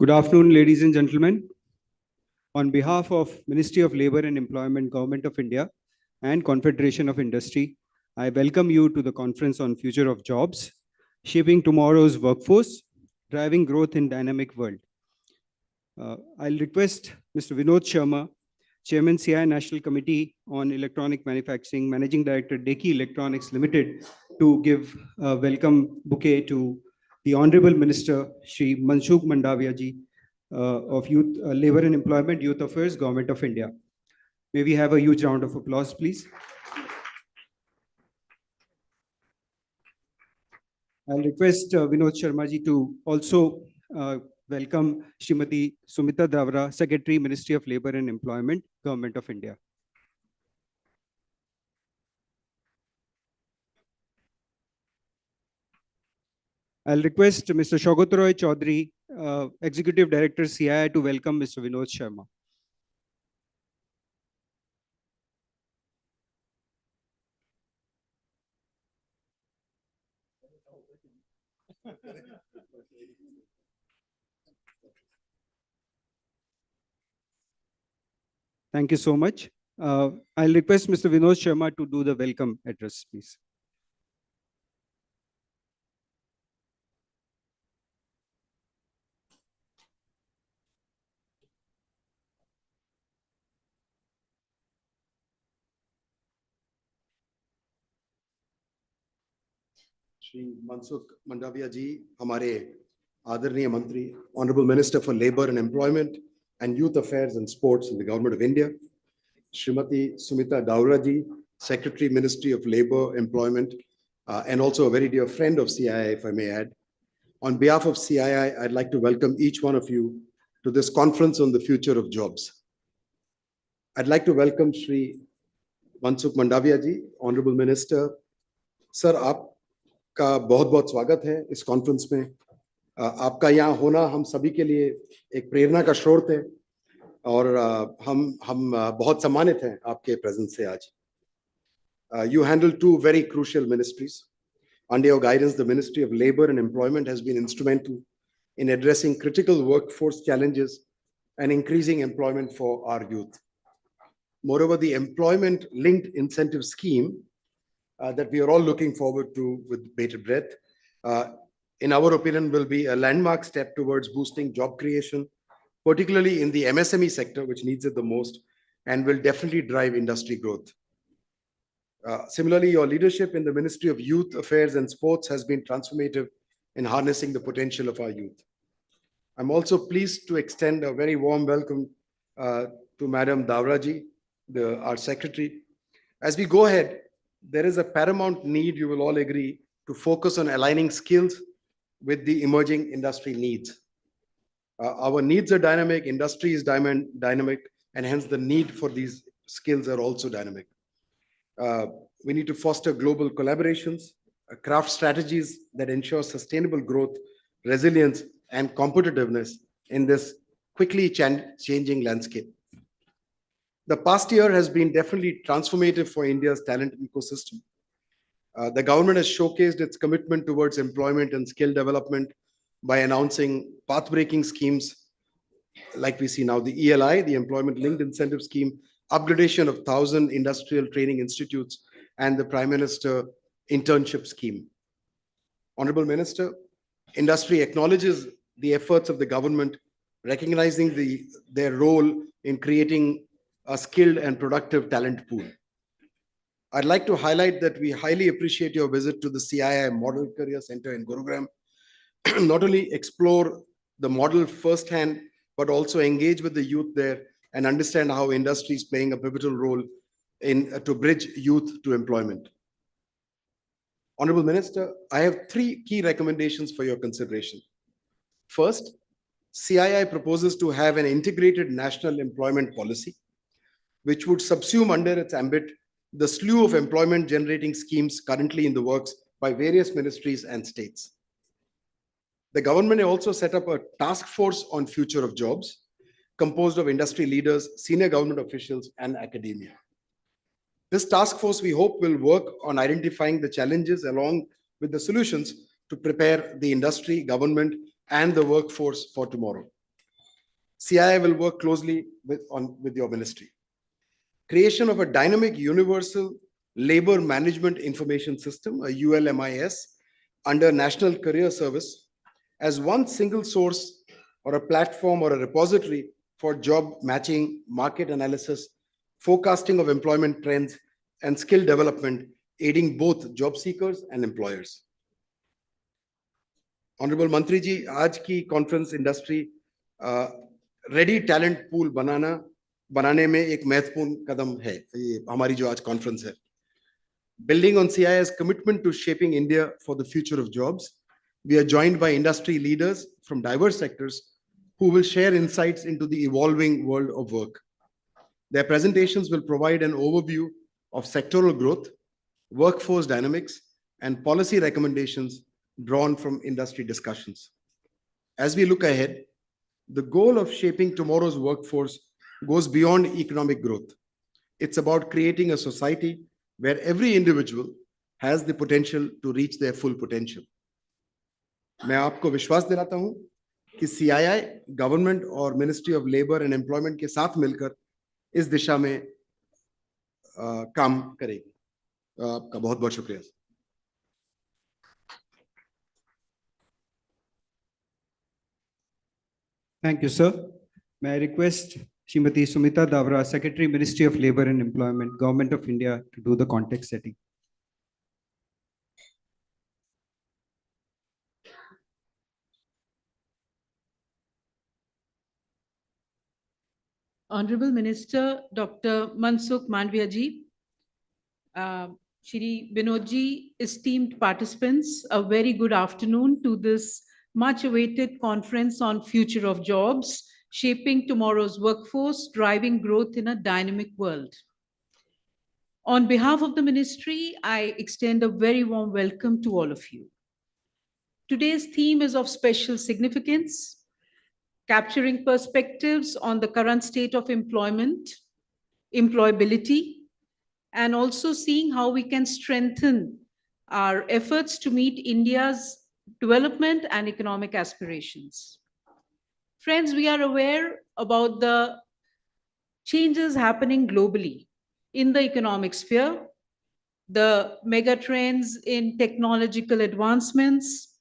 Good afternoon, ladies and gentlemen. On behalf of Ministry of Labour and Employment, Government of India, and Confederation of Industry, I welcome you to the conference on future of jobs, shaping tomorrow's workforce, driving growth in dynamic world. I'll request Mr. Vinod Sharma, Chairman CII National Committee on Electronic Manufacturing, Managing Director, Deki Electronics Limited, to give a welcome bouquet to the Honorable Minister, Shri Mansukh Mandavia ji, of Youth, Labour and Employment, Youth Affairs, Government of India. May we have a huge round of applause, please. I'll request Vinod Sharma ji to also welcome Srimati Sumita Davra, Secretary, Ministry of Labour and Employment, Government of India. I'll request Mr. Shaukat Roy Chaudhary, Executive Director, CII, to welcome Mr. Vinod Sharma. Thank you so much. I'll request Mr. Vinod Sharma to do the welcome address, please. Shri Mansukh Mandaviya जी, हमारे आदरणीय मंत्री, Honorable Minister for Labour and Employment and Youth Affairs and Sports in the Government of India, Srimati Sumita Davra ji, Secretary, Ministry of Labour, Employment, and also a very dear friend of CII, if I may add. On behalf of CII, I'd like to welcome each one of you to this conference on the future of jobs. I'd like to welcome Shri Mansukh Mandavia ji, Honorable Minister. Sir, आप का बहुत बहुत स्वागत है इस conference में। आपका यहाँ होना हम सभी के लिए एक प्रेरणा का स्रोत है और हम बहुत सम्मानित हैं आपके प्रेजेंस से आज। You handle two very crucial ministries. Under your guidance, the Ministry of Labour and Employment has been instrumental in addressing critical workforce challenges and increasing employment for our youth. Moreover, the employment-linked incentive scheme that we are all looking forward to with bated breath, in our opinion, will be a landmark step towards boosting job creation, particularly in the MSME sector, which needs it the most, and will definitely drive industry growth. Similarly, your leadership in the Ministry of Youth Affairs and Sports has been transformative in harnessing the potential of our youth. I'm also pleased to extend a very warm welcome to Madam Davra ji, our Secretary. As we go ahead, there is a paramount need, you will all agree, to focus on aligning skills with the emerging industry needs. Our needs are dynamic, industry is dynamic, and hence the need for these skills are also dynamic. We need to foster global collaborations, craft strategies that ensure sustainable growth, resilience, and competitiveness in this quickly changing landscape. The past year has been definitely transformative for India's talent ecosystem. The government has showcased its commitment towards employment and skill development by announcing path-breaking schemes like we see now, the ELI, the Employment Linked Incentive Scheme, upgradation of 1,000 industrial training institutes, and the Prime Minister Internship Scheme. Honorable Minister, industry acknowledges the efforts of the government, recognizing their role in creating a skilled and productive talent pool. I'd like to highlight that we highly appreciate your visit to the CII Model Career Center in Gurugram. Not only explore the model firsthand, but also engage with the youth there and understand how industry is playing a pivotal role to bridge youth to employment. Honorable Minister, I have 3 key recommendations for your consideration. First, CII proposes to have an integrated national employment policy, which would subsume under its ambit the slew of employment generating schemes currently in the works by various ministries and states. The government may also set up a task force on future of jobs composed of industry leaders, senior government officials, and academia. This task force, we hope, will work on identifying the challenges along with the solutions to prepare the industry, government, and the workforce for tomorrow. CII will work closely with your ministry. Creation of a dynamic universal labor management information system, a ULMIS, under National Career Service as one single source or a platform or a repository for job matching, market analysis, forecasting of employment trends, and skill development, aiding both job seekers and employers. Honorable Mantri ji, आज की conference industry ready talent pool बनाने में एक महत्वपूर्ण कदम है ये हमारी जो आज कॉन्फ्रेंस है. Building on CII's commitment to shaping India for the future of jobs, we are joined by industry leaders from diverse sectors who will share insights into the evolving world of work. Their presentations will provide an overview of sectoral growth, workforce dynamics, and policy recommendations drawn from industry discussions. As we look ahead, the goal of shaping tomorrow's workforce goes beyond economic growth. It's about creating a society where every individual has the potential to reach their full potential. मैं आपको विश्वास दिलाता हूं कि CII government और ministry of labour and employment के साथ मिलकर इस दिशा में काम करेगी. आपका बहुत बहुत शुक्रिया. Thank you, sir. May I request Srimati Sumita Davra, Secretary, Ministry of Labour and Employment, Government of India, to do the context setting. Honorable Minister Dr. Mansukh Mandavia ji, Shri Vinod ji, esteemed participants, a very good afternoon to this much awaited conference on future of jobs, shaping tomorrow's workforce, driving growth in a dynamic world. On behalf of the ministry, I extend a very warm welcome to all of you. Today's theme is of special significance, capturing perspectives on the current state of employment, employability, and also seeing how we can strengthen our efforts to meet India's development and economic aspirations. Friends, we are aware about the changes happening globally in the economic sphere, the mega trends in technological advancements,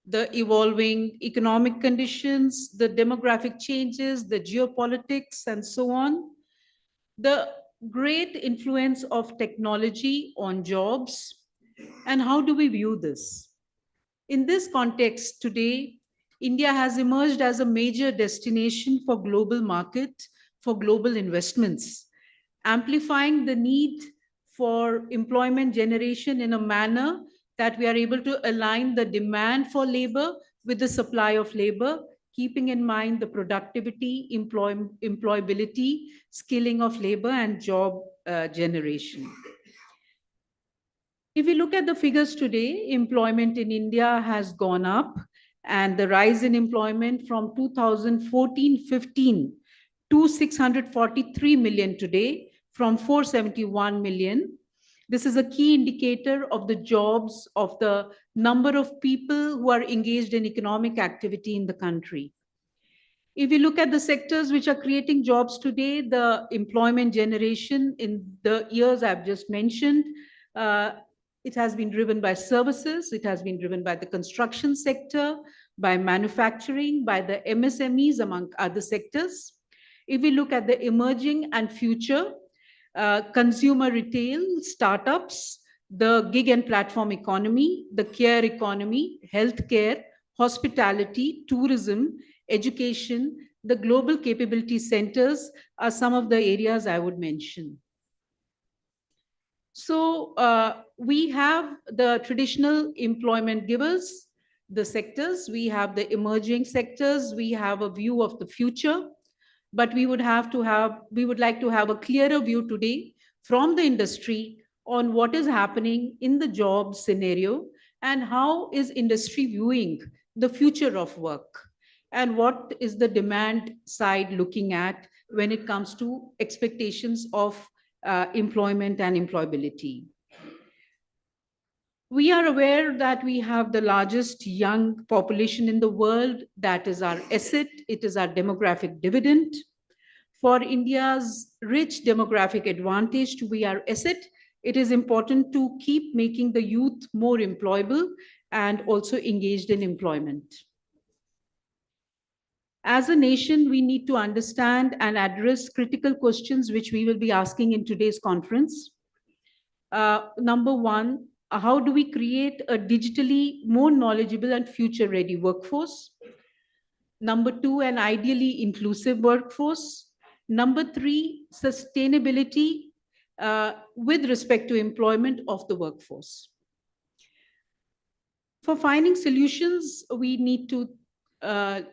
the evolving economic conditions, the demographic changes, the geopolitics, and so on, the great influence of technology on jobs, and how do we view this? In this context, today, India has emerged as a major destination for global market, for global investments, amplifying the need for employment generation in a manner that we are able to align the demand for labor with the supply of labor, keeping in mind the productivity, employability, skilling of labor, and job generation. If we look at the figures today, employment in India has gone up, and the rise in employment from 2014-15 to 643 million today, from 471 million. This is a key indicator of the jobs, of the number of people who are engaged in economic activity in the country. If we look at the sectors which are creating jobs today, the employment generation in the years I've just mentioned, it has been driven by services, it has been driven by the construction sector, by manufacturing, by the MSMEs, among other sectors. If we look at the emerging and future, consumer retail, startups, the gig and platform economy, the care economy, healthcare, hospitality, tourism, education, the global capability centers are some of the areas I would mention. So we have the traditional employment givers, the sectors, we have the emerging sectors, we have a view of the future, but we would like to have a clearer view today from the industry on what is happening in the job scenario and how is industry viewing the future of work and what is the demand side looking at when it comes to expectations of employment and employability. We are aware that we have the largest young population in the world. That is our asset. It is our demographic dividend. For India's rich demographic advantage to be our asset, it is important to keep making the youth more employable and also engaged in employment. As a nation, we need to understand and address critical questions which we will be asking in today's conference. Number one, how do we create a digitally more knowledgeable and future ready workforce? Number two, an ideally inclusive workforce. Number three, sustainability with respect to employment of the workforce. For finding solutions, we need to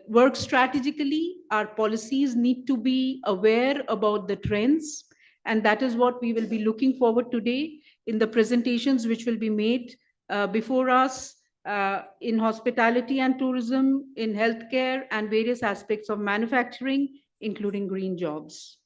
work strategically. Our policies need to be aware about the trends. And that is what we will be looking forward today in the presentations which will be made before us in hospitality and tourism, in healthcare, and various aspects of manufacturing, including green jobs.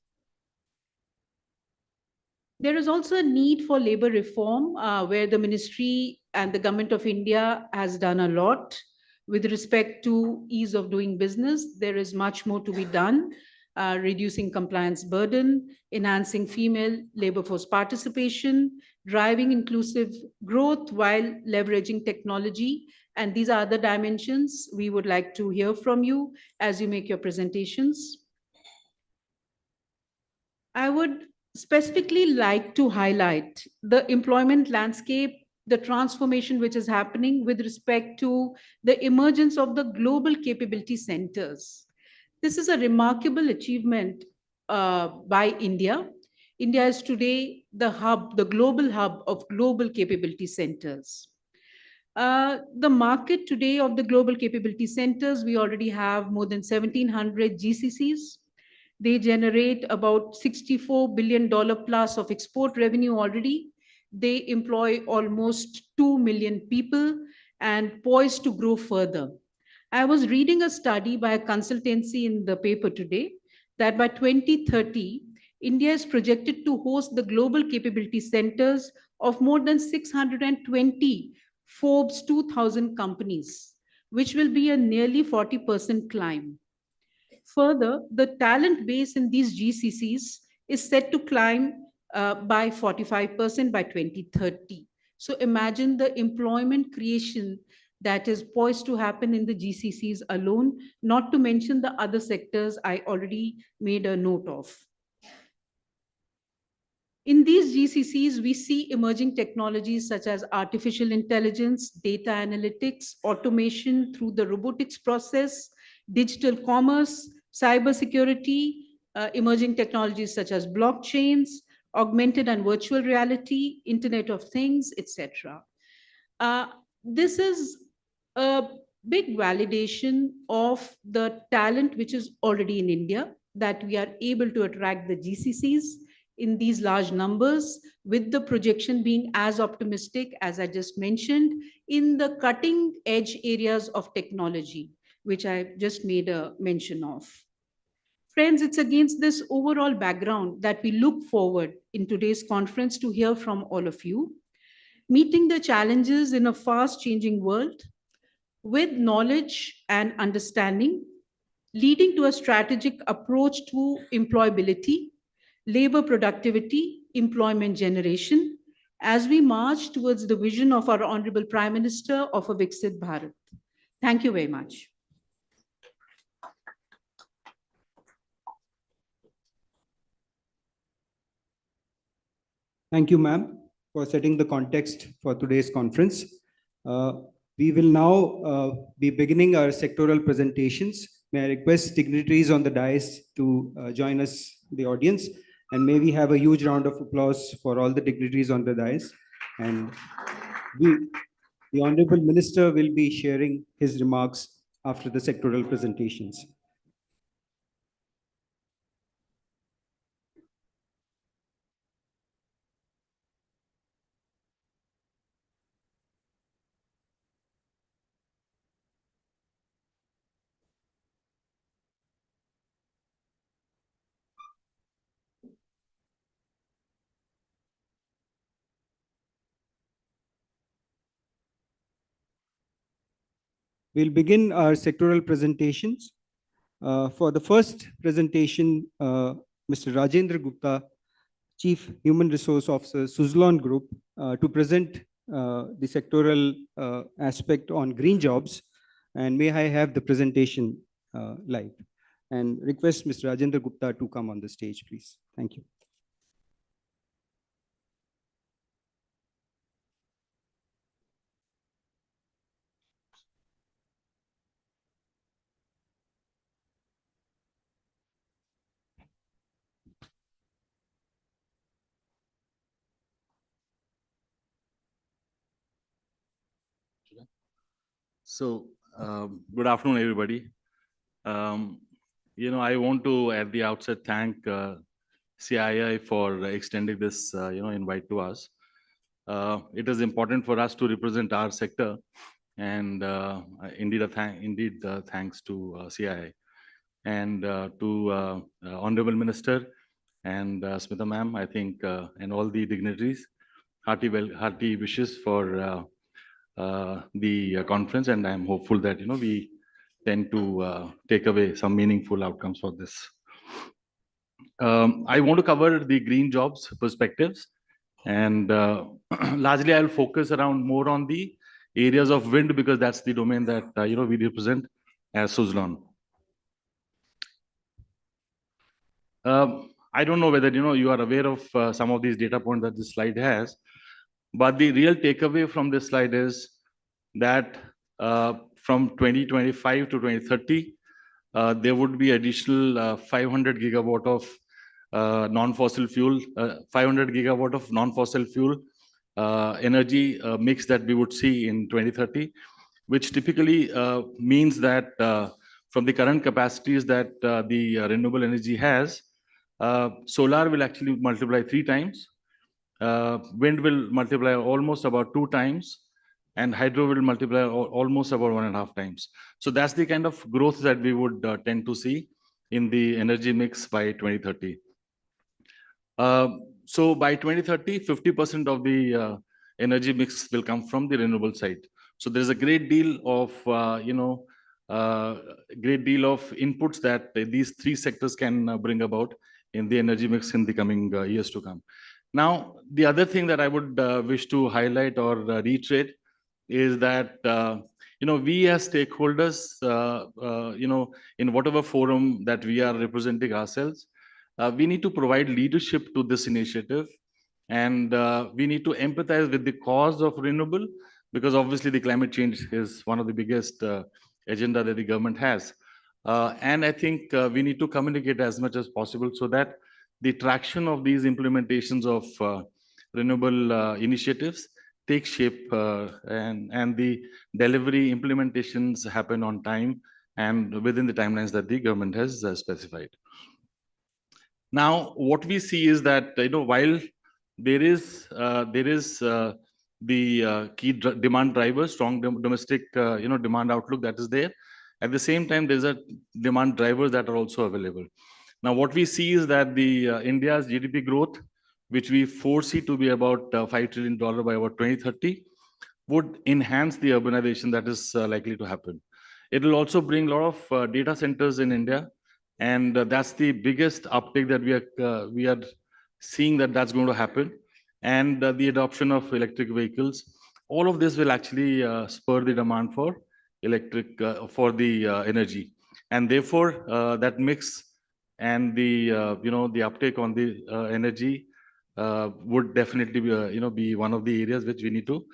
There is also a need for labor reform where the ministry and the government of India has done a lot with respect to ease of doing business. There is much more to be done, reducing compliance burden, enhancing female labor force participation, driving inclusive growth while leveraging technology. And these are other dimensions we would like to hear from you as you make your presentations. I would specifically like to highlight the employment landscape, the transformation which is happening with respect to the emergence of the global capability centers. This is a remarkable achievement by India. India is today the hub, the global hub of global capability centers. The market today of the global capability centers, we already have more than 1,700 GCCs. They generate about $64 billion plus of export revenue already. They employ almost 2 million people and poised to grow further. I was reading a study by a consultancy in the paper today that by 2030, India is projected to host the global capability centers of more than 620 Forbes 2000 companies, which will be a nearly 40% climb. Further, the talent base in these GCCs is set to climb by 45% by 2030. So imagine the employment creation that is poised to happen in the GCCs alone, not to mention the other sectors I already made a note of. In these GCCs, we see emerging technologies such as artificial intelligence, data analytics, automation through the robotics process, digital commerce, cybersecurity, emerging technologies such as blockchains, augmented and virtual reality, Internet of Things, etc. This is a big validation of the talent which is already in India, that we are able to attract the GCCs in these large numbers, with the projection being as optimistic as I just mentioned in the cutting edge areas of technology, which I just made a mention of. Friends, it's against this overall background that we look forward in today's conference to hear from all of you. Meeting the challenges in a fast changing world with knowledge and understanding, leading to a strategic approach to employability, labor productivity, employment generation, as we march towards the vision of our Honorable Prime Minister of a Viksit Bharat. Thank you very much. Thank you, ma'am, for setting the context for today's conference. We will now be beginning our sectoral presentations. May I request dignitaries on the dais to join us, the audience, and may we have a huge round of applause for all the dignitaries on the dais. And the Honorable Minister will be sharing his remarks after the sectoral presentations. We'll begin our sectoral presentations. For the first presentation, Mr. Rajendra Gupta, Chief Human Resource Officer, Suzlon Group, to present the sectoral aspect on green jobs. And may I have the presentation live? And request Mr. Rajendra Gupta to come on the stage, please. Thank you. So, good afternoon, everybody. I want to, at the outset, thank CII for extending this, invite to us. It is important for us to represent our sector, and indeed, thanks to CII and to Honorable Minister and Smita Ma'am, I think, and all the dignitaries. Hearty wishes for the conference, and I'm hopeful that we tend to take away some meaningful outcomes for this. I want to cover the green jobs perspectives, and largely I'll focus around more on the areas of wind because that's the domain that we represent as Suzlon. I don't know whether you are aware of some of these data points that this slide has, but the real takeaway from this slide is that from 2025 to 2030, there would be additional 500 gigawatt of non-fossil fuel, 500 gigawatt of non-fossil fuel energy mix that we would see in 2030, which typically means that from the current capacities that the renewable energy has, solar will actually multiply 3 times, wind will multiply almost about 2 times, and hydro will multiply almost about 1.5 times. So that's the kind of growth that we would tend to see in the energy mix by 2030. So by 2030, 50% of the energy mix will come from the renewable side. So there's a great deal of inputs that these 3 sectors can bring about in the energy mix in the coming years to come. Now, the other thing that I would wish to highlight or reiterate is that we as stakeholders, in whatever forum that we are representing ourselves, we need to provide leadership to this initiative, and we need to empathize with the cause of renewable, because obviously the climate change is one of the biggest agenda that the government has. And I think we need to communicate as much as possible so that the traction of these implementations of renewable initiatives take shape and the delivery implementations happen on time and within the timelines that the government has specified. Now, what we see is that while there is the key demand drivers, strong domestic demand outlook that is there, at the same time there's a demand drivers that are also available. Now, what we see is that the India's GDP growth, which we foresee to be about $5 trillion by about 2030, would enhance the urbanization that is likely to happen. It will also bring a lot of data centers in India, and that's the biggest uptake that we are seeing that's going to happen. And the adoption of electric vehicles, all of this will actually spur the demand for electric for the energy, and therefore that mix and the the uptake on the energy would definitely be be one of the areas which we need to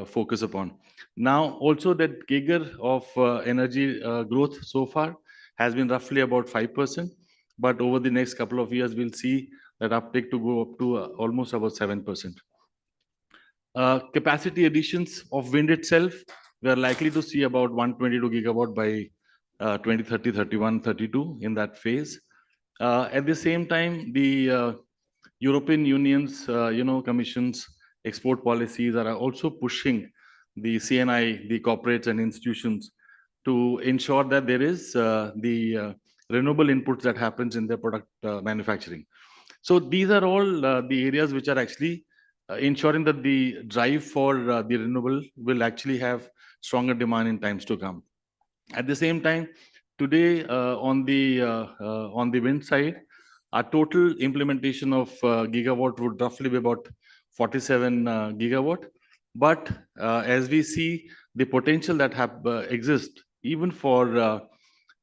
focus upon. Now, also that CAGR of energy growth so far has been roughly about 5%, but over the next couple of years, we'll see that uptake to go up to almost about 7%. Capacity additions of wind itself, we are likely to see about 122 gigawatt by 2030, 31, 32 in that phase. At the same time, the European Union's, Commission's export policies are also pushing the CNI, the corporates and institutions, to ensure that there is the renewable inputs that happens in their product manufacturing. So these are all the areas which are actually ensuring that the drive for the renewable will actually have stronger demand in times to come. At the same time, today on the wind side, our total implementation of gigawatt would roughly be about 47 gigawatt. But as we see the potential that exists even for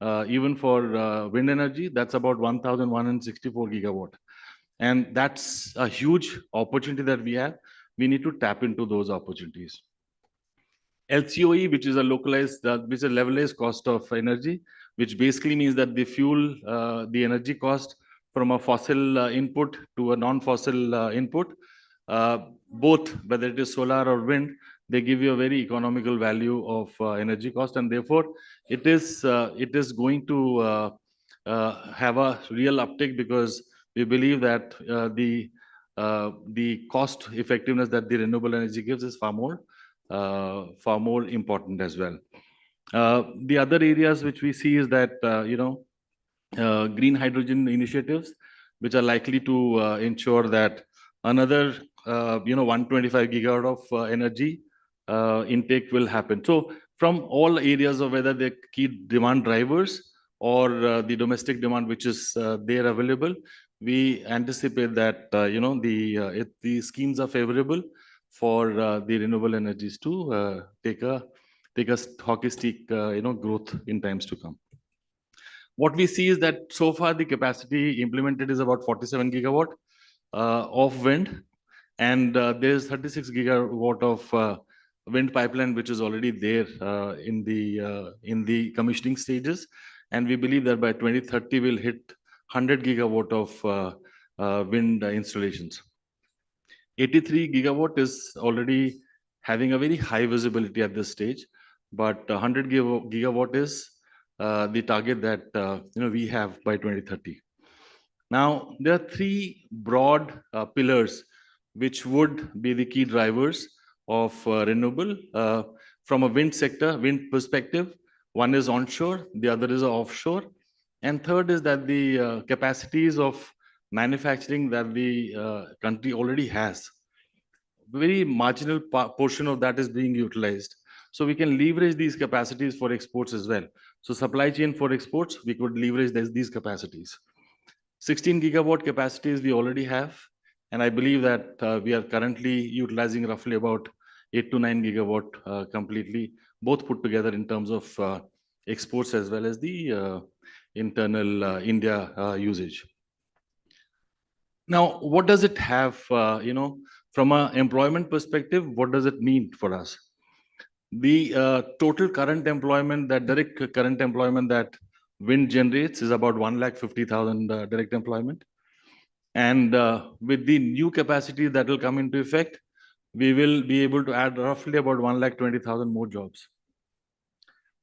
wind energy, that's about 1,164 gigawatt. And that's a huge opportunity that we have. We need to tap into those opportunities. LCOE, which is a levelized cost of energy, which basically means that the fuel, the energy cost from a fossil input to a non-fossil input, both whether it is solar or wind, they give you a very economical value of energy cost, and therefore it is going to have a real uptick, because we believe that the cost effectiveness that the renewable energy gives is far more important as well. The other areas which we see is that green hydrogen initiatives, which are likely to ensure that another 125 gigawatt of energy intake will happen. So from all areas of whether the key demand drivers or the domestic demand which is there available, we anticipate that the schemes are favorable for the renewable energies to take a hockey stick growth in times to come. What we see is that so far the capacity implemented is about 47 gigawatt of wind, and there's 36 gigawatt of wind pipeline which is already there in the commissioning stages, and we believe that by 2030 we'll hit 100 gigawatt of wind installations. 83 gigawatt is already having a very high visibility at this stage, but 100 gigawatt is the target that we have by 2030. Now, there are three broad pillars which would be the key drivers of renewable from a wind perspective. One is onshore, the other is offshore, and third is that the capacities of manufacturing that the country already has. Very marginal portion of that is being utilized. So we can leverage these capacities for exports as well. So supply chain for exports, we could leverage these capacities. 16 gigawatt capacities we already have, and I believe that we are currently utilizing roughly about 8 to 9 gigawatt completely, both put together in terms of exports as well as the internal India usage. Now, what does it have, from an employment perspective, what does it mean for us? The total current employment, that direct current employment that wind generates is about 150,000 direct employment. And with the new capacity that will come into effect, we will be able to add roughly about 120,000 more jobs.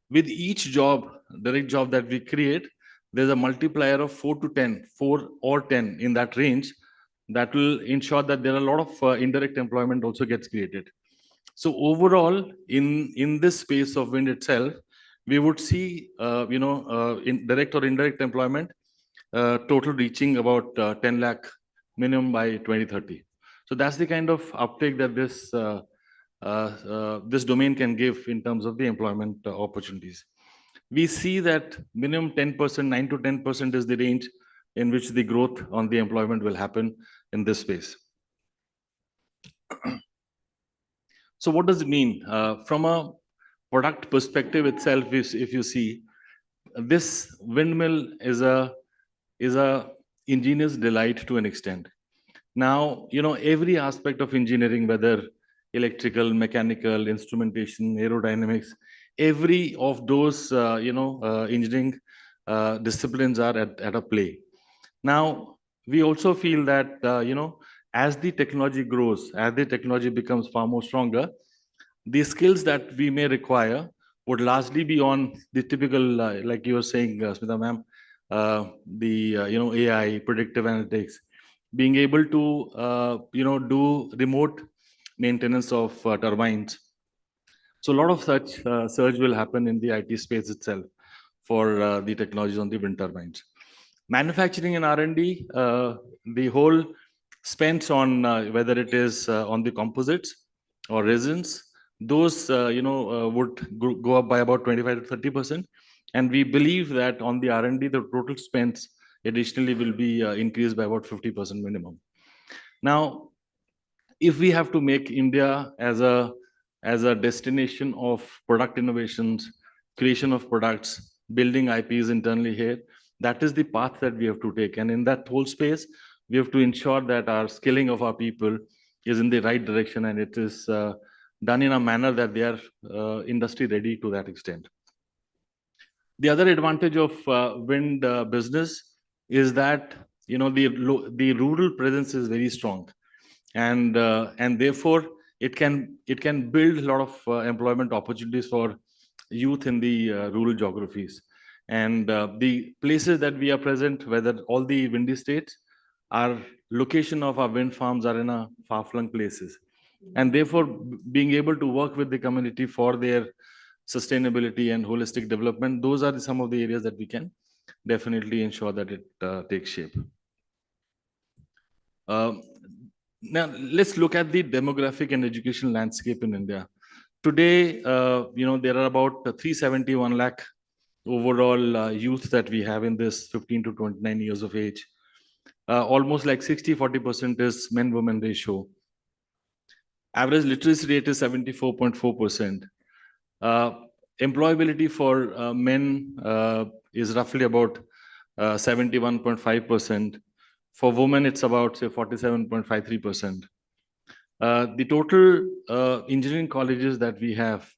With each job, direct job that we create, there's a multiplier of 4 or 10 in that range that will ensure that there are a lot of indirect employment also gets created. So overall, in this space of wind itself, we would see, in direct or indirect employment, total reaching about 10 lakh minimum by 2030. So that's the kind of uptake that this domain can give in terms of the employment opportunities. We see that minimum 10%, 9 to 10% is the range in which the growth on the employment will happen in this space. So what does it mean? From a product perspective itself, if you see, this windmill is a engineer's delight to an extent. Now, every aspect of engineering, whether electrical, mechanical, instrumentation, aerodynamics, every of those, engineering disciplines are at a play. Now, we also feel that, as the technology grows, as the technology becomes far more stronger, the skills that we may require would largely be on the typical, like you were saying, Smita ma'am, the AI, predictive analytics, being able to do remote maintenance of turbines. So a lot of such surge will happen in the IT space itself for the technologies on the wind turbines. Manufacturing and R&D, the whole spends on whether it is on the composites or resins, those would go up by about 25 to 30%. And we believe that on the R&D, the total spends additionally will be increased by about 50% minimum. Now, if we have to make India as a destination of product innovations, creation of products, building IPs internally here, that is the path that we have to take. And in that whole space, we have to ensure that our skilling of our people is in the right direction, and it is done in a manner that they are industry ready to that extent. The other advantage of wind business is that the rural presence is very strong, and therefore it can build a lot of employment opportunities for youth in the rural geographies. And the places that we are present, whether all the windy states, our location of our wind farms are in a far-flung places, and therefore being able to work with the community for their sustainability and holistic development, those are some of the areas that we can definitely ensure that it takes shape. Now, let's look at the demographic and education landscape in India. Today, there are about 371 lakh overall youth that we have in this 15 to 29 years of age. Almost like 60-40% is men-women ratio. Average literacy rate is 74.4%. Employability for men is roughly about 71.5%. For women, it's about, say, 47.53%. The total engineering colleges that we have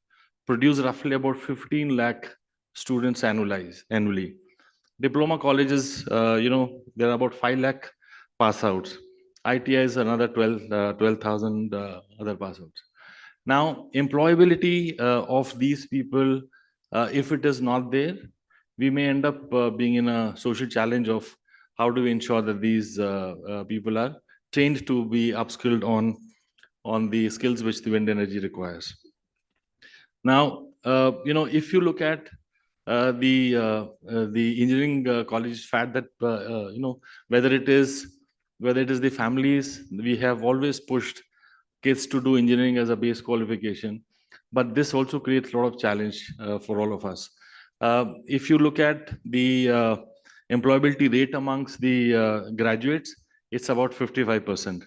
produce roughly about 15 lakh students annually. Diploma colleges, there are about 5 lakh pass outs. ITI is another 12,000 other pass outs. Now, employability of these people, if it is not there, we may end up being in a social challenge of how do we ensure that these people are trained to be upskilled on the skills which the wind energy requires. Now, if you look at the engineering college fact that whether it is the families, we have always pushed kids to do engineering as a base qualification, but this also creates a lot of challenge for all of us. If you look at the employability rate amongst the graduates, it's about 55%.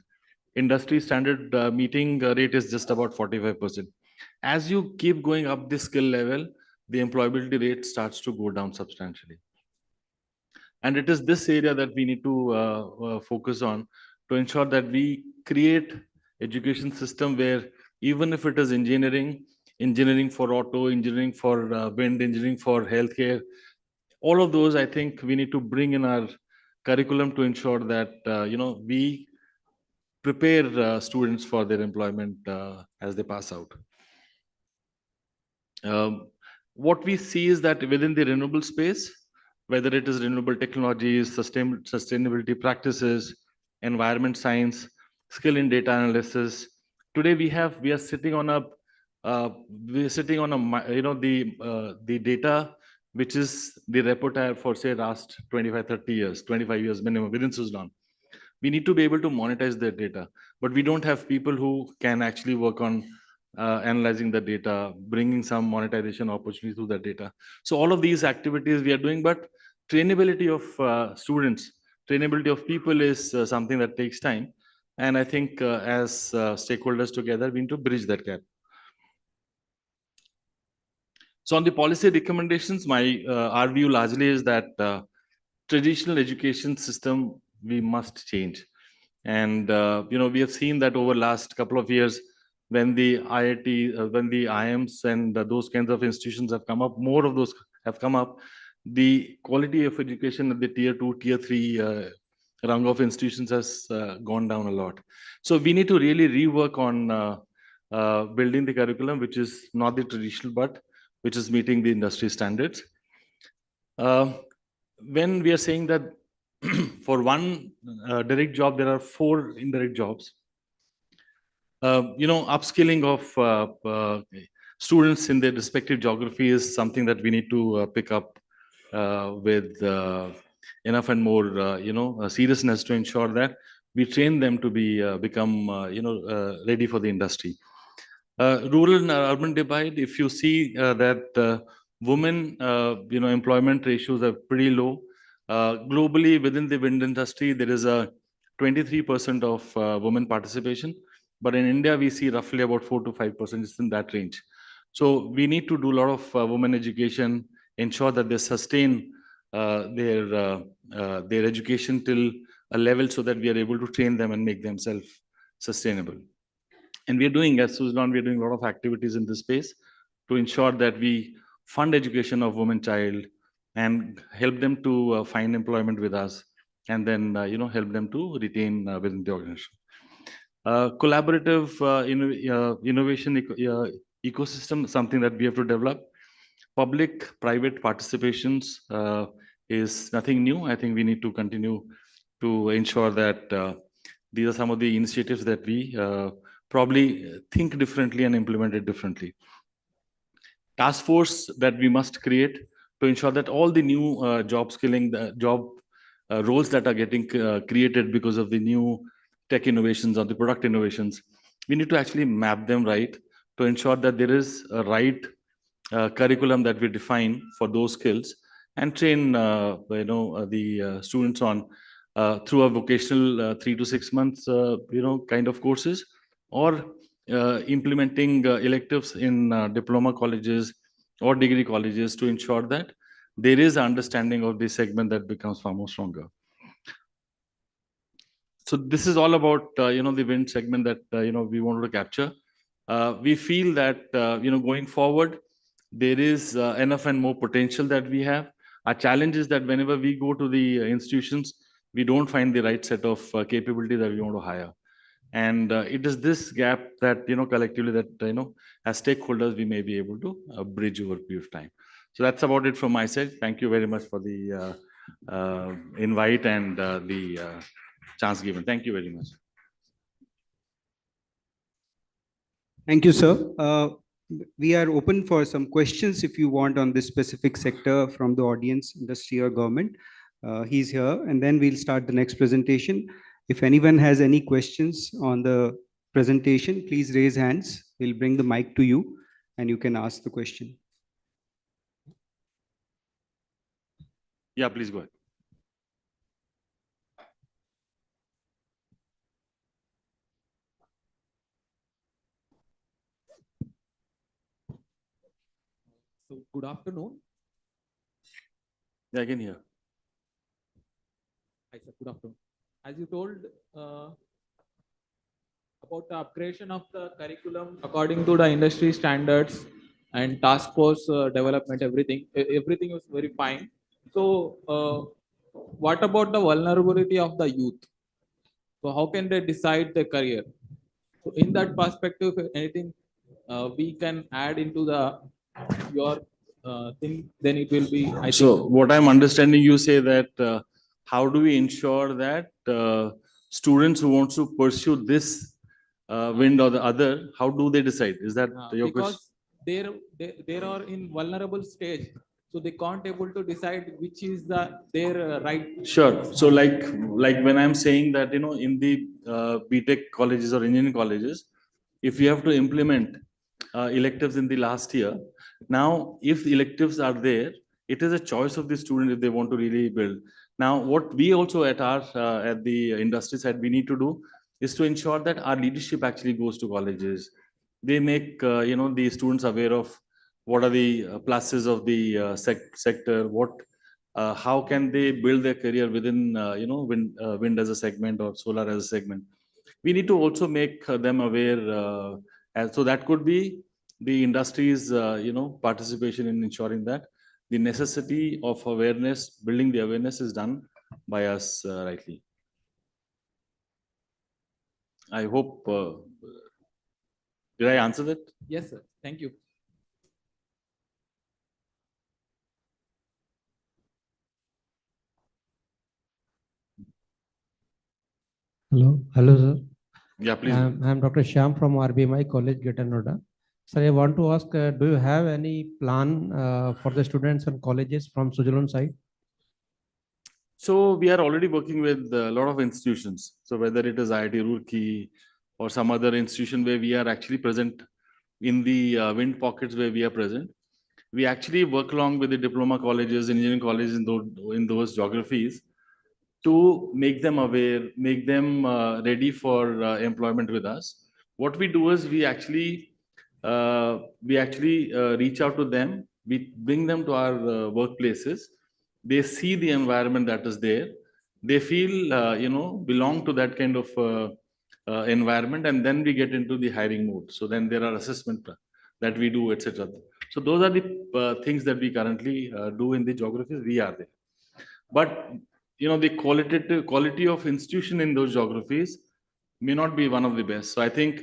Industry standard meeting rate is just about 45%. As you keep going up the skill level, the employability rate starts to go down substantially. And it is this area that we need to focus on to ensure that we create education system where even if it is engineering for auto, engineering for wind, engineering for healthcare, all of those, I think we need to bring in our curriculum to ensure that we prepare students for their employment as they pass out. What we see is that within the renewable space, whether it is renewable technologies, sustainability practices, environment science, skill in data analysis, today we are sitting on the data which is the repertoire for, say, last 25 years minimum within Suzlon. We need to be able to monetize that data, but we don't have people who can actually work on analyzing the data, bringing some monetization opportunity through that data. So all of these activities we are doing, but trainability of students, trainability of people is something that takes time. And I think as stakeholders together, we need to bridge that gap. So on the policy recommendations, our view largely is that traditional education system, we must change. And we have seen that over last couple of years, when the IIT, when the IIMs and those kinds of institutions have come up, more of those have come up, the quality of education at the tier 2, tier 3 rung of institutions has gone down a lot. So we need to really rework on building the curriculum, which is not the traditional, but which is meeting the industry standards. When we are saying that for one direct job, there are 4 indirect jobs, upskilling of students in their respective geography is something that we need to pick up with enough and more, seriousness to ensure that we train them to become, ready for the industry. Rural and urban divide, if you see that women, employment ratios are pretty low. Globally, within the wind industry, there is a 23% of women participation. But in India, we see roughly about 4 to 5%. It's in that range. So we need to do a lot of women education, ensure that they sustain their education till a level so that we are able to train them and make them self-sustainable. And we are doing, as Suzlon, we are doing a lot of activities in this space to ensure that we fund education of women child and help them to find employment with us, and then help them to retain within the organization. Collaborative innovation ecosystem, something that we have to develop. Public-private participations is nothing new. I think we need to continue to ensure that these are some of the initiatives that we probably think differently and implement it differently. Task force that we must create to ensure that all the new job skilling, the job roles that are getting created because of the new tech innovations or the product innovations, we need to actually map them right to ensure that there is a right curriculum that we define for those skills and train the students on through a vocational 3 to 6 months kind of courses, or implementing electives in diploma colleges or degree colleges to ensure that there is an understanding of the segment that becomes far more stronger. So this is all about the wind segment that we wanted to capture. We feel that going forward, there is enough and more potential that we have. Our challenge is that whenever we go to the institutions, we don't find the right set of capability that we want to hire. And it is this gap that, collectively that, as stakeholders, we may be able to bridge over a period of time. So that's about it from my side. Thank you very much for the invite and the chance given. Thank you very much. Thank you, sir. We are open for some questions if you want on this specific sector from the audience, industry or government. He's here, and then we'll start the next presentation. If anyone has any questions on the presentation, please raise hands. We'll bring the mic to you and you can ask the question. Yeah, please go ahead. So good afternoon. Yeah, I can hear. Hi, sir. Good afternoon. As you told about the upgradation of the curriculum according to the industry standards and task force development, everything is very fine. So what about the vulnerability of the youth? So how can they decide their career? So in that perspective, anything we can add into your thing, then it will be. So what I'm understanding, you say that how do we ensure that students who want to pursue this wind or the other, how do they decide? Is that your question? Because they are in vulnerable stage, so they can't able to decide which is their right. Sure. So like when I'm saying that in the BTech colleges or engineering colleges, if you have to implement electives in the last year, now if electives are there, it is a choice of the student if they want to really build. Now, what we also at the industry side we need to do is to ensure that our leadership actually goes to colleges. They make the students aware of what are the pluses of the sector, how can they build their career within wind as a segment or solar as a segment. We need to also make them aware, so that could be the industry's participation in ensuring that the necessity of awareness, building the awareness is done by us rightly. I hope, did I answer that? Yes, sir. Thank you. Hello, sir. Yeah, please. I'm Dr. Shyam from RBMI College, Greater Noida. Sir, I want to ask, do you have any plan for the students and colleges from Suzlon side? So we are already working with a lot of institutions. So whether it is IIT Roorkee or some other institution where we are actually present in the wind pockets where we are present. We actually work along with the diploma colleges, engineering colleges in those geographies to make them aware, make them ready for employment with us. What we do is we actually reach out to them. We bring them to our workplaces. They see the environment that is there. They feel belong to that kind of environment, and then we get into the hiring mode. So then there are assessment that we do, etc. So those are the things that we currently do in the geographies. We are there, but the quality of institution in those geographies may not be one of the best. So I think,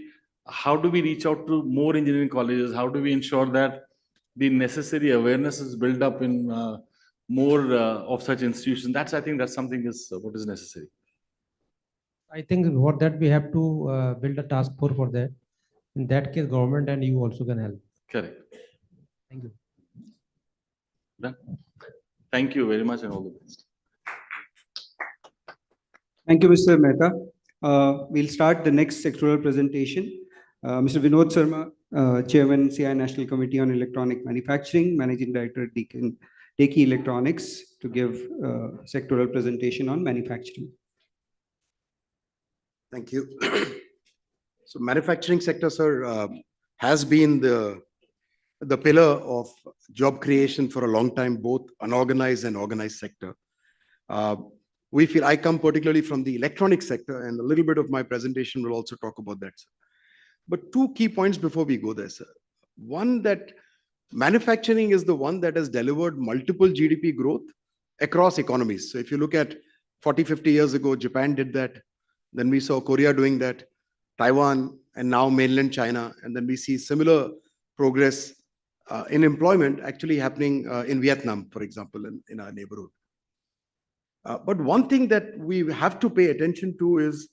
how do we reach out to more engineering colleges? How do we ensure that the necessary awareness is built up in more of such institutions? I think that's something is what is necessary. I think for that we have to build a task force for that. In that case, government and you also can help. Correct. Thank you. Done. Thank you very much and all the best. Thank you, Mr. Mehta. We'll start the next sectoral presentation. Mr. Vinod Sharma, Chairman, CII National Committee on Electronic Manufacturing, Managing Director, Deki Electronics, to give sectoral presentation on manufacturing. Thank you. So manufacturing sector, sir, has been the pillar of job creation for a long time, both unorganized and organized sector. We feel, I come particularly from the electronic sector, and a little bit of my presentation will also talk about that, sir. But two key points before we go there, sir. One, that manufacturing is the one that has delivered multiple GDP growth across economies. So if you look at 40, 50 years ago, Japan did that. Then we saw Korea doing that, Taiwan, and now mainland China. And then we see similar progress in employment actually happening in Vietnam, for example, in our neighborhood. But one thing that we have to pay attention to is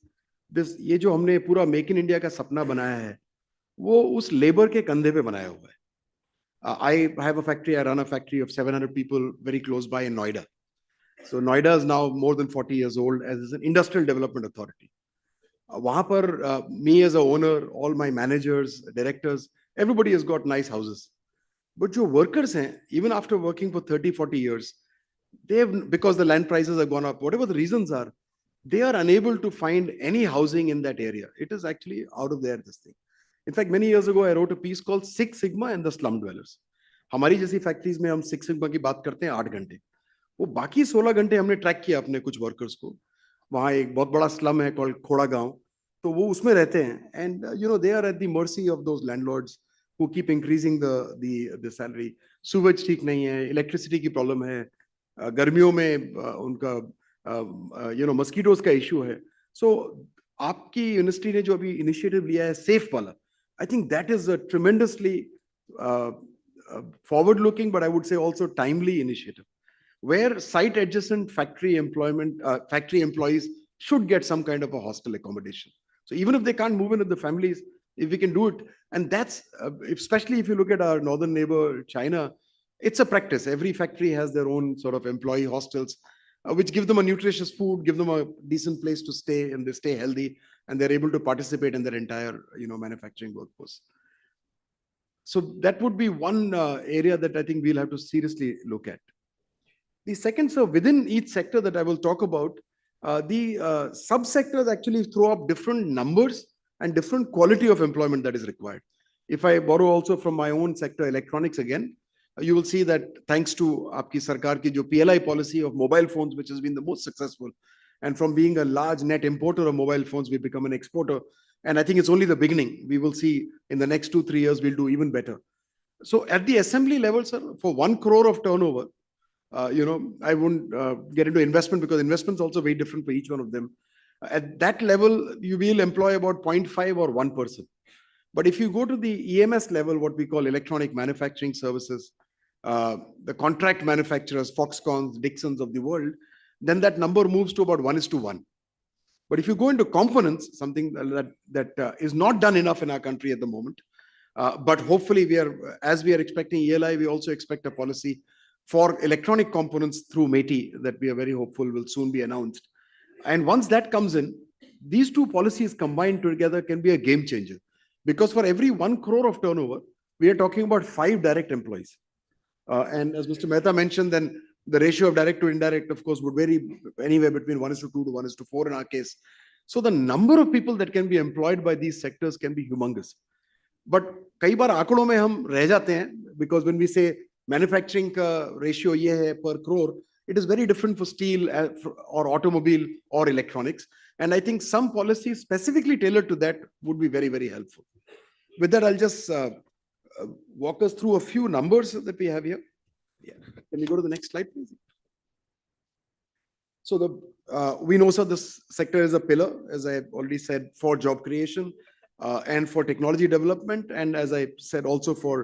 this, ये जो हमने पूरा make in India का सपना बनाया है, वो उस लेबर के कंधे पे बनाया हुआ है. I have a factory, I run a factory of 700 people very close by in Noida. So Noida is now more than 40 years old as an industrial development authority. वहाँ पर me as a owner, all my managers, directors, everybody has got nice houses. But जो workers हैं, even after working for 30, 40 years, because the land prices have gone up, whatever the reasons are, they are unable to find any housing in that area. It is actually out of this thing. In fact, many years ago, I wrote a piece called Six Sigma and the Slum Dwellers. हमारी जैसी factories में हम 6 sigma की बात करते हैं 8 घंटे, वो बाकी 16 घंटे हमने ट्रैक किया अपने कुछ वर्कर्स को. वहाँ एक बहुत बड़ा स्लम है कॉल्ड खोड़ा गांव, तो वो उसमें रहते हैं, and they are at the mercy of those landlords who keep increasing the salary. Sewage ठीक नहीं है, इलेक्ट्रिसिटी की प्रॉब्लम है, गर्मियों में उनका मस्कीटोज का इशू है. सो आपकी यूनिवर्सिटी ने जो अभी इनिशिएटिव लिया है सेफ वाला, I think that is a tremendously forward looking, but I would say also timely initiative, where site adjacent factory employees should get some kind of a hostel accommodation. So even if they can't move in with the families, if we can do it, and that's especially if you look at our northern neighbor China, it's a practice. Every factory has their own sort of employee hostels, which give them a nutritious food, give them a decent place to stay, and they stay healthy, and they're able to participate in their entire manufacturing workforce. So that would be one area that I think we'll have to seriously look at. The second, so within each sector that I will talk about, the sub-sectors actually throw up different numbers and different quality of employment that is required. If I borrow also from my own sector, electronics again, you will see that thanks to aapki sarkar ki jo PLI policy of mobile phones, which has been the most successful, and from being a large net importer of mobile phones, we've become an exporter. And I think it's only the beginning. We will see in the next 2-3 years, we'll do even better. So at the assembly level, sir, for 1 crore of turnover, I wouldn't get into investment, because investment's also very different for each one of them. At that level, you will employ about 0.5 or 1 person. But if you go to the EMS level, what we call electronic manufacturing services, the contract manufacturers, Foxcons, Dixons of the world, then that number moves to about 1:1. But if you go into components, something that is not done enough in our country at the moment, but hopefully as we are expecting ELI, we also expect a policy for electronic components through METI that we are very hopeful will soon be announced. And once that comes in, these two policies combined together can be a game changer, Because for every 1 crore of turnover, we are talking about 5 direct employees. And as Mr. Mehta mentioned, then the ratio of direct to indirect, of course, would vary anywhere between 1:2 to 1:4 in our case. So the number of people that can be employed by these sectors can be humongous. But कई बार आंकड़ों में हम रह जाते हैं, because when we say manufacturing का ratio ये है per crore, it is very different for steel or automobile or electronics. And I think some policies specifically tailored to that would be very, very helpful. With that, I'll just walk us through a few numbers that we have here. Yeah. Can we go to the next slide, please? So we know, sir, this sector is a pillar, as I already said, for job creation and for technology development, and as I said, also for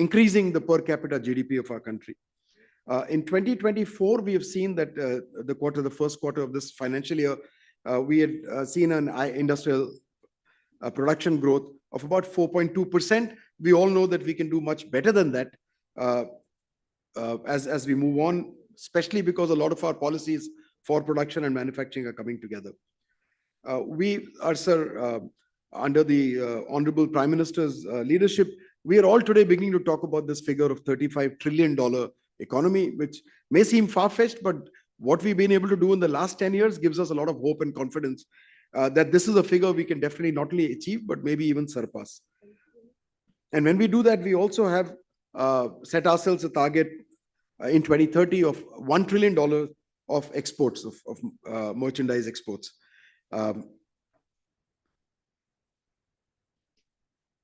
increasing the per capita GDP of our country. In 2024, we have seen that the first quarter of this financial year, we had seen an industrial production growth of about 4.2%. We all know that we can do much better than that as we move on, especially because a lot of our policies for production and manufacturing are coming together. We are, sir, under the Honorable Prime Minister's leadership, we are all today beginning to talk about this figure of $35 trillion economy, which may seem far-fetched, but what we've been able to do in the last 10 years gives us a lot of hope and confidence that this is a figure we can definitely not only achieve, but maybe even surpass. And when we do that, we also have set ourselves a target in 2030 of $1 trillion of exports, of merchandise exports.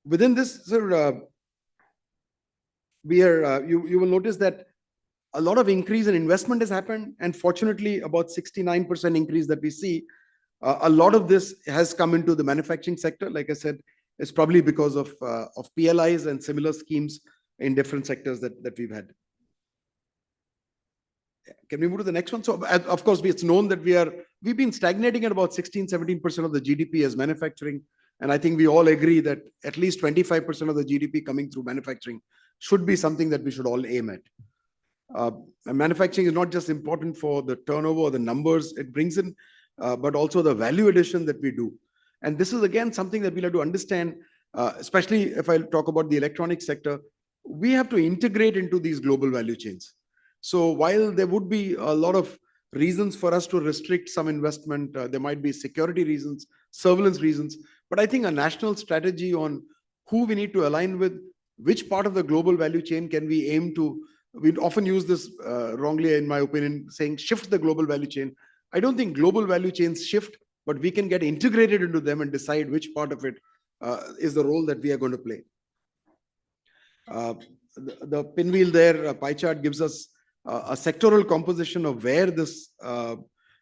Within this, sir, you will notice that a lot of increase in investment has happened, and fortunately, about 69% increase that we see, a lot of this has come into the manufacturing sector. Like I said, it's probably because of PLIs and similar schemes in different sectors that we've had. Can we move to the next one? So, of course, it's known that we've been stagnating at about 16-17% of the GDP as manufacturing. And I think we all agree that at least 25% of the GDP coming through manufacturing should be something that we should all aim at. And manufacturing is not just important for the turnover or the numbers it brings in, but also the value addition that we do. And this is, again, something that we'll have to understand, especially if I talk about the electronic sector. We have to integrate into these global value chains. So while there would be a lot of reasons for us to restrict some investment, there might be security reasons, surveillance reasons, but I think a national strategy on who we need to align with, which part of the global value chain can we aim to. We often use this wrongly, in my opinion, saying shift the global value chain. I don't think global value chains shift, but we can get integrated into them and decide which part of it is the role that we are going to play. The pinwheel there, pie chart, gives us a sectoral composition of where this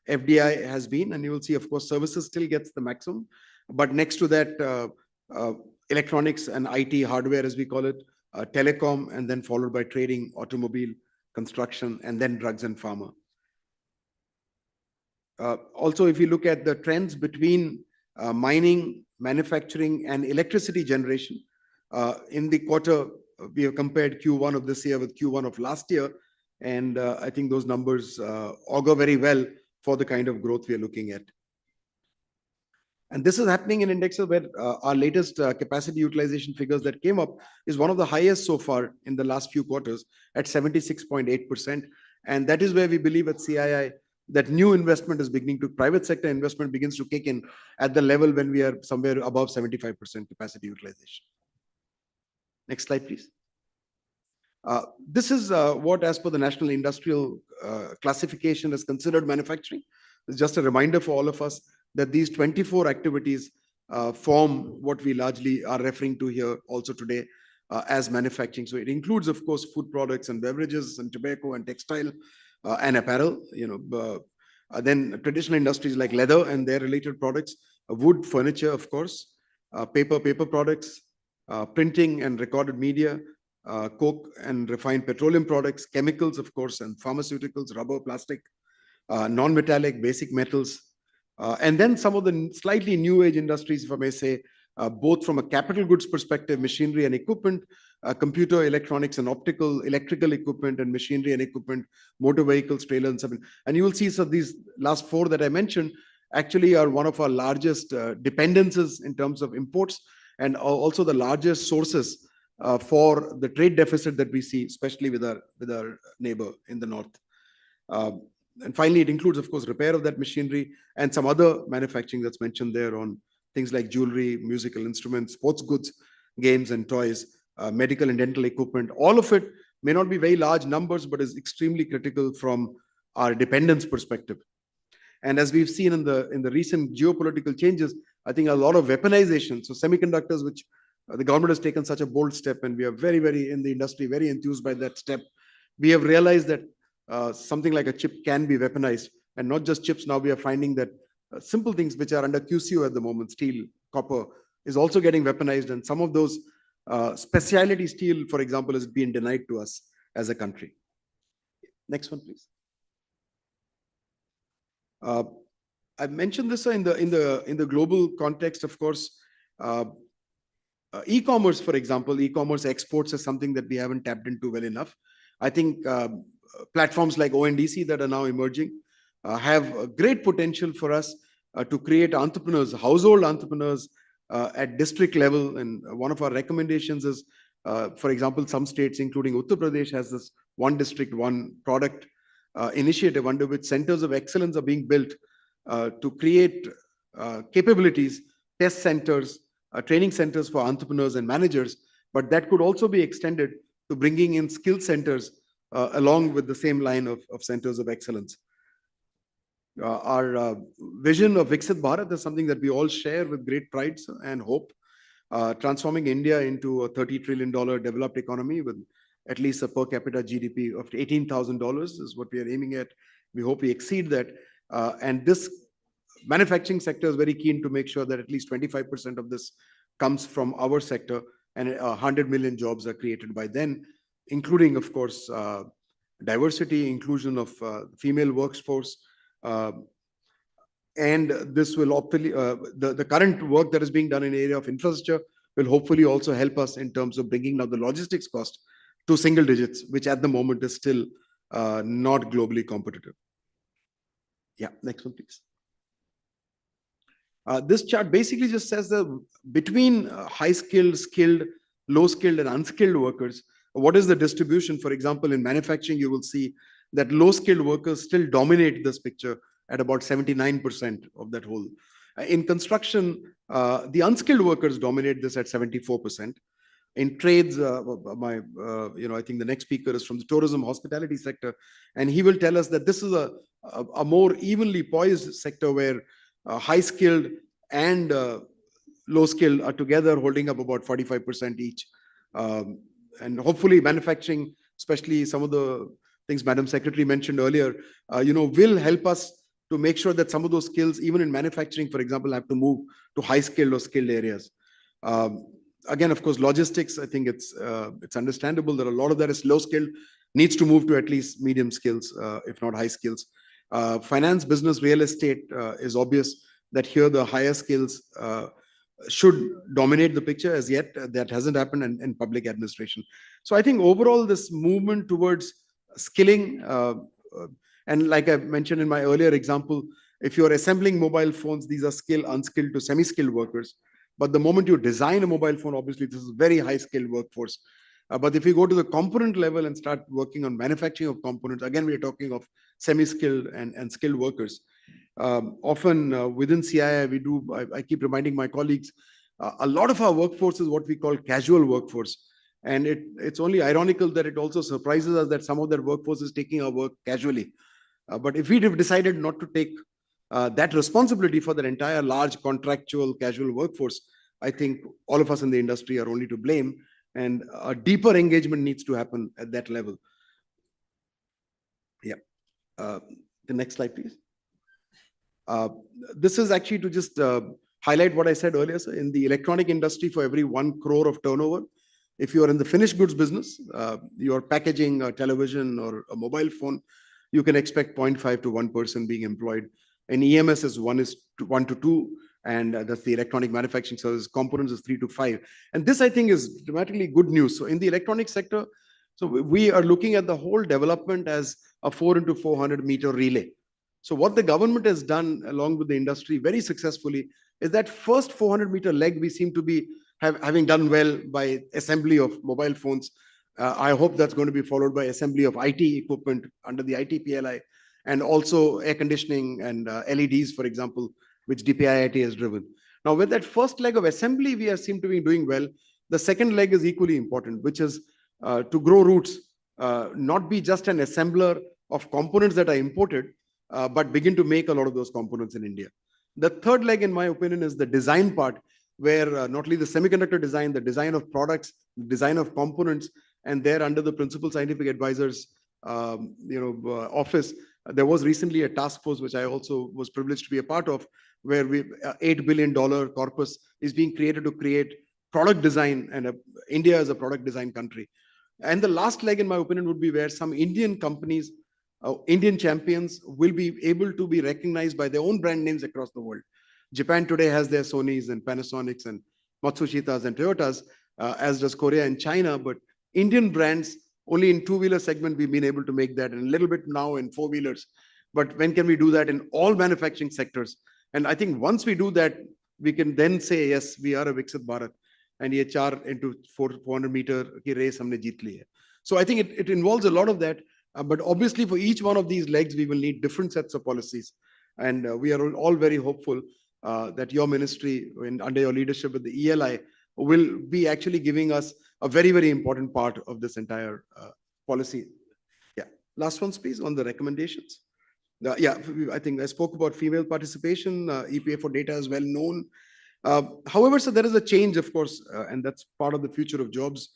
FDI has been. And you will see, of course, services still gets the maximum. But next to that, electronics and IT hardware, as we call it, telecom, and then followed by trading, automobile, construction, and then drugs and pharma. Also, if you look at the trends between mining, manufacturing, and electricity generation, in the quarter, we have compared Q1 of this year with Q1 of last year. And I think those numbers augur very well for the kind of growth we are looking at. And this is happening in indexes where our latest capacity utilization figures that came up is one of the highest so far in the last few quarters at 76.8%. And that is where we believe at CII that new investment is beginning to, private sector investment begins to kick in at the level when we are somewhere above 75% capacity utilization. Next slide, please. This is what, as per the National Industrial Classification, is considered manufacturing. It's just a reminder for all of us that these 24 activities form what we largely are referring to here also today as manufacturing. So it includes, of course, food products and beverages and tobacco and textile and apparel. Then traditional industries like leather and their related products, wood, furniture, of course, paper products, printing and recorded media, coke and refined petroleum products, chemicals, of course, and pharmaceuticals, rubber, plastic, non-metallic, basic metals, and then some of the slightly new age industries, if I may say, both from a capital goods perspective, machinery and equipment, computer, electronics and optical, electrical equipment and machinery and equipment, motor vehicles, trailers, and so on. And you will see, so these last four that I mentioned actually are one of our largest dependencies in terms of imports. and also the largest sources for the trade deficit that we see, especially with our neighbor in the north. And finally, it includes, of course, repair of that machinery and some other manufacturing that's mentioned there on things like jewelry, musical instruments, sports goods, games and toys, medical and dental equipment. All of it may not be very large numbers, but is extremely critical from our dependence perspective. And as we've seen in the recent geopolitical changes, I think a lot of weaponization. So semiconductors, which the government has taken such a bold step, and we are very, very in the industry, very enthused by that step. We have realized that something like a chip can be weaponized, and not just chips. Now we are finding that simple things which are under QCO at the moment, steel, copper, is also getting weaponized, and some of those specialty steel, for example, is being denied to us as a country. Next one, please. I've mentioned this in the global context, of course. E-commerce, for example, e-commerce exports is something that we haven't tapped into well enough. I think platforms like ONDC that are now emerging have a great potential for us to create entrepreneurs, household entrepreneurs at district level. And one of our recommendations is, for example, some states, including Uttar Pradesh, has this one district, one product initiative under which centers of excellence are being built to create capabilities, test centers, training centers for entrepreneurs and managers. But that could also be extended to bringing in skill centers along with the same line of centers of excellence. Our vision of Viksit Bharat is something that we all share with great pride and hope, transforming India into a $30 trillion developed economy with at least a per capita GDP of $18,000 is what we are aiming at. We hope we exceed that. And this manufacturing sector is very keen to make sure that at least 25% of this comes from our sector, and 100 million jobs are created by then, including, of course, diversity, inclusion of female workforce. And this will hopefully, the current work that is being done in the area of infrastructure will hopefully also help us in terms of bringing down the logistics cost to single digits, which at the moment is still not globally competitive. Yeah, next one, please. This chart basically just says that between high-skilled, skilled, low-skilled, and unskilled workers, what is the distribution? For example, in manufacturing, you will see that low-skilled workers still dominate this picture at about 79% of that whole. In construction, the unskilled workers dominate this at 74%. In trades, I think the next speaker is from the tourism hospitality sector, and he will tell us that this is a more evenly poised sector where high-skilled and low-skilled are together holding up about 45% each. And hopefully manufacturing, especially some of the things Madam Secretary mentioned earlier, will help us to make sure that some of those skills, even in manufacturing, for example, have to move to high-skilled or skilled areas. Again, of course, logistics, I think it's understandable that a lot of that is low-skilled, needs to move to at least medium skills, if not high skills. Finance, business, real estate is obvious that here the higher skills should dominate the picture. As yet, that hasn't happened in public administration. So I think overall this movement towards skilling, and like I mentioned in my earlier example, if you're assembling mobile phones, these are skilled, unskilled to semi-skilled workers. But the moment you design a mobile phone, obviously this is very high-skilled workforce. But if you go to the component level and start working on manufacturing of components, again, we're talking of semi-skilled and skilled workers. Often within CII, I keep reminding my colleagues, a lot of our workforce is what we call casual workforce. And it's only ironical that it also surprises us that some of that workforce is taking our work casually. But if we'd have decided not to take that responsibility for that entire large contractual casual workforce, I think all of us in the industry are only to blame, and a deeper engagement needs to happen at that level. Yeah. The next slide, please. This is actually to just highlight what I said earlier. So in the electronic industry, for every 1 crore of turnover, if you are in the finished goods business, you're packaging a television or a mobile phone, you can expect 0.5 to 1 person being employed. In EMS is 1 to 2, and that's the electronic manufacturing service. Components is 3 to 5. And this, I think, is dramatically good news. So in the electronic sector, so we are looking at the whole development as a 4 into 400 meter relay. So what the government has done along with the industry very successfully is that first 400 meter leg, we seem to be having done well by assembly of mobile phones. I hope that's going to be followed by assembly of IT equipment under the IT PLI, and also air conditioning and LEDs, for example, which DPIIT has driven. Now, with that first leg of assembly, we seem to be doing well. The second leg is equally important, which is to grow roots, not be just an assembler of components that are imported, but begin to make a lot of those components in India. The third leg, in my opinion, is the design part, where not only the semiconductor design, the design of products, design of components, and there under the principal scientific advisors office, there was recently a task force which I also was privileged to be a part of, where we $8 billion corpus is being created to create product design, and India is a product design country. And the last leg, in my opinion, would be where some Indian companies, Indian champions, will be able to be recognized by their own brand names across the world. Japan today has their Sonys and Panasonics and Matsushitas and Toyotas, as does Korea and China. But Indian brands, only in two-wheeler segment, we've been able to make that, and a little bit now in four-wheelers. But when can we do that in all manufacturing sectors? And I think once we do that, we can then say, yes, we are a Viksit Bharat. And ye 4 into 400 meter ki race humne jeet li hai. So I think it involves a lot of that. But obviously, for each one of these legs, we will need different sets of policies. And we are all very hopeful that your ministry, under your leadership with the ELI, will be actually giving us a very, very important part of this entire policy. Yeah. Last one, please, on the recommendations. Yeah, I think I spoke about female participation. EPA for data is well known. However, so there is a change, of course, and that's part of the future of jobs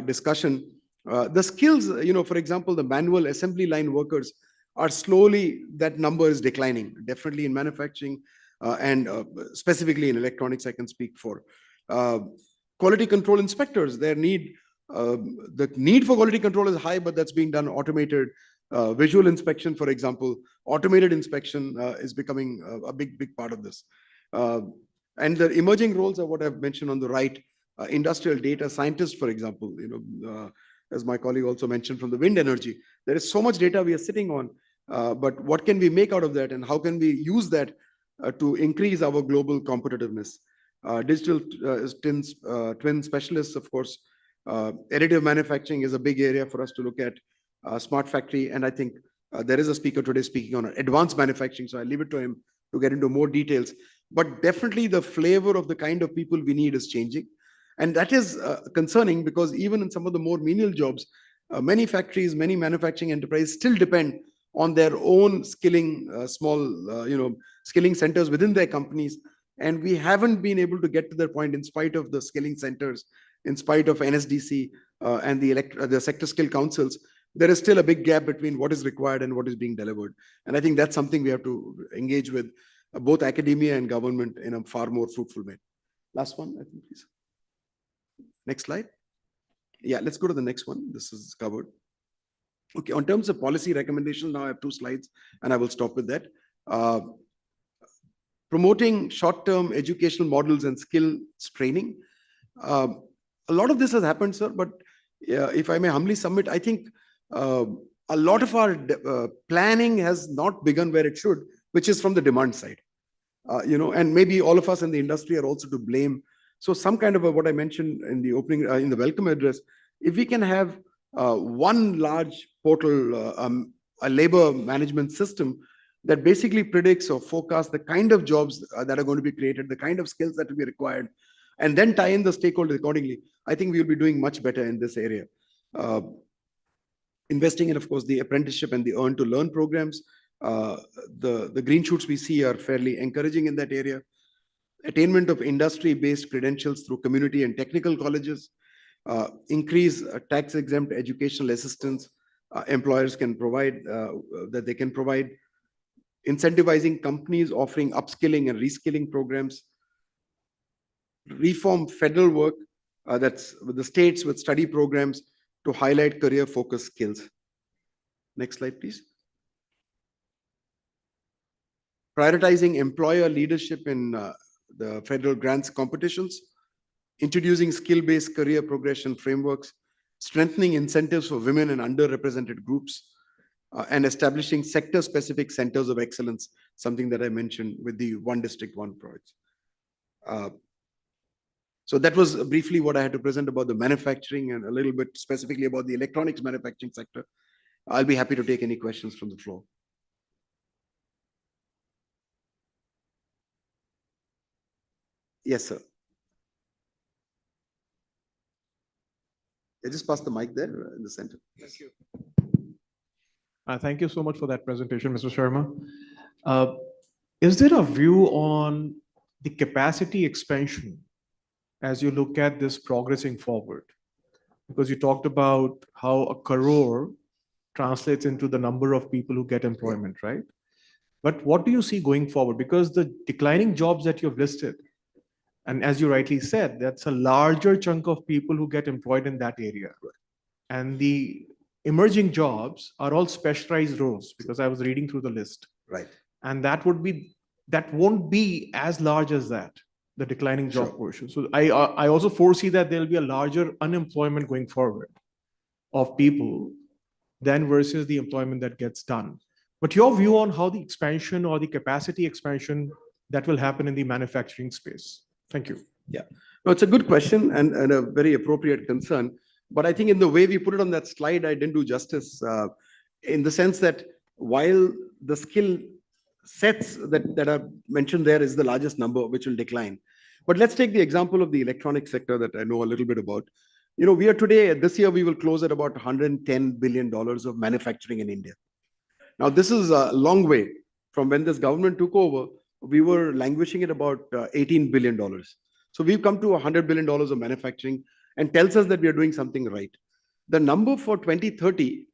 discussion. The skills, for example, the manual assembly line workers are slowly, that number is declining, definitely in manufacturing and specifically in electronics, I can speak for. Quality control inspectors, the need for quality control is high, but that's being done automated. Visual inspection, for example, automated inspection is becoming a big part of this. And the emerging roles are what I've mentioned on the right. Industrial data scientists, for example, as my colleague also mentioned from the wind energy, there is so much data we are sitting on, but what can we make out of that, and how can we use that to increase our global competitiveness? Digital twin specialists, of course. Additive manufacturing is a big area for us to look at. Smart factory, and I think there is a speaker today speaking on advanced manufacturing, so I'll leave it to him to get into more details. But definitely the flavor of the kind of people we need is changing. And that is concerning, because even in some of the more menial jobs, many factories, many manufacturing enterprises still depend on their own skilling, skilling centers within their companies. And we haven't been able to get to that point in spite of the skilling centers, in spite of NSDC and the sector skill councils. There is still a big gap between what is required and what is being delivered. And I think that's something we have to engage with both academia and government in a far more fruitful way. Last one, I think, please. Next slide. Yeah, let's go to the next one. This is covered. Okay, on terms of policy recommendations, now I have 2 slides and I will stop with that. Promoting short-term educational models and skills training. A lot of this has happened, sir, but if I may humbly submit, I think a lot of our planning has not begun where it should, which is from the demand side. And maybe all of us in the industry are also to blame. So some kind of what I mentioned in the opening, in the welcome address, if we can have one large portal, a labor management system that basically predicts or forecasts the kind of jobs that are going to be created, the kind of skills that will be required, and then tie in the stakeholders accordingly, I think we will be doing much better in this area. Investing in, of course, the apprenticeship and the earn to learn programs. The green shoots we see are fairly encouraging in that area. Attainment of industry-based credentials through community and technical colleges. Increase tax-exempt educational assistance employers can provide, that they can provide. Incentivizing companies offering upskilling and reskilling programs. Reform federal work, that's with the states with study programs to highlight career-focused skills. Next slide, please. Prioritizing employer leadership in the federal grants competitions. Introducing skill-based career progression frameworks. Strengthening incentives for women and underrepresented groups. And establishing sector-specific centers of excellence, something that I mentioned with the One District, One Project. So that was briefly what I had to present about the manufacturing and a little bit specifically about the electronics manufacturing sector. I'll be happy to take any questions from the floor. Yes, sir. Yeah, just pass the mic there in the center. Thank you. Thank you so much for that presentation, Mr. Sharma. Is there a view on the capacity expansion as you look at this progressing forward? Because you talked about how a crore translates into the number of people who get employment, right? But what do you see going forward? Because the declining jobs that you've listed, and as you rightly said, that's a larger chunk of people who get employed in that area. And the emerging jobs are all specialized roles, because I was reading through the list. Right. And that won't be as large as that, the declining job portion. So I also foresee that there'll be a larger unemployment going forward of people than versus the employment that gets done. But your view on how the expansion or the capacity expansion that will happen in the manufacturing space? Thank you. Yeah, no, it's a good question and a very appropriate concern. But I think in the way we put it on that slide, I didn't do justice in the sense that while the skill sets that are mentioned there is the largest number, which will decline. But let's take the example of the electronic sector that I know a little bit about. You know, we are today, this year, we will close at about $110 billion of manufacturing in India. Now, this is a long way from when this government took over. We were languishing at about $18 billion. So we've come to $100 billion of manufacturing and tells us that we are doing something right. The number for 2030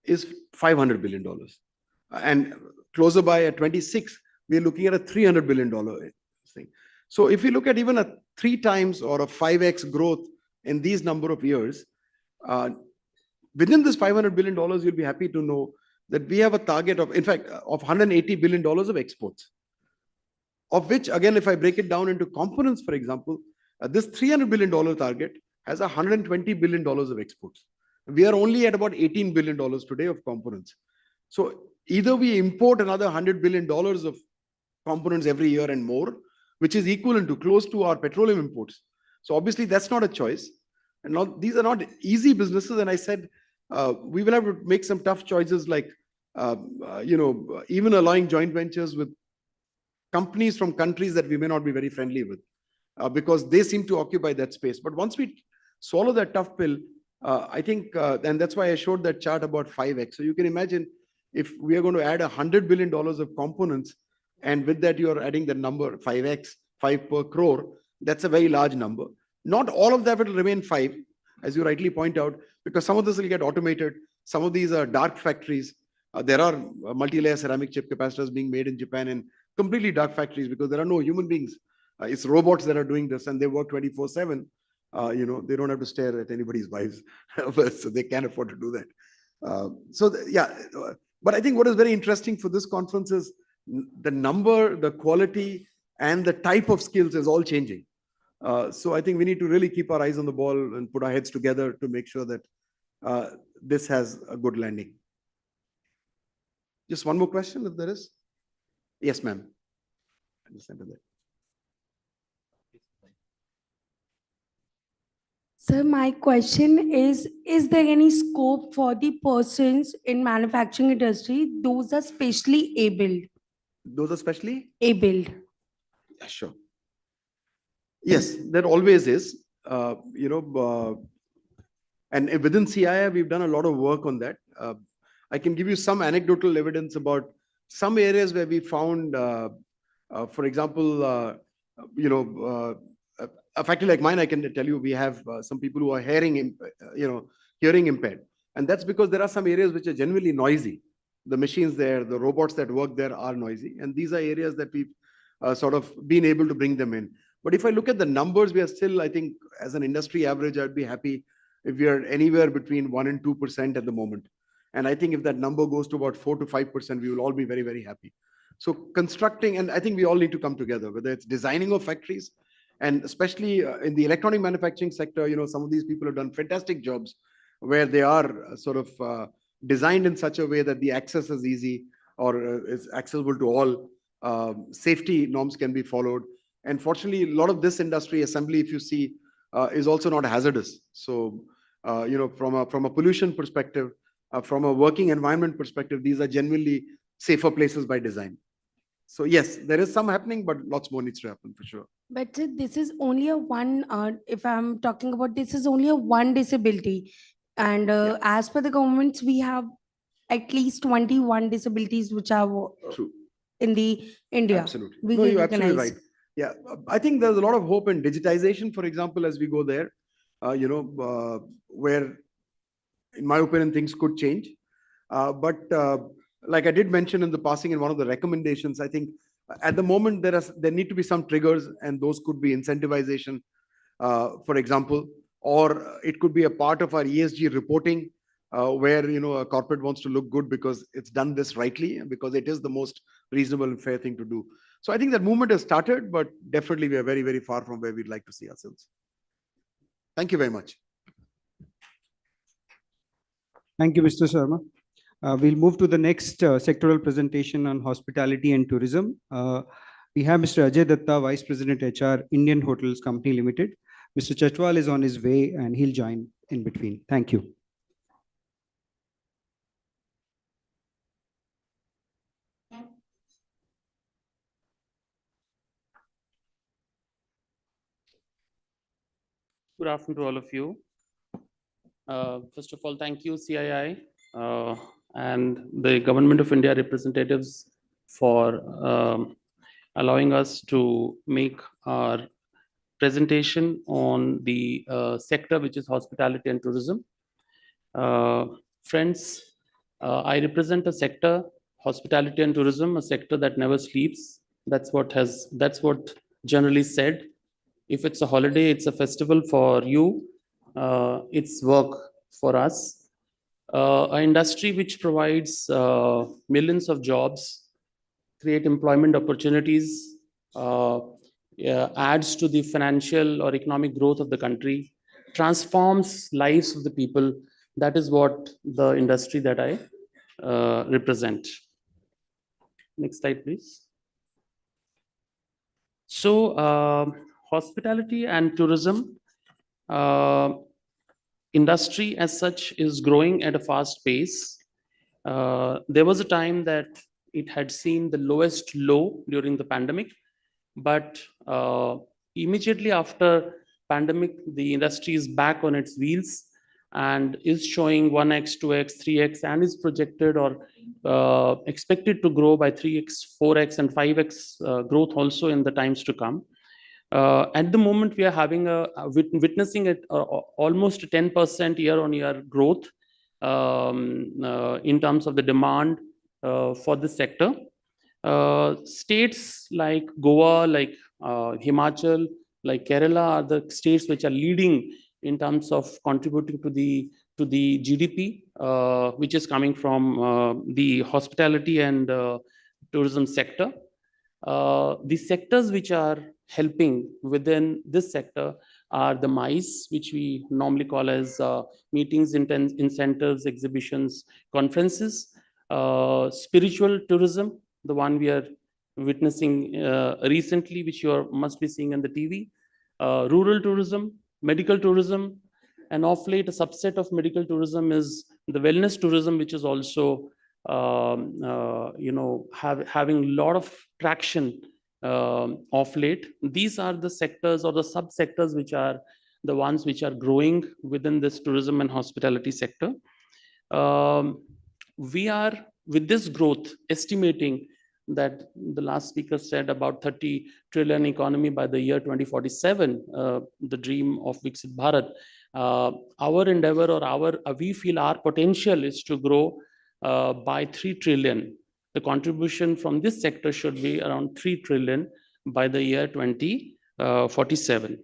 is $500 billion. And closer by at 26, we're looking at a $300 billion thing. So if we look at even a 3 times or a 5x growth in these number of years, within this $500 billion, you'll be happy to know that we have a target of, in fact, of $180 billion of exports. Of which, again, if I break it down into components, for example, this $300 billion target has $120 billion of exports. We are only at about $18 billion today of components. So either we import another $100 billion of components every year and more, which is equivalent to close to our petroleum imports. So obviously that's not a choice. And not, these are not easy businesses. And I said, we will have to make some tough choices like, even allowing joint ventures with companies from countries that we may not be very friendly with, because they seem to occupy that space. But once we swallow that tough pill, I think, and that's why I showed that chart about 5x. So you can imagine if we are going to add $100 billion of components, and with that you are adding the number 5x, 5 per crore, that's a very large number. Not all of that will remain 5, as you rightly point out, because some of this will get automated. Some of these are dark factories. There are multi-layer ceramic chip capacitors being made in Japan in completely dark factories because there are no human beings. It's robots that are doing this, and they work 24/7. They don't have to stare at anybody's wives, so they can't afford to do that. But I think what is very interesting for this conference is the number, the quality, and the type of skills is all changing. So I think we need to really keep our eyes on the ball and put our heads together to make sure that this has a good landing. Just one more question, if there is. Yes, ma'am. Sir, my question is there any scope for the persons in manufacturing industry, those are specially abled? Those are specially? Abled. Yeah, sure. Yes, there always is. And within CII, we've done a lot of work on that. I can give you some anecdotal evidence about some areas where we found, for example, a factory like mine, I can tell you, we have some people who are hearing impaired. And that's because there are some areas which are genuinely noisy. The machines there, the robots that work there are noisy. And these are areas that we've sort of been able to bring them in. But if I look at the numbers, we are still, I think, as an industry average, I'd be happy if we are anywhere between 1% and 2% at the moment. And I think if that number goes to about 4 to 5%, we will all be very, very happy. So constructing, and I think we all need to come together, whether it's designing of factories, and especially in the electronic manufacturing sector, some of these people have done fantastic jobs where they are sort of designed in such a way that the access is easy or is accessible to all. Safety norms can be followed. And fortunately, a lot of this industry assembly, if you see, is also not hazardous. So, from a pollution perspective, from a working environment perspective, these are genuinely safer places by design. So yes, there is some happening, but lots more needs to happen for sure. But this is only a one, if I'm talking about, this is only a one disability. And as per the governments, we have at least 21 disabilities which are True. in the India. Absolutely. We No, get you're absolutely recognized. right. Yeah, I think there's a lot of hope in digitization, for example, as we go there, where, in my opinion, things could change. But like I did mention in the passing in one of the recommendations, I think at the moment there need to be some triggers, and those could be incentivization, for example, or it could be a part of our ESG reporting, where a corporate wants to look good because it's done this rightly and because it is the most reasonable and fair thing to do. So I think that movement has started, but definitely we are very, very far from where we'd like to see ourselves. Thank you very much. Thank you, Mr. Sharma. We'll move to the next sectoral presentation on hospitality and tourism. We have Mr. Ajay Datta, Vice President HR, Indian Hotels Company Limited. Mr. Chachwal is on his way and he'll join in between. Thank you. Good afternoon to all of you. First of all, thank you, CII, and the Government of India representatives for allowing us to make our presentation on the sector, which is hospitality and tourism. Friends, I represent a sector, hospitality and tourism, a sector that never sleeps. That's what generally said. If it's a holiday, it's a festival for you. It's work for us. An industry which provides millions of jobs, create employment opportunities, adds to the financial or economic growth of the country, transforms lives of the people. That is what the industry that I represent. Next slide, please. So, hospitality and tourism industry as such is growing at a fast pace. There was a time that it had seen the lowest low during the pandemic, but immediately after pandemic, the industry is back on its wheels and is showing 1x, 2x, 3x, and is projected or expected to grow by 3x, 4x, and 5x growth also in the times to come. At the moment, we are witnessing almost 10% year-on-year growth in terms of the demand for this sector. States like Goa, like Himachal, like Kerala are the states which are leading in terms of contributing to the GDP, which is coming from the hospitality and tourism sector. The sectors which are helping within this sector are the MICE, which we normally call as meetings, incentives, exhibitions, conferences, spiritual tourism, the one we are witnessing recently, which you must be seeing on the TV, rural tourism, medical tourism, and of late a subset of medical tourism is the wellness tourism, which is also having a lot of traction of late. These are the sectors or the sub-sectors which are the ones which are growing within this tourism and hospitality sector. We are, with this growth, estimating that the last speaker said about 30 trillion economy by the year 2047, the dream of Viksit Bharat. Our endeavor or we feel our potential is to grow by 3 trillion. The contribution from this sector should be around 3 trillion by the year 2047.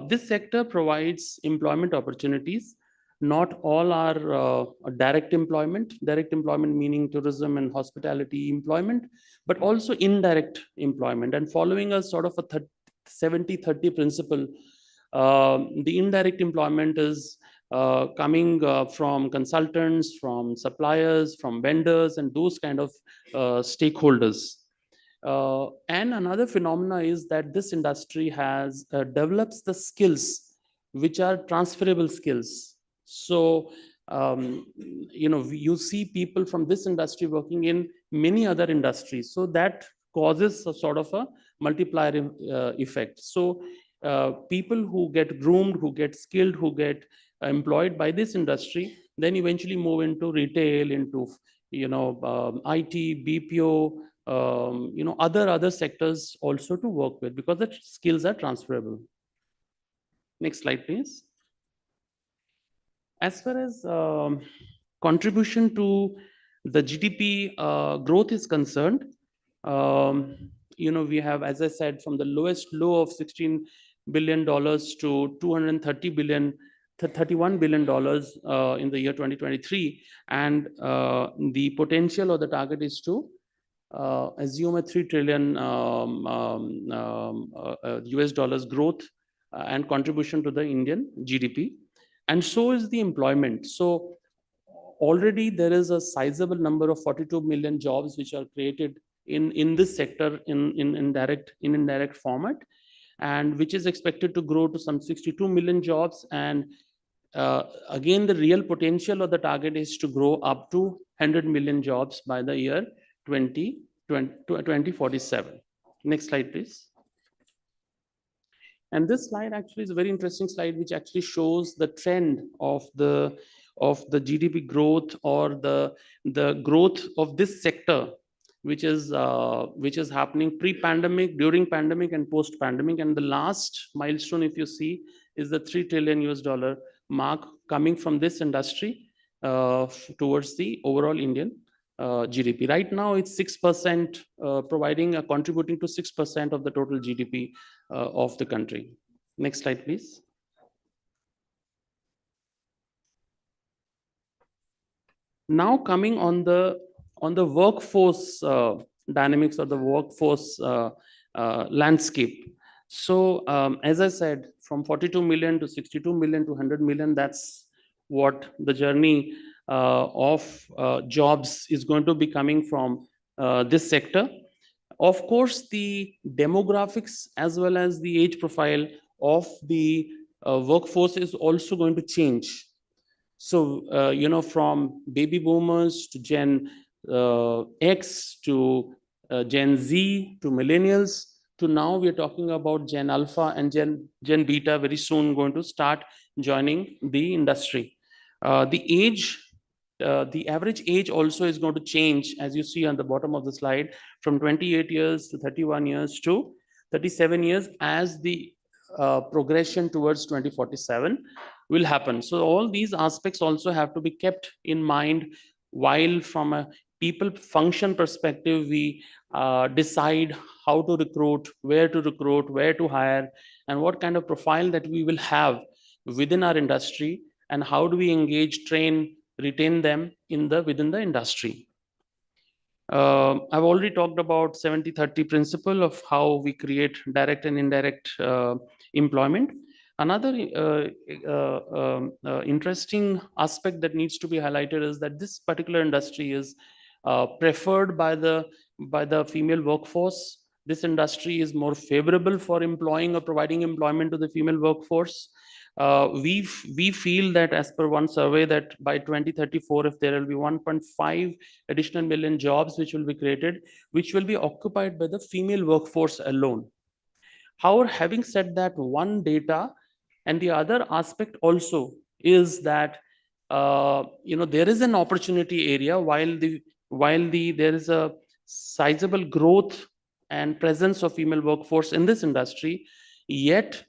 This sector provides employment opportunities. Not all are direct employment meaning tourism and hospitality employment, but also indirect employment. And following a sort of a 70-30 principle, the indirect employment is coming from consultants, from suppliers, from vendors, and those kind of stakeholders. And another phenomena is that this industry has develops the skills which are transferable skills. So, you see people from this industry working in many other industries. So that causes a sort of a multiplier effect. So people who get groomed, who get skilled, who get employed by this industry, then eventually move into retail, into IT, BPO, other sectors also to work with, because the skills are transferable. Next slide, please. As far as contribution to the GDP growth is concerned, we have, as I said, from the lowest low of $16 billion to $230 billion, $31 billion in the year 2023, and the potential or the target is to assume a 3 trillion US dollars growth and contribution to the Indian GDP. And so is the employment. So already there is a sizable number of 42 million jobs which are created in this sector in indirect format, and which is expected to grow to some 62 million jobs. And again, the real potential of the target is to grow up to 100 million jobs by the year 2047. Next slide, please. And this slide actually is a very interesting slide, which actually shows the trend of the GDP growth, or the growth of this sector, which is happening pre-pandemic, during pandemic, and post-pandemic. And the last milestone, if you see, is the 3 trillion US dollar mark coming from this industry towards the overall Indian GDP. Right now, it's 6%, contributing to 6% of the total GDP of the country. Next slide, please. Now coming on the workforce dynamics, or the workforce landscape. So as I said, from 42 million to 62 million to 100 million, that's what the journey of jobs is going to be coming from this sector. Of course, the demographics as well as the age profile of the workforce is also going to change. So, from baby boomers to Gen X to Gen Z to millennials, to now we're talking about Gen Alpha and Gen Beta very soon going to start joining the industry. The average age also is going to change, as you see on the bottom of the slide, from 28 years to 31 years to 37 years, as the progression towards 2047 will happen. So all these aspects also have to be kept in mind while, from a people function perspective, we decide how to recruit, where to hire, and what kind of profile that we will have within our industry, and how do we engage, train, retain them within the industry. I've already talked about 70-30 principle of how we create direct and indirect employment. Another interesting aspect that needs to be highlighted is that this particular industry is preferred by the female workforce. This industry is more favorable for employing or providing employment to the female workforce. We feel that, as per one survey, that by 2034, if there will be 1.5 additional million jobs which will be created, which will be occupied by the female workforce alone. However, having said that, one data and the other aspect also is that there is an opportunity area, while there is a sizable growth and presence of female workforce in this industry, yet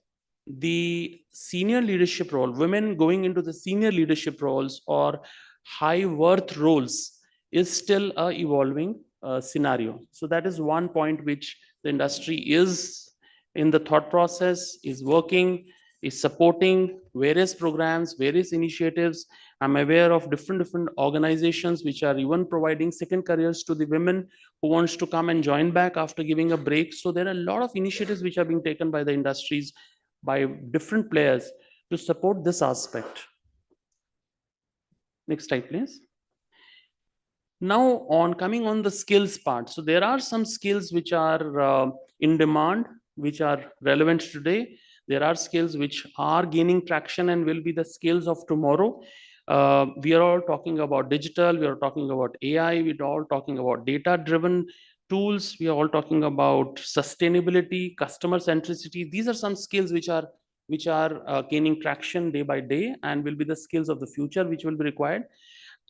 the senior leadership role, women going into the senior leadership roles or high worth roles, is still a evolving scenario. So that is one point which the industry is in the thought process, is working, is supporting various programs, various initiatives. I'm aware of different organizations which are even providing second careers to the women who wants to come and join back after giving a break. So there are a lot of initiatives which are being taken by the industries, by different players, to support this aspect. Next slide, please. Now, coming on the skills part. So there are some skills which are in demand, which are relevant today. There are skills which are gaining traction and will be the skills of tomorrow. We are all talking about digital, we are talking about AI, we are all talking about data-driven tools, we are all talking about sustainability, customer centricity. These are some skills which are gaining traction day by day and will be the skills of the future which will be required.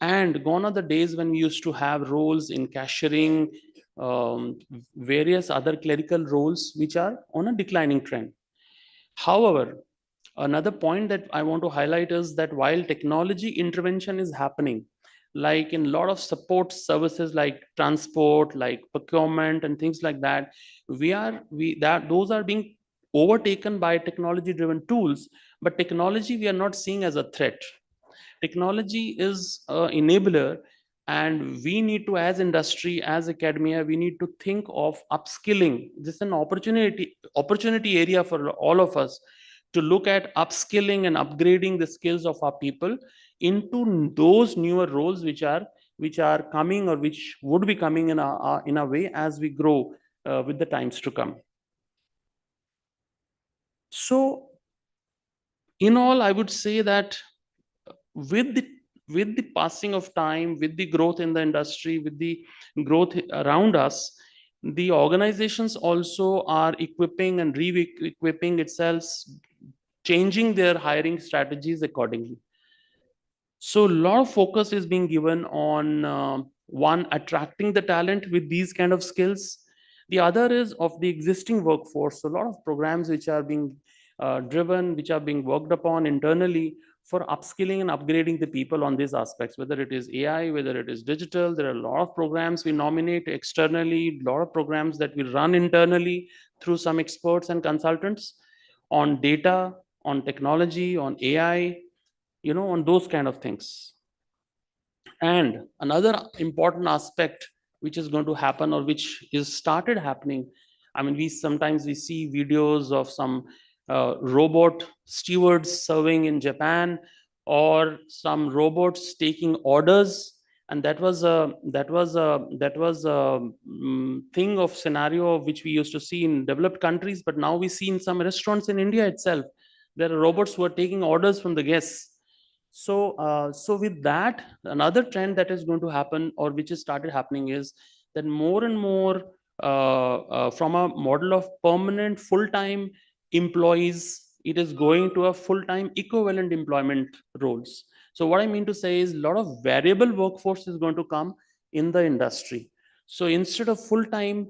And gone are the days when we used to have roles in cashiering, various other clerical roles which are on a declining trend. However, another point that I want to highlight is that while technology intervention is happening, like in a lot of support services like transport, like procurement and things like that, those are being overtaken by technology driven tools, but technology we are not seeing as a threat. Technology is an enabler, and we need to, as industry, as academia, we need to think of upskilling. This is an opportunity area for all of us to look at upskilling and upgrading the skills of our people into those newer roles which are coming or which would be coming in a way as we grow with the times to come. So in all, I would say that with the passing of time, with the growth in the industry, with the growth around us, the organizations also are equipping and re-equipping itself, changing their hiring strategies accordingly. So a lot of focus is being given on one, attracting the talent with these kind of skills. The other is of the existing workforce. So a lot of programs which are being driven, which are being worked upon internally for upskilling and upgrading the people on these aspects, whether it is AI, whether it is digital. There are a lot of programs we nominate externally, a lot of programs that we run internally through some experts and consultants on data, on technology, on AI, on those kind of things. And another important aspect which is going to happen, or which is started happening, I mean, we sometimes see videos of some robot stewards serving in Japan, or some robots taking orders, and that was a thing of scenario which we used to see in developed countries, but now we see in some restaurants in India itself there are robots who are taking orders from the guests. So with that, another trend that is going to happen, or which has started happening, is that more and more from a model of permanent full-time employees, it is going to a full-time equivalent employment roles. So what I mean to say is a lot of variable workforce is going to come in the industry. So instead of full-time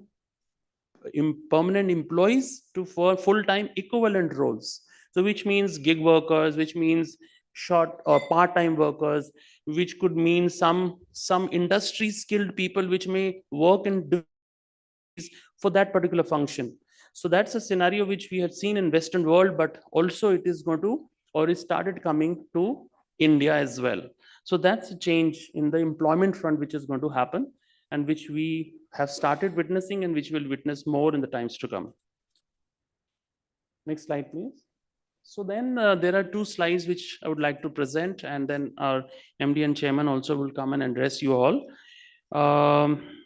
permanent employees, to full-time equivalent roles. So which means gig workers, which means short or part-time workers, which could mean some industry skilled people which may work in for that particular function. So that's a scenario which we have seen in Western world, but also it is going to, or it started coming to India as well. So that's a change in the employment front which is going to happen, and which we have started witnessing, and which will witness more in the times to come. Next slide, please. So then there are two slides which I would like to present, and then our MD and Chairman also will come and address you all.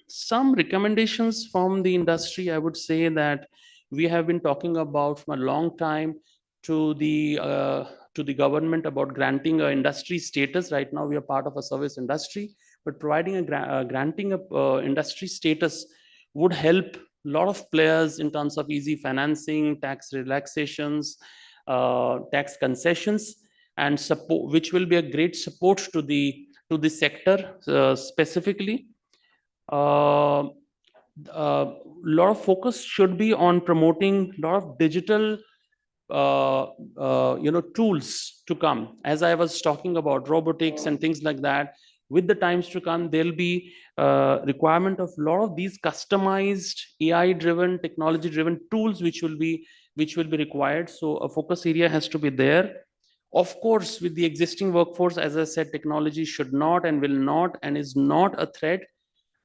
Some recommendations from the industry, I would say that we have been talking about from a long time to the government about granting an industry status. Right now we are part of a service industry, but providing granting a industry status would help a lot of players in terms of easy financing, tax relaxations, tax concessions, and support, which will be a great support to the sector specifically. A lot of focus should be on promoting a lot of digital tools to come. As I was talking about robotics and things like that, with the times to come, there'll be requirement of a lot of these customized AI-driven, technology-driven tools which will be required. So a focus area has to be there. Of course, with the existing workforce, as I said, technology should not and will not and is not a threat.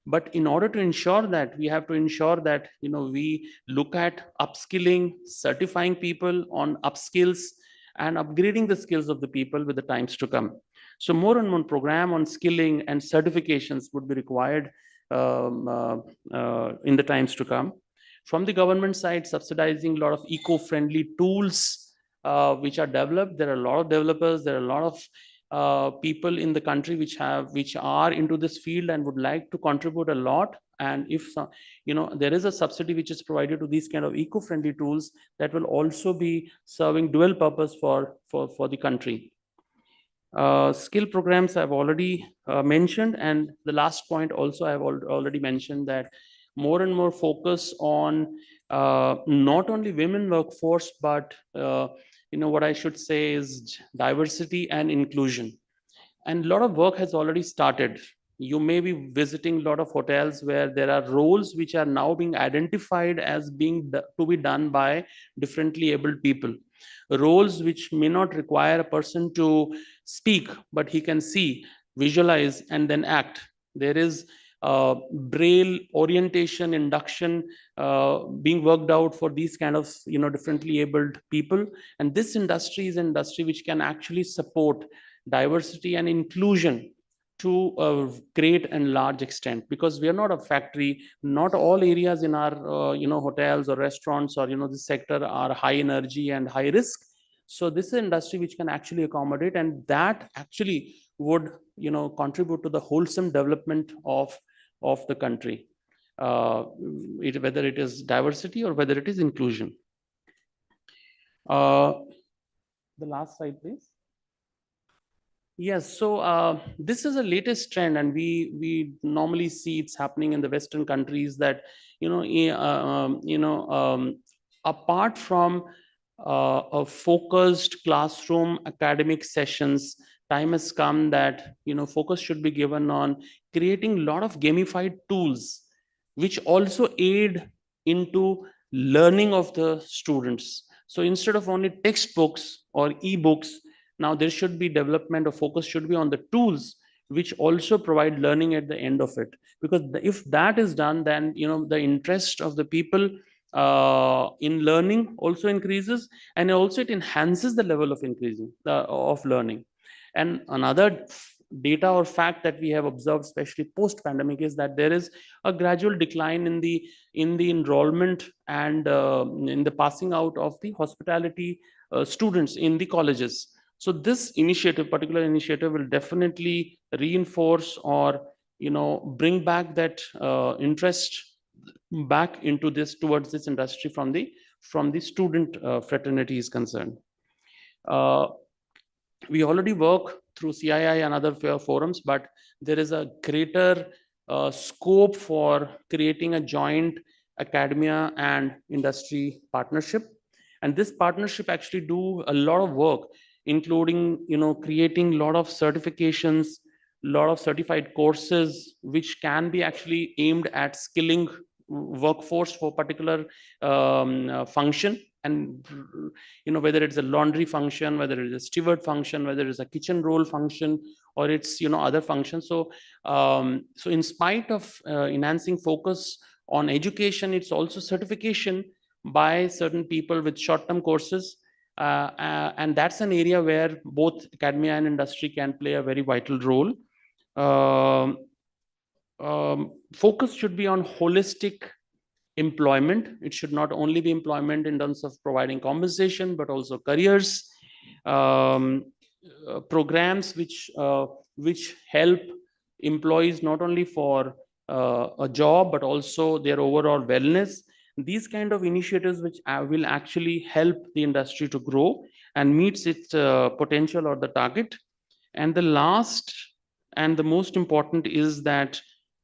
But in order to ensure that, we have to ensure that we look at upskilling, certifying people on upskills, and upgrading the skills of the people with the times to come. So more and more program on skilling and certifications would be required in the times to come. From the government side, subsidizing a lot of eco-friendly tools which are developed. There are a lot of developers. There are a lot of people in the country which are into this field and would like to contribute a lot. And if there is a subsidy which is provided to these kind of eco-friendly tools, that will also be serving dual purpose for the country. Skill programs I've already mentioned, and the last point also I've already mentioned, that more and more focus on not only women workforce, but what I should say is diversity and inclusion. And a lot of work has already started. You may be visiting a lot of hotels where there are roles which are now being identified as being to be done by differently abled people. Roles which may not require a person to speak, but he can see, visualize, and then act. There is braille orientation induction being worked out for these kind of differently abled people. And this industry is an industry which can actually support diversity and inclusion to a great and large extent, because we are not a factory. Not all areas in our hotels or restaurants or this sector are high energy and high risk. So this is an industry which can actually accommodate, and that actually would contribute to the wholesome development of the country, whether it is diversity or whether it is inclusion. The last slide, please. Yes, so this is a latest trend, and we normally see it's happening in the Western countries, that apart from a focused classroom academic sessions, time has come that focus should be given on creating a lot of gamified tools which also aid into learning of the students. So instead of only textbooks or e-books, now there should be development or focus should be on the tools which also provide learning at the end of it. Because if that is done, then the interest of the people in learning also increases, and also it enhances the level of increasing of learning. And another data or fact that we have observed, especially post-pandemic, is that there is a gradual decline in the enrollment and in the passing out of the hospitality students in the colleges. So this particular initiative will definitely reinforce or bring back that interest back into towards this industry from the student fraternity is concerned. We already work through CII and other forums, but there is a greater scope for creating a joint academia and industry partnership. And this partnership actually do a lot of work, including creating a lot of certifications, a lot of certified courses which can be actually aimed at skilling workforce for particular function. And whether it's a laundry function, whether it's a steward function, whether it's a kitchen role function, or it's other functions. So so in spite of enhancing focus on education, it's also certification by certain people with short-term courses. And that's an area where both academia and industry can play a very vital role. Focus should be on holistic employment. It should not only be employment in terms of providing compensation, but also careers, programs which help employees not only for a job, but also their overall wellness. These kind of initiatives which will actually help the industry to grow and meets its potential or the target. And the last and the most important is that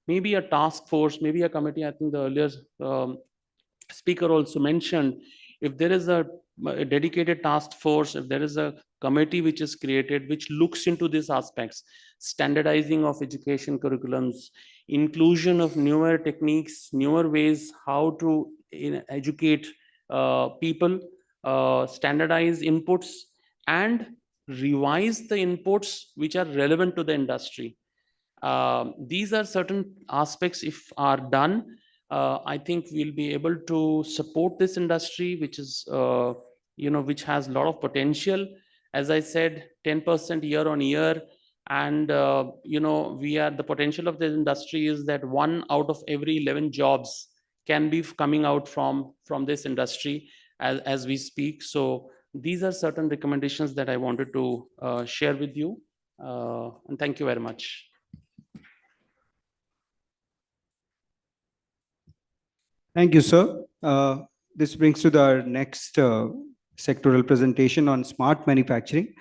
maybe a task force, maybe a committee. I think the earlier speaker also mentioned, if there is a dedicated task force, if there is a committee which is created, which looks into these aspects, standardizing of education curriculums, inclusion of newer techniques, newer ways how to educate people, standardize inputs, and revise the inputs which are relevant to the industry. These are certain aspects, if are done, I think we'll be able to support this industry, which is, which has a lot of potential. As I said, 10% year on year. And, the potential of this industry is that 1 out of every 11 jobs can be coming out from this industry as we speak. So These are certain recommendations that I wanted to share with you. And thank you very much. Thank you, sir. This brings to our next sectoral presentation on smart manufacturing.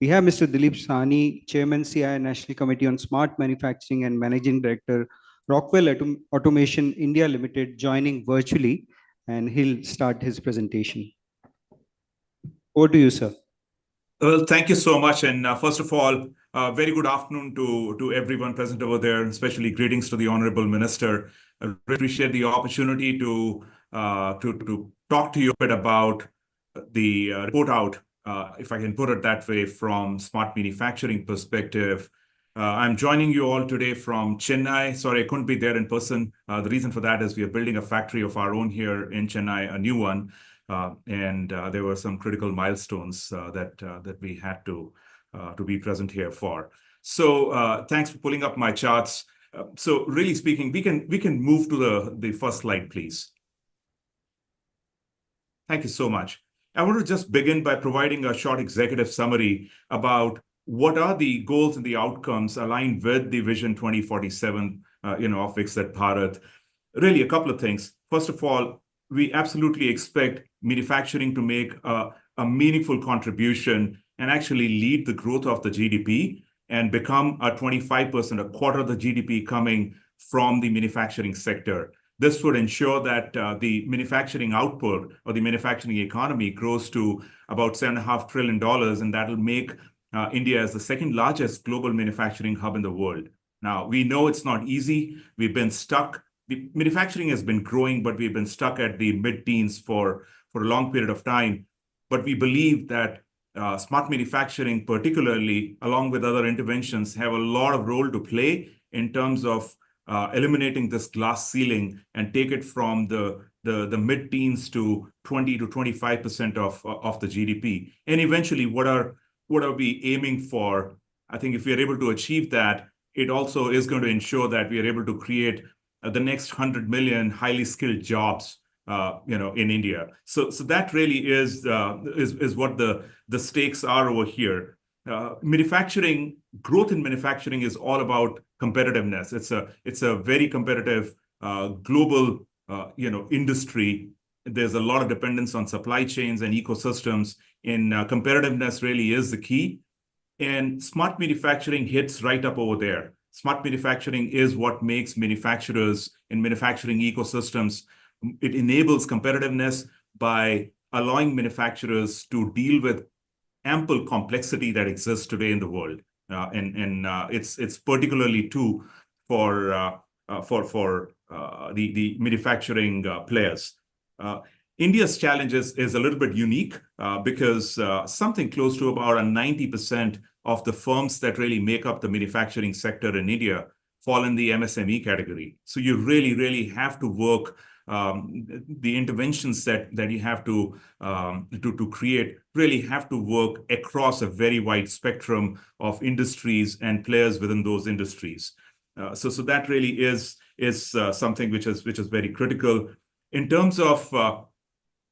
We have Mr. Dilip Sahni, Chairman, CII National Committee on Smart Manufacturing and Managing Director, Rockwell Automation India Limited, joining virtually, and he'll start his presentation. Over to you, sir. Well, thank you so much. And first of all, very good afternoon to everyone present over there, especially greetings to the Honorable Minister. I really appreciate the opportunity to talk to you a bit about the report out, if I can put it that way, from smart manufacturing perspective. I'm joining you all today from Chennai. Sorry, I couldn't be there in person. The reason for that is we are building a factory of our own here in Chennai, a new one. And there were some critical milestones that we had to be present here for. So thanks for pulling up my charts. So really speaking, we can move to the first slide, please. Thank you so much. I want to just begin by providing a short executive summary about what are the goals and the outcomes aligned with the Vision 2047, of Viksit Bharat. Really, a couple of things. First of all, we absolutely expect manufacturing to make a meaningful contribution and actually lead the growth of the GDP and become a 25%, a quarter of the GDP coming from the manufacturing sector. This would ensure that the manufacturing output or the manufacturing economy grows to about $7.5 trillion, and that'll make India as the second largest global manufacturing hub in the world. Now, we know it's not easy. We've been stuck. The manufacturing has been growing, but we've been stuck at the mid-teens for a long period of time. But we believe that smart manufacturing, particularly along with other interventions, have a lot of role to play in terms of eliminating this glass ceiling and take it from the mid-teens to 20 to 25% of the GDP. And eventually, what are we aiming for? I think if we are able to achieve that, it also is going to ensure that we are able to create the next 100 million highly skilled jobs, in India. So that really is what the stakes are over here. Manufacturing, growth in manufacturing is all about competitiveness. It's a very competitive global, industry. There's a lot of dependence on supply chains and ecosystems, and competitiveness really is the key. And smart manufacturing hits right up over there. Smart manufacturing is what makes manufacturers in manufacturing ecosystems. It enables competitiveness by allowing manufacturers to deal with ample complexity that exists today in the world. And it's particularly true for the manufacturing players. India's challenge is a little bit unique because something close to about 90% of the firms that really make up the manufacturing sector in India fall in the MSME category. So you really, really have to work, the interventions that you have to create really have to work across a very wide spectrum of industries and players within those industries. So that really is something which is very critical. In terms of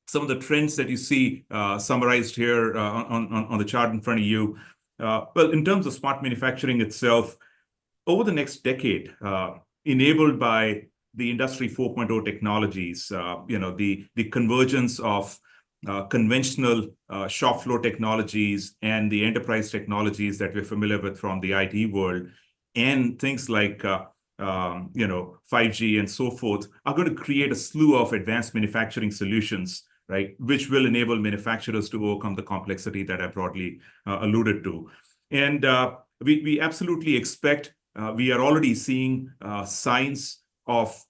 some of the trends that you see summarized here on the chart in front of you, well, in terms of smart manufacturing itself, over the next decade, enabled by the Industry 4.0 technologies, the convergence of conventional shop floor technologies and the enterprise technologies that we're familiar with from the IT world, and things like 5G and so forth, are going to create a slew of advanced manufacturing solutions, right, which will enable manufacturers to overcome the complexity that I broadly alluded to. And we absolutely expect, we are already seeing signs of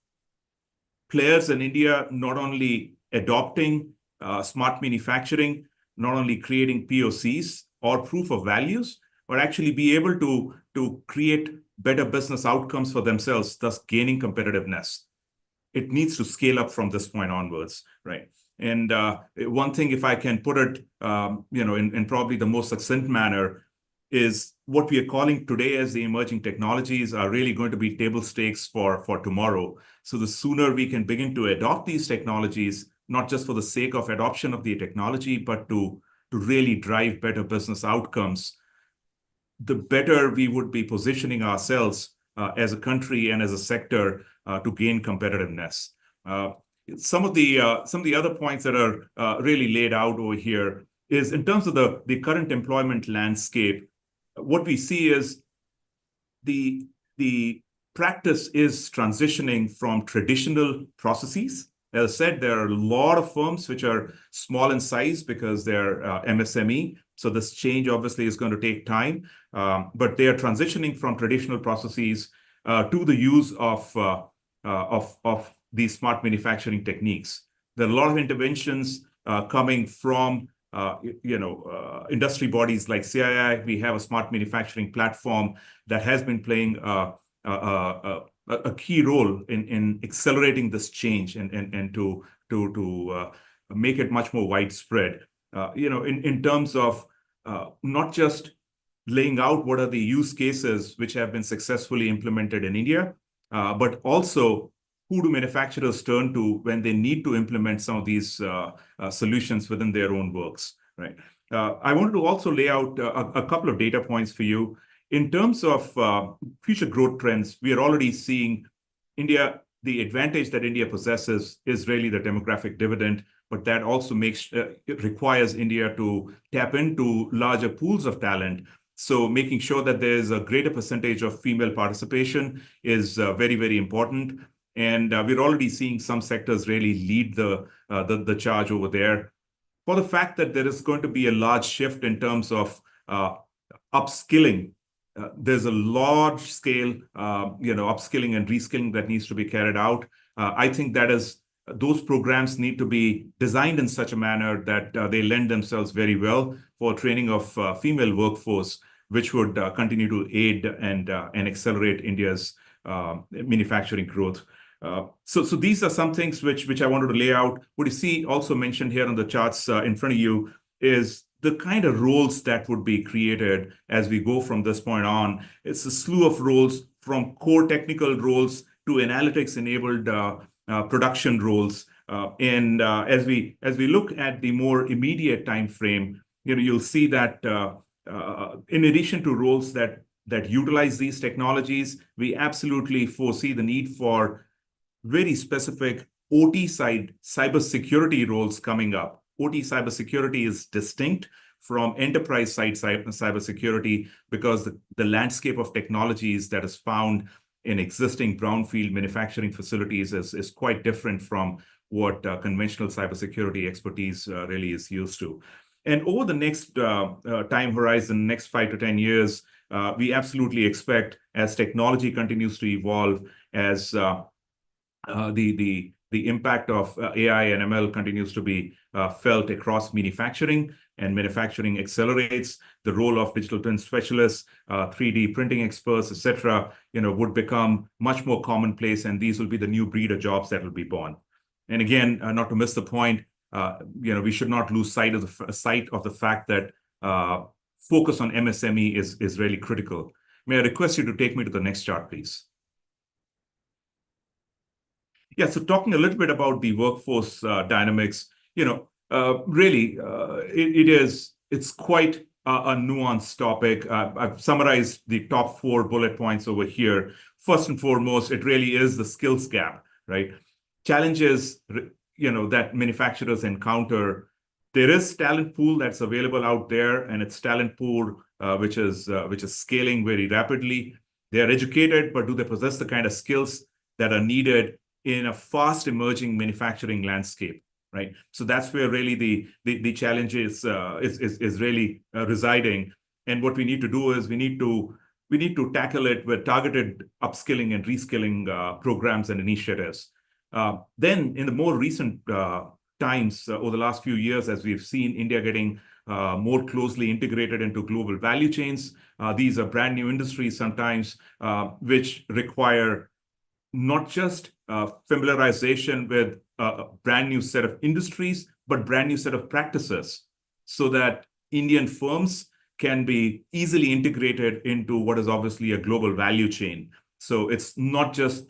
players in India not only adopting smart manufacturing, not only creating POCs or proof of values, but actually be able to create better business outcomes for themselves, thus gaining competitiveness. It needs to scale up from this point onwards, right? And one thing, if I can put it, in probably the most succinct manner, is what we are calling today as the emerging technologies are really going to be table stakes for tomorrow. So the sooner we can begin to adopt these technologies, not just for the sake of adoption of the technology, but to to really drive better business outcomes, the better we would be positioning ourselves as a country and as a sector to gain competitiveness. Some of the other points that are really laid out over here is in terms of the current employment landscape. What we see is the practice is transitioning from traditional processes. As I said, there are a lot of firms which are small in size because they're MSME. So this change obviously is going to take time, but they are transitioning from traditional processes to the use of these smart manufacturing techniques. There are a lot of interventions coming from industry bodies like CII. We have a smart manufacturing platform that has been playing a key role in accelerating this change and to make it much more widespread. In terms of not just laying out what are the use cases which have been successfully implemented in India, but also who do manufacturers turn to when they need to implement some of these solutions within their own works, right? I wanted to also lay out a couple of data points for you. In terms of future growth trends, we are already seeing India, the advantage that India possesses is really the demographic dividend, but that also it requires India to tap into larger pools of talent. So making sure that there's a greater percentage of female participation is very, very important. And we're already seeing some sectors really lead the charge over there. For the fact that there is going to be a large shift in terms of upskilling, there's a large scale, upskilling and reskilling that needs to be carried out. I think those programs need to be designed in such a manner that they lend themselves very well for training of female workforce, which would continue to aid and accelerate India's manufacturing growth. So these are some things which I wanted to lay out. What you see also mentioned here on the charts in front of you is the kind of roles that would be created as we go from this point on. It's a slew of roles, from core technical roles to analytics-enabled production roles. And as we look at the more immediate time frame, you'll see that in addition to roles that utilize these technologies, we absolutely foresee the need for very specific OT side cybersecurity roles coming up. OT cybersecurity is distinct from enterprise side cybersecurity because the landscape of technologies that is found in existing brownfield manufacturing facilities is quite different from what conventional cybersecurity expertise really is used to. And over the next time horizon, next 5 to 10 years, we absolutely expect, as technology continues to evolve, as the impact of AI and ML continues to be felt across manufacturing, and manufacturing accelerates, the role of digital twin specialists, 3D printing experts, etc., would become much more commonplace, and these will be the new breed of jobs that will be born. And again, not to miss the point, we should not lose sight of the fact that focus on MSME is really critical. May I request you to take me to the next chart, please? Yeah, so talking a little bit about the workforce dynamics, really, it's quite a nuanced topic. I've summarized the top 4 bullet points over here. First and foremost, it really is the skills gap, right? Challenges, that manufacturers encounter. There is talent pool that's available out there, and it's talent pool which is scaling very rapidly. They are educated, but do they possess the kind of skills that are needed in a fast emerging manufacturing landscape, right? So that's where really the challenge is really residing. And what we need to do is we need to tackle it with targeted upskilling and reskilling programs and initiatives. Then in the more recent times, over the last few years, as we've seen India getting more closely integrated into global value chains, these are brand new industries sometimes, which require not just familiarization with a brand new set of industries, but brand new set of practices, so that Indian firms can be easily integrated into what is obviously a global value chain. So it's not just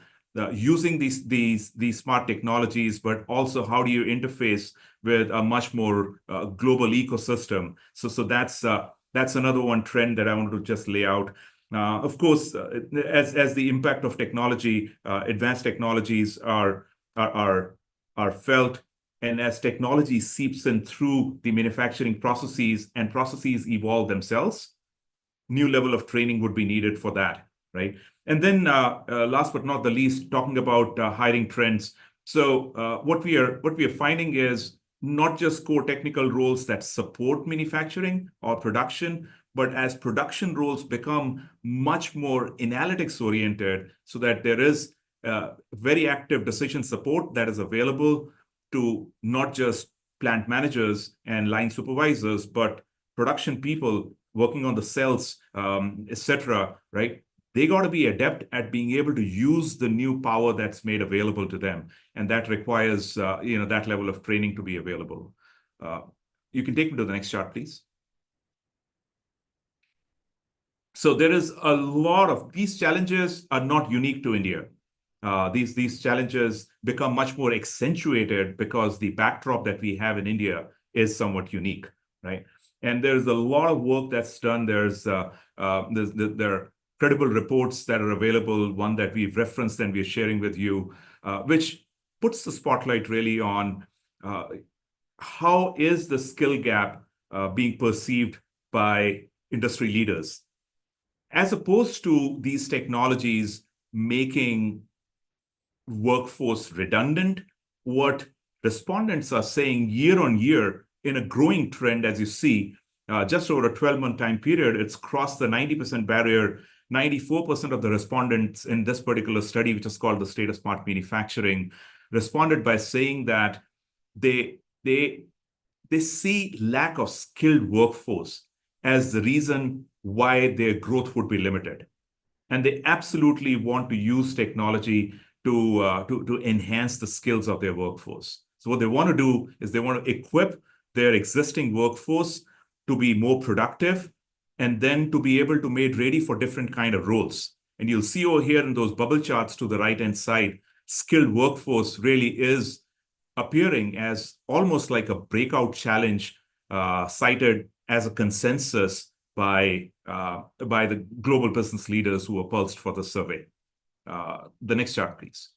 using these smart technologies, but also how do you interface with a much more global ecosystem. So that's another one trend that I wanted to just lay out. Of course, as the impact of technology, advanced technologies are felt, and as technology seeps in through the manufacturing processes and processes evolve themselves, new level of training would be needed for that, right? And then last but not the least, talking about hiring trends. So what we are finding is not just core technical roles that support manufacturing or production, but as production roles become much more analytics oriented, so that there is very active decision support that is available to not just plant managers and line supervisors, but production people working on the cells, etc., right? They got to be adept at being able to use the new power that's made available to them. And that requires, that level of training to be available. You can take me to the next chart, please. So there is a lot of, these challenges are not unique to India. These challenges become much more accentuated because the backdrop that we have in India is somewhat unique, right? And there's a lot of work that's done. There are credible reports that are available, one that we've referenced and we're sharing with you, which puts the spotlight really on how is the skill gap being perceived by industry leaders, as opposed to these technologies making workforce redundant. What respondents are saying year on year in a growing trend, as you see, just over a 12-month time period, it's crossed the 90% barrier. 94% of the respondents in this particular study, which is called the State of Smart Manufacturing, responded by saying that they see lack of skilled workforce as the reason why their growth would be limited. And they absolutely want to use technology to enhance the skills of their workforce. So what they want to do is they want to equip their existing workforce to be more productive, and then to be able to made ready for different kind of roles. And you'll see over here in those bubble charts to the right-hand side, skilled workforce really is appearing as almost like a breakout challenge, cited as a consensus by the global business leaders who were pulsed for the survey. The next chart, please.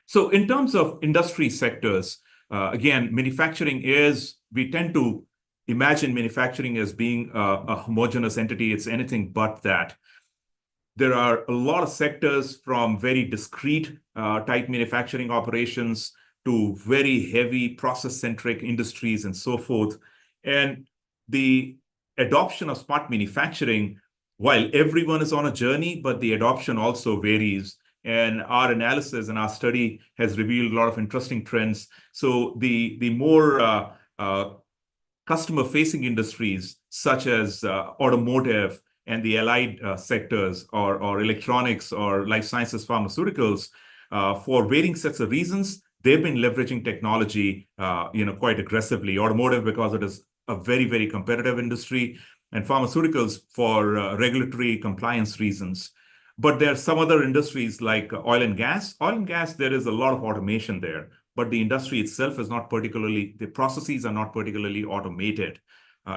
So in terms of industry sectors, again, manufacturing we tend to imagine manufacturing as being a homogeneous entity. It's anything but that. There are a lot of sectors, from very discrete type manufacturing operations to very heavy process-centric industries and so forth. And the adoption of smart manufacturing, while everyone is on a journey, but the adoption also varies. And our analysis and our study has revealed a lot of interesting trends. So the more customer-facing industries, such as automotive and the allied sectors, or electronics, or life sciences, pharmaceuticals, for varying sets of reasons, they've been leveraging technology, quite aggressively. Automotive, because it is a very, very competitive industry, and pharmaceuticals for regulatory compliance reasons. But there are some other industries like oil and gas. Oil and gas, there is a lot of automation there, but the industry itself is not particularly, the processes are not particularly automated,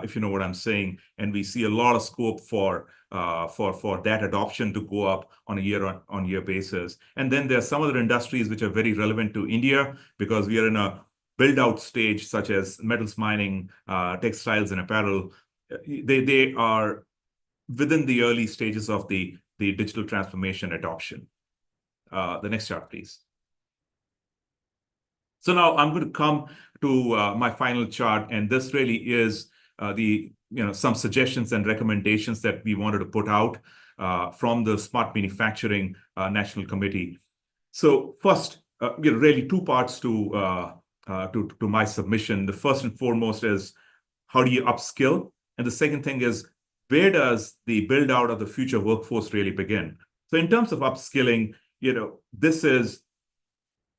if you know what I'm saying. And we see a lot of scope for that adoption to go up on a year-on-year basis. And then there are some other industries which are very relevant to India, because we are in a build-out stage, such as metals mining, textiles and apparel. They are within the early stages of the digital transformation adoption. The next chart, please. So now I'm going to come to my final chart, and this really is some suggestions and recommendations that we wanted to put out from the Smart Manufacturing National Committee. So first, really two parts to my submission. The first and foremost is, how do you upskill? And the second thing is, where does the build out of the future workforce really begin? So in terms of upskilling, this is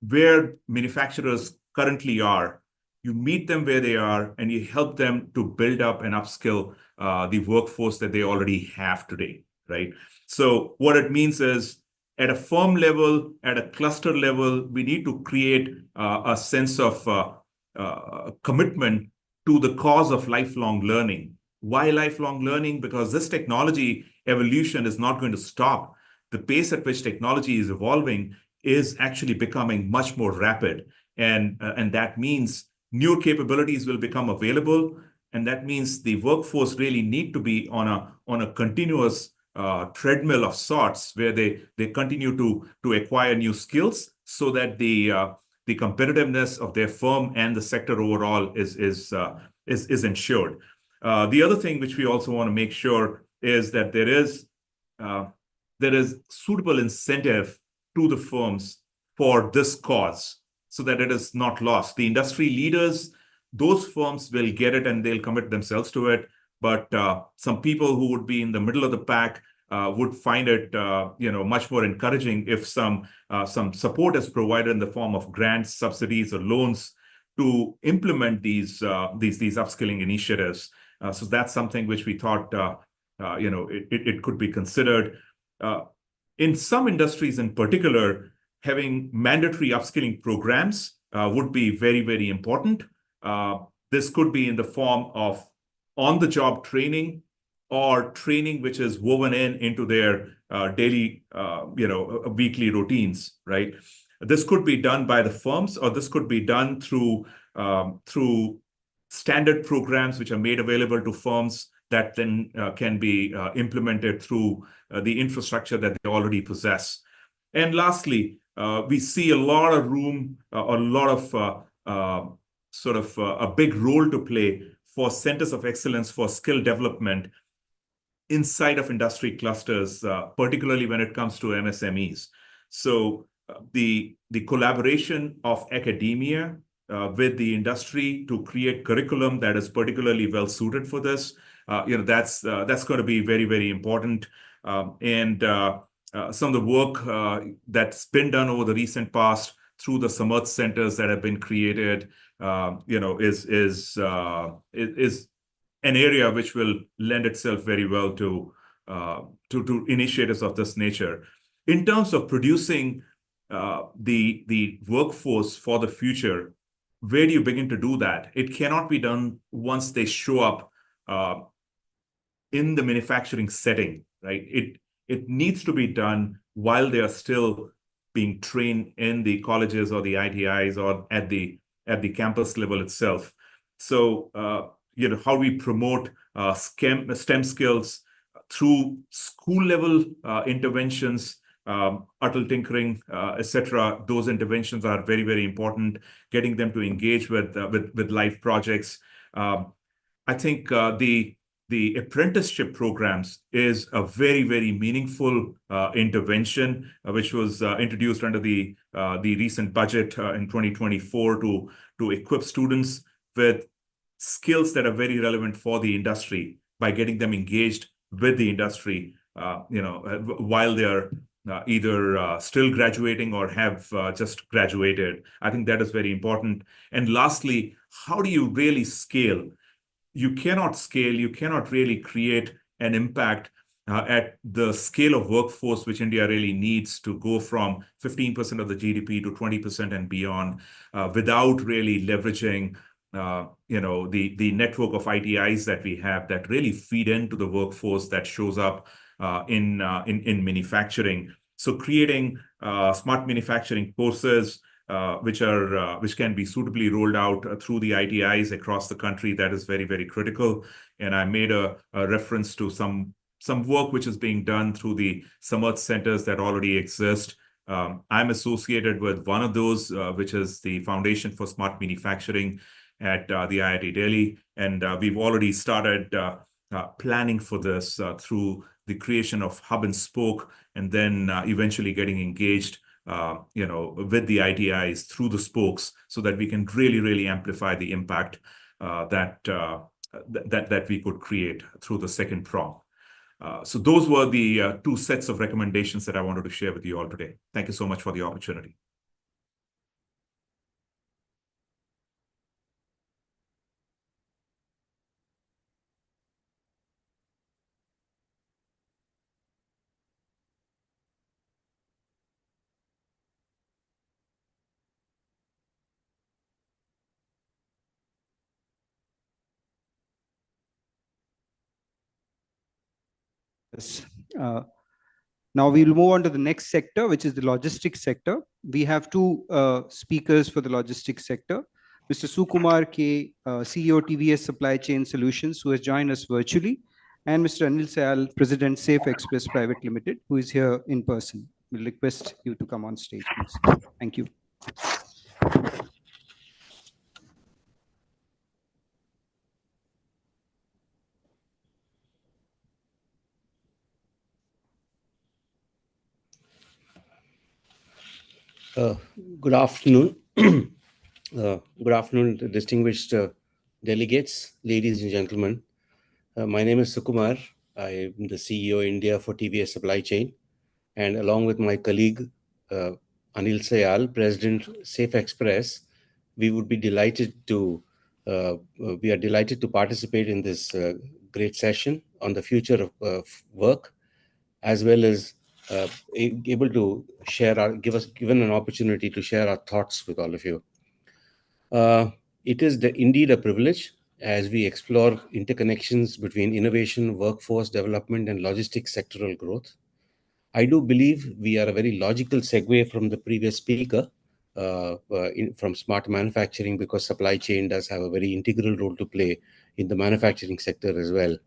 where manufacturers currently are. You meet them where they are, and you help them to build up and upskill the workforce that they already have today, right? So what it means is at a firm level, at a cluster level, we need to create a sense of commitment to the cause of lifelong learning. Why lifelong learning? Because this technology evolution is not going to stop. The pace at which technology is evolving is actually becoming much more rapid. And that means new capabilities will become available. And that means the workforce really need to be on a continuous treadmill of sorts where they continue to acquire new skills so that the competitiveness of their firm and the sector overall is ensured. The other thing which we also want to make sure is that there is suitable incentive to the firms for this cause so that it is not lost. The industry leaders, those firms will get it and they'll commit themselves to it. But some people who would be in the middle of the pack would find it much more encouraging if some support is provided in the form of grants, subsidies, or loans to implement these upskilling initiatives. So that's something which we thought it could be considered. In some industries in particular, having mandatory upskilling programs would be very, very important. This could be in the form of on-the-job training or training which is woven into their daily, weekly routines, right? This could be done by the firms, or this could be done through standard programs which are made available to firms that then can be implemented through the infrastructure that they already possess. And lastly, we see a lot of room, a lot of a big role to play for centers of excellence for skill development inside of industry clusters, particularly when it comes to MSMEs. So the collaboration of academia with the industry to create curriculum that is particularly well suited for this, that's going to be very, very important. And some of the work that's been done over the recent past through the Samarth centers that have been created, is an area which will lend itself very well to initiatives of this nature. In terms of producing the workforce for the future, where do you begin to do that? It cannot be done once they show up in the manufacturing setting, right? It needs to be done while they are still being trained in the colleges or the ITIs or at the campus level itself. So, how we promote STEM skills through school level interventions, Atal tinkering, etc. Those interventions are very, very important. Getting them to engage with live projects. I think the apprenticeship programs is a very, very meaningful intervention, which was introduced under the recent budget in 2024 to equip students with skills that are very relevant for the industry by getting them engaged with the industry, while they're either still graduating or have just graduated. I think that is very important. And lastly, how do you really scale? You cannot scale, you cannot really create an impact at the scale of workforce which India really needs to go from 15% of the GDP to 20% and beyond without really leveraging the network of ITIs that we have that really feed into the workforce that shows up in manufacturing. So creating smart manufacturing courses which can be suitably rolled out through the ITIs across the country, that is very, very critical. And I made a reference to some work which is being done through the Samarth centers that already exist. I'm associated with one of those, which is the Foundation for Smart Manufacturing at the IIT Delhi. And we've already started planning for this through the creation of hub and spoke, and then eventually getting engaged with the ITIs through the spokes so that we can really, really amplify the impact that we could create through the second prong. So those were the two sets of recommendations that I wanted to share with you all today. Thank you so much for the opportunity. Yes. Now we'll move on to the next sector, which is the logistics sector. We have two speakers for the logistics sector. Mr. Sukumar K, CEO TVS Supply Chain Solutions, who has joined us virtually, and Mr. Anil Sayal, President Safe Express Private Limited, who is here in person. We'll request you to come on stage, please. Thank you. Good afternoon. Good afternoon, distinguished delegates, ladies and gentlemen. My name is Sukumar. I am the CEO India for TVS Supply Chain. And along with my colleague, Anil Sayal, President Safe Express, we would be delighted to, we are delighted to participate in this great session on the future of work, as well as able to share given an opportunity to share our thoughts with all of you. It is indeed a privilege as we explore interconnections between innovation, workforce development, and logistics sectoral growth. I do believe we are a very logical segue from the previous speaker from smart manufacturing, because supply chain does have a very integral role to play in the manufacturing sector as well.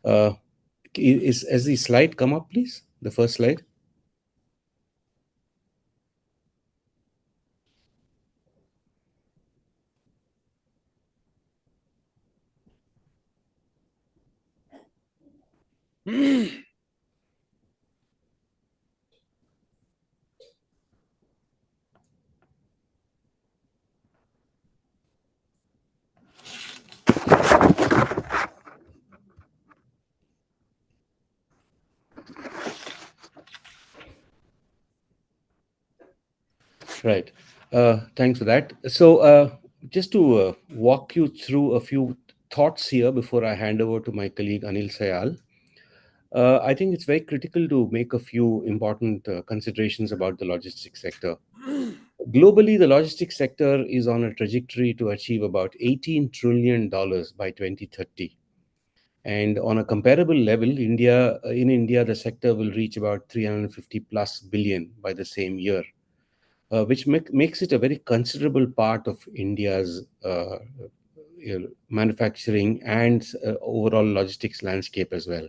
Has the slide come up, please? The first slide. Right. Thanks for that. So just to walk you through a few thoughts here before I hand over to my colleague Anil Sayal. I think it's very critical to make a few important considerations about the logistics sector. Globally, the logistics sector is on a trajectory to achieve about $18 trillion by 2030. And on a comparable level, in India, the sector will reach about 350 plus billion by the same year. Which makes it a very considerable part of India's manufacturing and overall logistics landscape as well.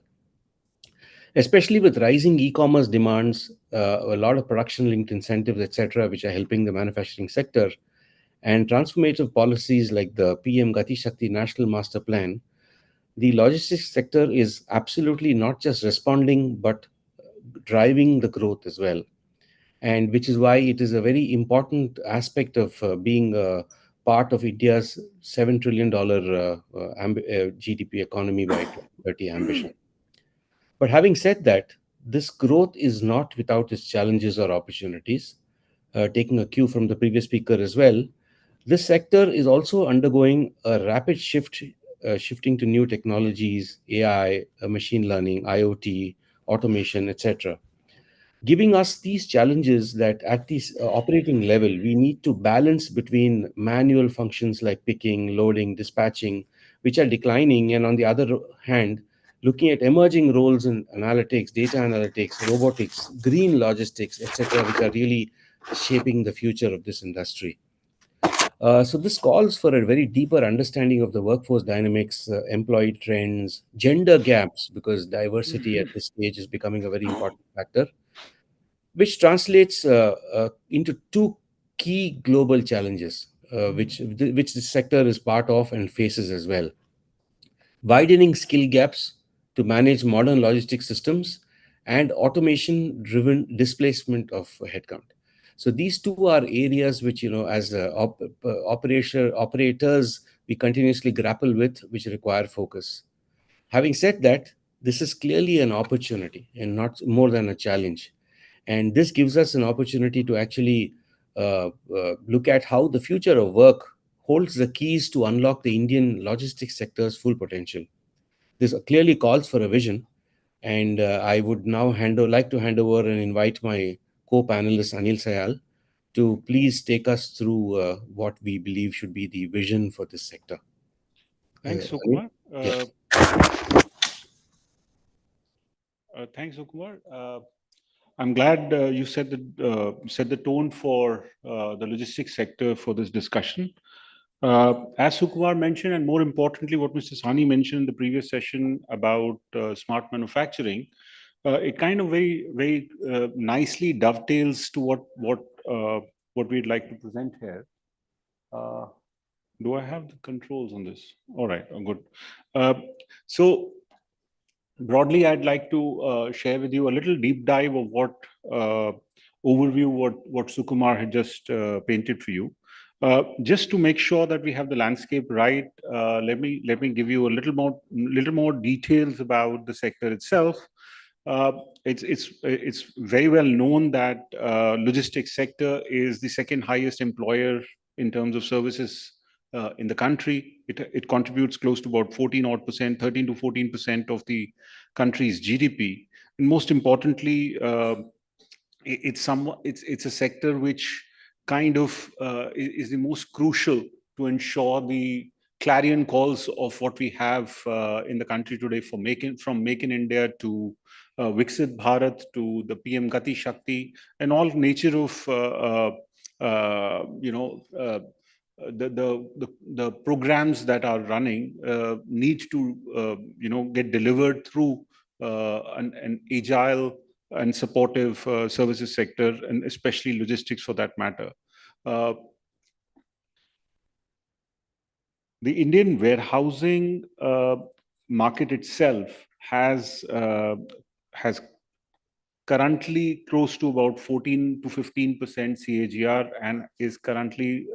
Especially with rising e-commerce demands, a lot of production-linked incentives, etc., which are helping the manufacturing sector, and transformative policies like the PM Gati Shakti National Master Plan, the logistics sector is absolutely not just responding, but driving the growth as well. And which is why it is a very important aspect of being a part of India's $7 trillion GDP economy by 2030 ambition. But having said that, this growth is not without its challenges or opportunities. Taking a cue from the previous speaker as well, this sector is also undergoing a rapid shifting to new technologies, AI, machine learning, IoT, automation, etc. Giving us these challenges that at this operating level, we need to balance between manual functions like picking, loading, dispatching, which are declining, and on the other hand, looking at emerging roles in analytics, data analytics, robotics, green logistics, etc., which are really shaping the future of this industry. So this calls for a very deeper understanding of the workforce dynamics, employee trends, gender gaps, because diversity at this stage is becoming a very important factor, which translates into two key global challenges, which this sector is part of and faces as well. Widening skill gaps to manage modern logistics systems and automation-driven displacement of headcount. So these two are areas which, as operators, we continuously grapple with, which require focus. Having said that, this is clearly an opportunity and not more than a challenge. And this gives us an opportunity to actually look at how the future of work holds the keys to unlock the Indian logistics sector's full potential. This clearly calls for a vision. And I would now like to hand over and invite my co-panelist, Anil Sayal, to please take us through what we believe should be the vision for this sector. Thanks, Sukumar. Yes. Thanks, Sukumar. I'm glad you set the tone for the logistics sector for this discussion. As Sukumar mentioned, and more importantly, what Mr. Sani mentioned in the previous session about smart manufacturing, it kind of very nicely dovetails to what we'd like to present here. Do I have the controls on this? All right, good. So broadly, I'd like to share with you a little deep dive of what overview what Sukumar had just painted for you. Just to make sure that we have the landscape right, let me give you a little more details about the sector itself. It's very well known that logistics sector is the second highest employer in terms of services in the country. It contributes close to about 14 odd percent, 13 to 14% of the country's GDP. And most importantly, it's a sector which kind of is the most crucial to ensure the clarion calls of what we have in the country today from Make in India to Viksit Bharat to the PM Gati Shakti and all nature of the programs that are running need to get delivered through an agile and supportive services sector, and especially logistics for that matter. The Indian warehousing market itself has currently close to about 14 to 15% CAGR and is currently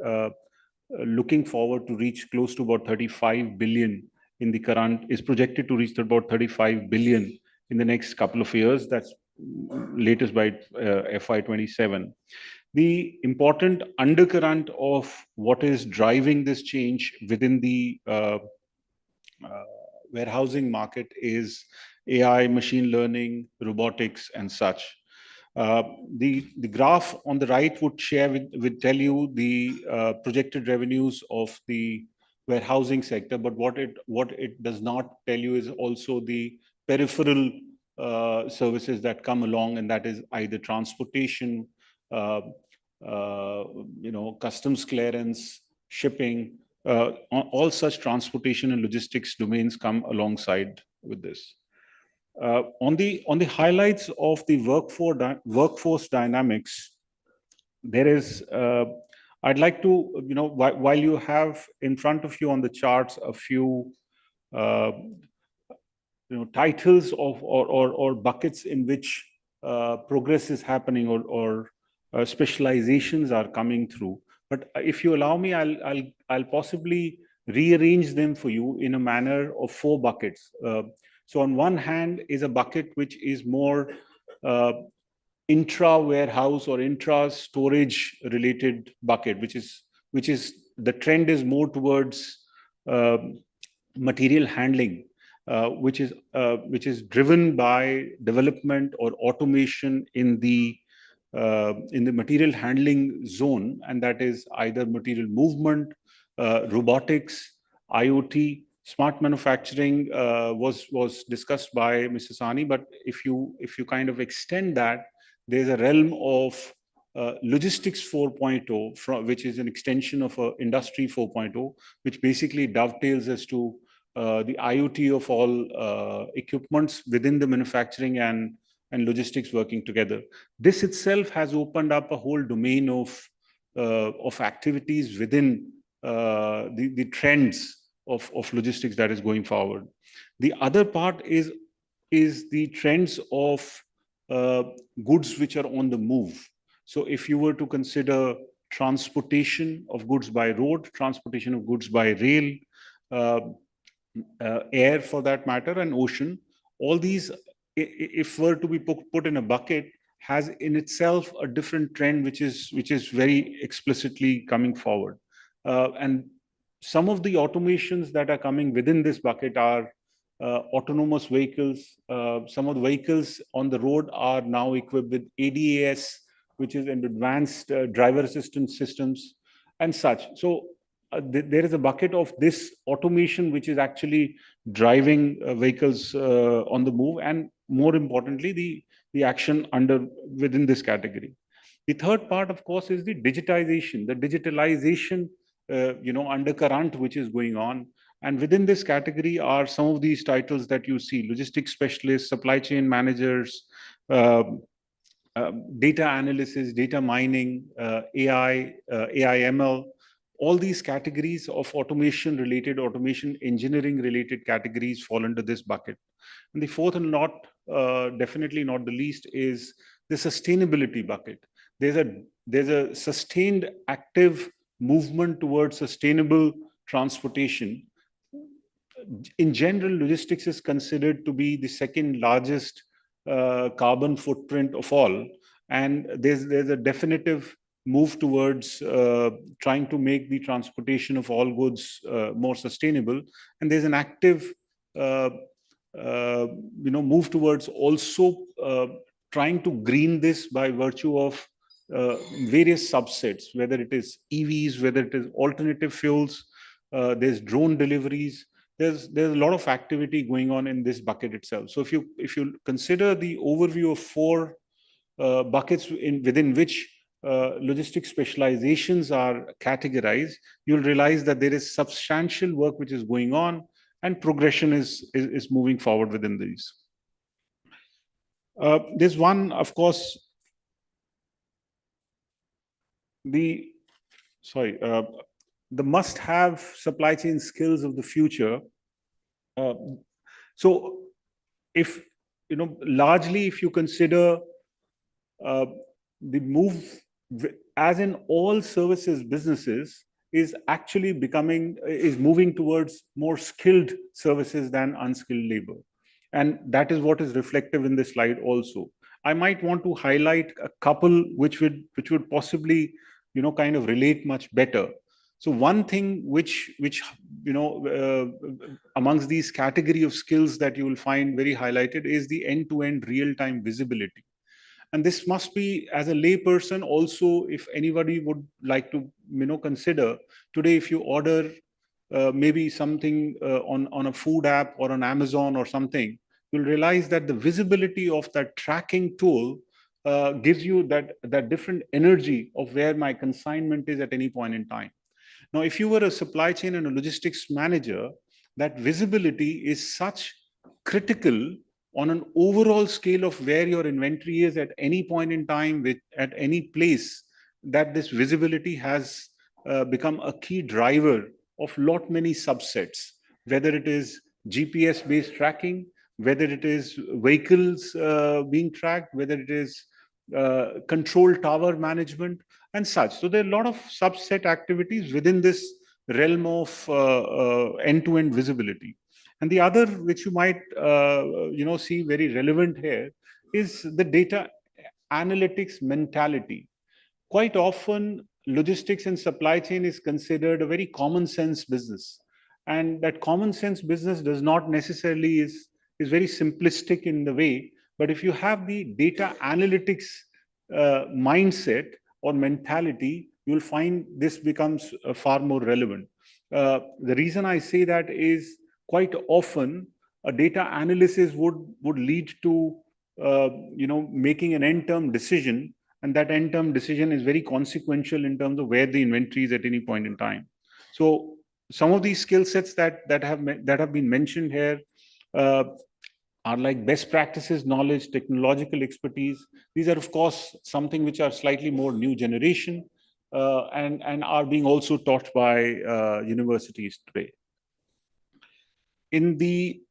looking forward to reach close to about 35 billion is projected to reach about 35 billion in the next couple of years. That's latest by FY27. The important undercurrent of what is driving this change within the warehousing market is AI, machine learning, robotics, and such. The graph on the right would tell you the projected revenues of the warehousing sector, but what it does not tell you is also the peripheral services that come along, and that is either transportation, customs clearance, shipping, all such transportation and logistics domains come alongside with this. On the highlights of the workforce dynamics, there is, I'd like to, while you have in front of you on the charts a few titles of or buckets in which progress is happening or specializations are coming through. But if you allow me, I'll possibly rearrange them for you in a manner of 4 buckets. So on one hand is a bucket which is more intra-warehouse or intra-storage related bucket, which is the trend is more towards material handling, which is driven by development or automation in the material handling zone, and that is either material movement, robotics, IoT. Smart manufacturing was discussed by Mr. Sani, but if you kind of extend that, there's a realm of logistics 4.0, which is an extension of industry 4.0, which basically dovetails as to the IoT of all equipments within the manufacturing and logistics working together. This itself has opened up a whole domain of activities within the trends of logistics that is going forward. The other part is the trends of goods which are on the move. So if you were to consider transportation of goods by road, transportation of goods by rail, air for that matter, and ocean, all these, if were to be put in a bucket, has in itself a different trend which is very explicitly coming forward. And some of the automations that are coming within this bucket are autonomous vehicles. Some of the vehicles on the road are now equipped with ADAS, which is an advanced driver assistance systems and such. So there is a bucket of this automation which is actually driving vehicles on the move, and more importantly, the action within this category. The third part, of course, is the digitization, undercurrent which is going on. And within this category are some of these titles that you see: logistics specialists, supply chain managers, data analysis, data mining, AI, AI/ML. All these categories of automation engineering related categories fall into this bucket. And the fourth, and definitely not the least, is the sustainability bucket. There's a sustained active movement towards sustainable transportation. In general, logistics is considered to be the second largest carbon footprint of all, and there's a definitive move towards trying to make the transportation of all goods more sustainable, and there's an active move towards also trying to green this by virtue of various subsets, whether it is EVs, whether it is alternative fuels, there's drone deliveries. There's a lot of activity going on in this bucket itself. So if you consider the overview of four buckets within which logistics specializations are categorized, you'll realize that there is substantial work which is going on, and progression is moving forward within these. There's one, of course, the must-have supply chain skills of the future. So if largely if you consider the move, as in all services businesses, is actually moving towards more skilled services than unskilled labor, and that is what is reflective in this slide also. I might want to highlight a couple which would possibly kind of relate much better. So one thing which amongst these category of skills that you will find very highlighted is the end-to-end real-time visibility. And this must be, as a layperson also, if anybody would like to consider today, if you order maybe something on a food app or on Amazon or something, you'll realize that the visibility of that tracking tool gives you that different energy of where my consignment is at any point in time. Now, if you were a supply chain and a logistics manager, that visibility is such critical on an overall scale of where your inventory is at any point in time, at any place, that this visibility has become a key driver of many subsets, whether it is GPS-based tracking, whether it is vehicles being tracked, whether it is control tower management and such. So there are a lot of subset activities within this realm of end-to-end visibility. And the other, which you might see very relevant here, is the data analytics mentality. Quite often, logistics and supply chain is considered a very common sense business, and that common sense business does not necessarily is very simplistic in the way. But if you have the data analytics mindset or mentality, you'll find this becomes far more relevant. The reason I say that is quite often a data analysis would lead to making an end-term decision, and that end-term decision is very consequential in terms of where the inventory is at any point in time. So some of these skill sets that have been mentioned here are like best practices knowledge, technological expertise. These are, of course, something which are slightly more new generation and are being also taught by universities today. In the,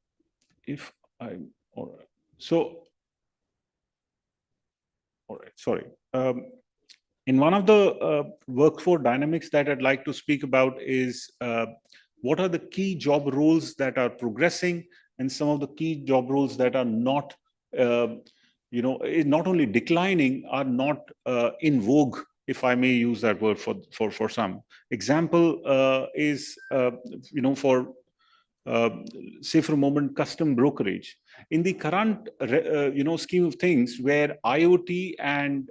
all right, sorry. In one of the workforce dynamics that I'd like to speak about is what are the key job roles that are progressing, and some of the key job roles that are not, not only declining, are not in vogue, if I may use that word for some. Example is, for say for a moment, custom brokerage. In the current, scheme of things, where IoT and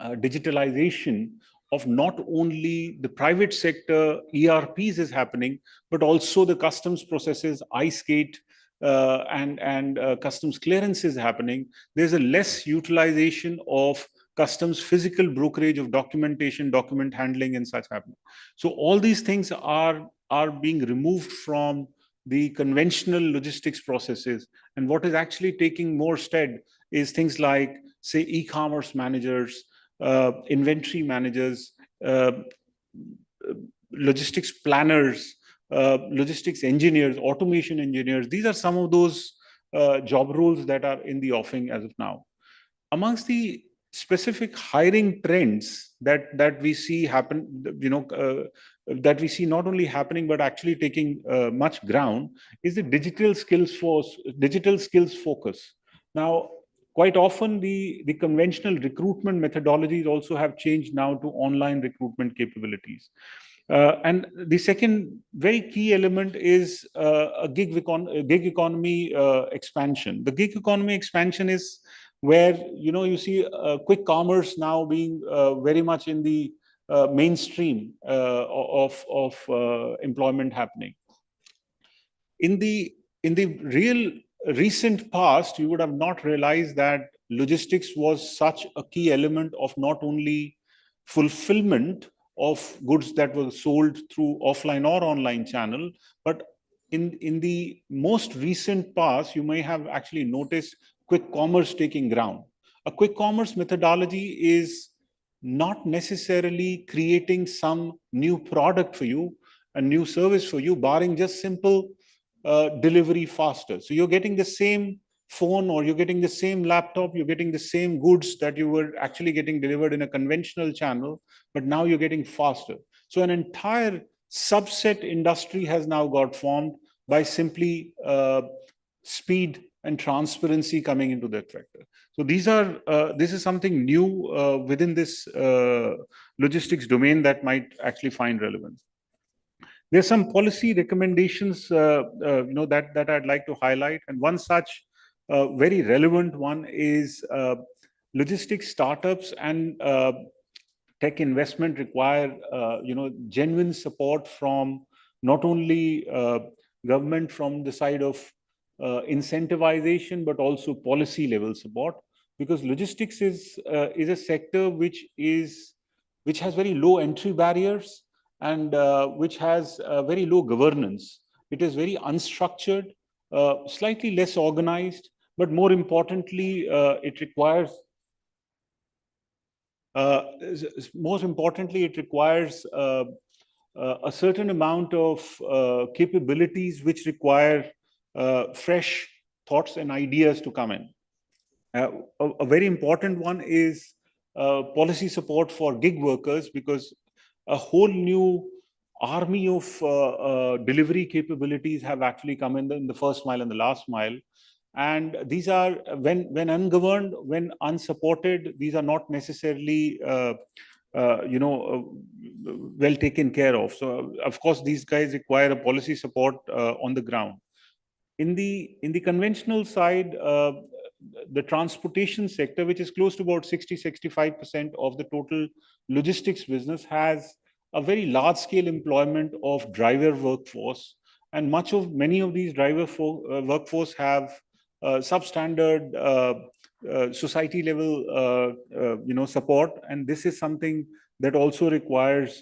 digitalization of not only the private sector ERPs is happening, but also the customs processes, iSkate, and customs clearances happening, there's a less utilization of customs physical brokerage of documentation, document handling, and such happening. So all these things are being removed from the conventional logistics processes. And what is actually taking more stead is things like, say, e-commerce managers, inventory managers, logistics planners, logistics engineers, automation engineers. These are some of those job roles that are in the offing as of now. Amongst the specific hiring trends that we see happen, that we see not only happening but actually taking much ground, is the digital skills focus. Now, quite often the conventional recruitment methodologies also have changed now to online recruitment capabilities. And the second very key element is a gig economy expansion. The gig economy expansion is where you see quick commerce now being very much in the mainstream of employment happening. In the real recent past, you would have not realized that logistics was such a key element of not only fulfillment of goods that were sold through offline or online channel, but in the most recent past, you may have actually noticed quick commerce taking ground. A quick commerce methodology is not necessarily creating some new product for you, a new service for you, barring just simple delivery faster. So you're getting the same phone, or you're getting the same laptop, you're getting the same goods that you were actually getting delivered in a conventional channel, but now you're getting faster. So an entire subset industry has now got formed by simply speed and transparency coming into that factor. So this is something new within this logistics domain that might actually find relevance. There's some policy recommendations that I'd like to highlight, and one such very relevant one is logistics startups and tech investment require genuine support from not only government from the side of incentivization, but also policy level support, because logistics is a sector which has very low entry barriers and which has very low governance. It is very unstructured, slightly less organized, but more importantly, it requires a certain amount of capabilities which require fresh thoughts and ideas to come in. A very important one is policy support for gig workers, because a whole new army of delivery capabilities have actually come in the first mile and the last mile. And these are, when ungoverned, when unsupported, these are not necessarily well taken care of. So of course, these guys require a policy support on the ground. In the conventional side, the transportation sector, which is close to about 60-65% of the total logistics business, has a very large scale employment of driver workforce, and many of these driver workforce have substandard society level support, and this is something that also requires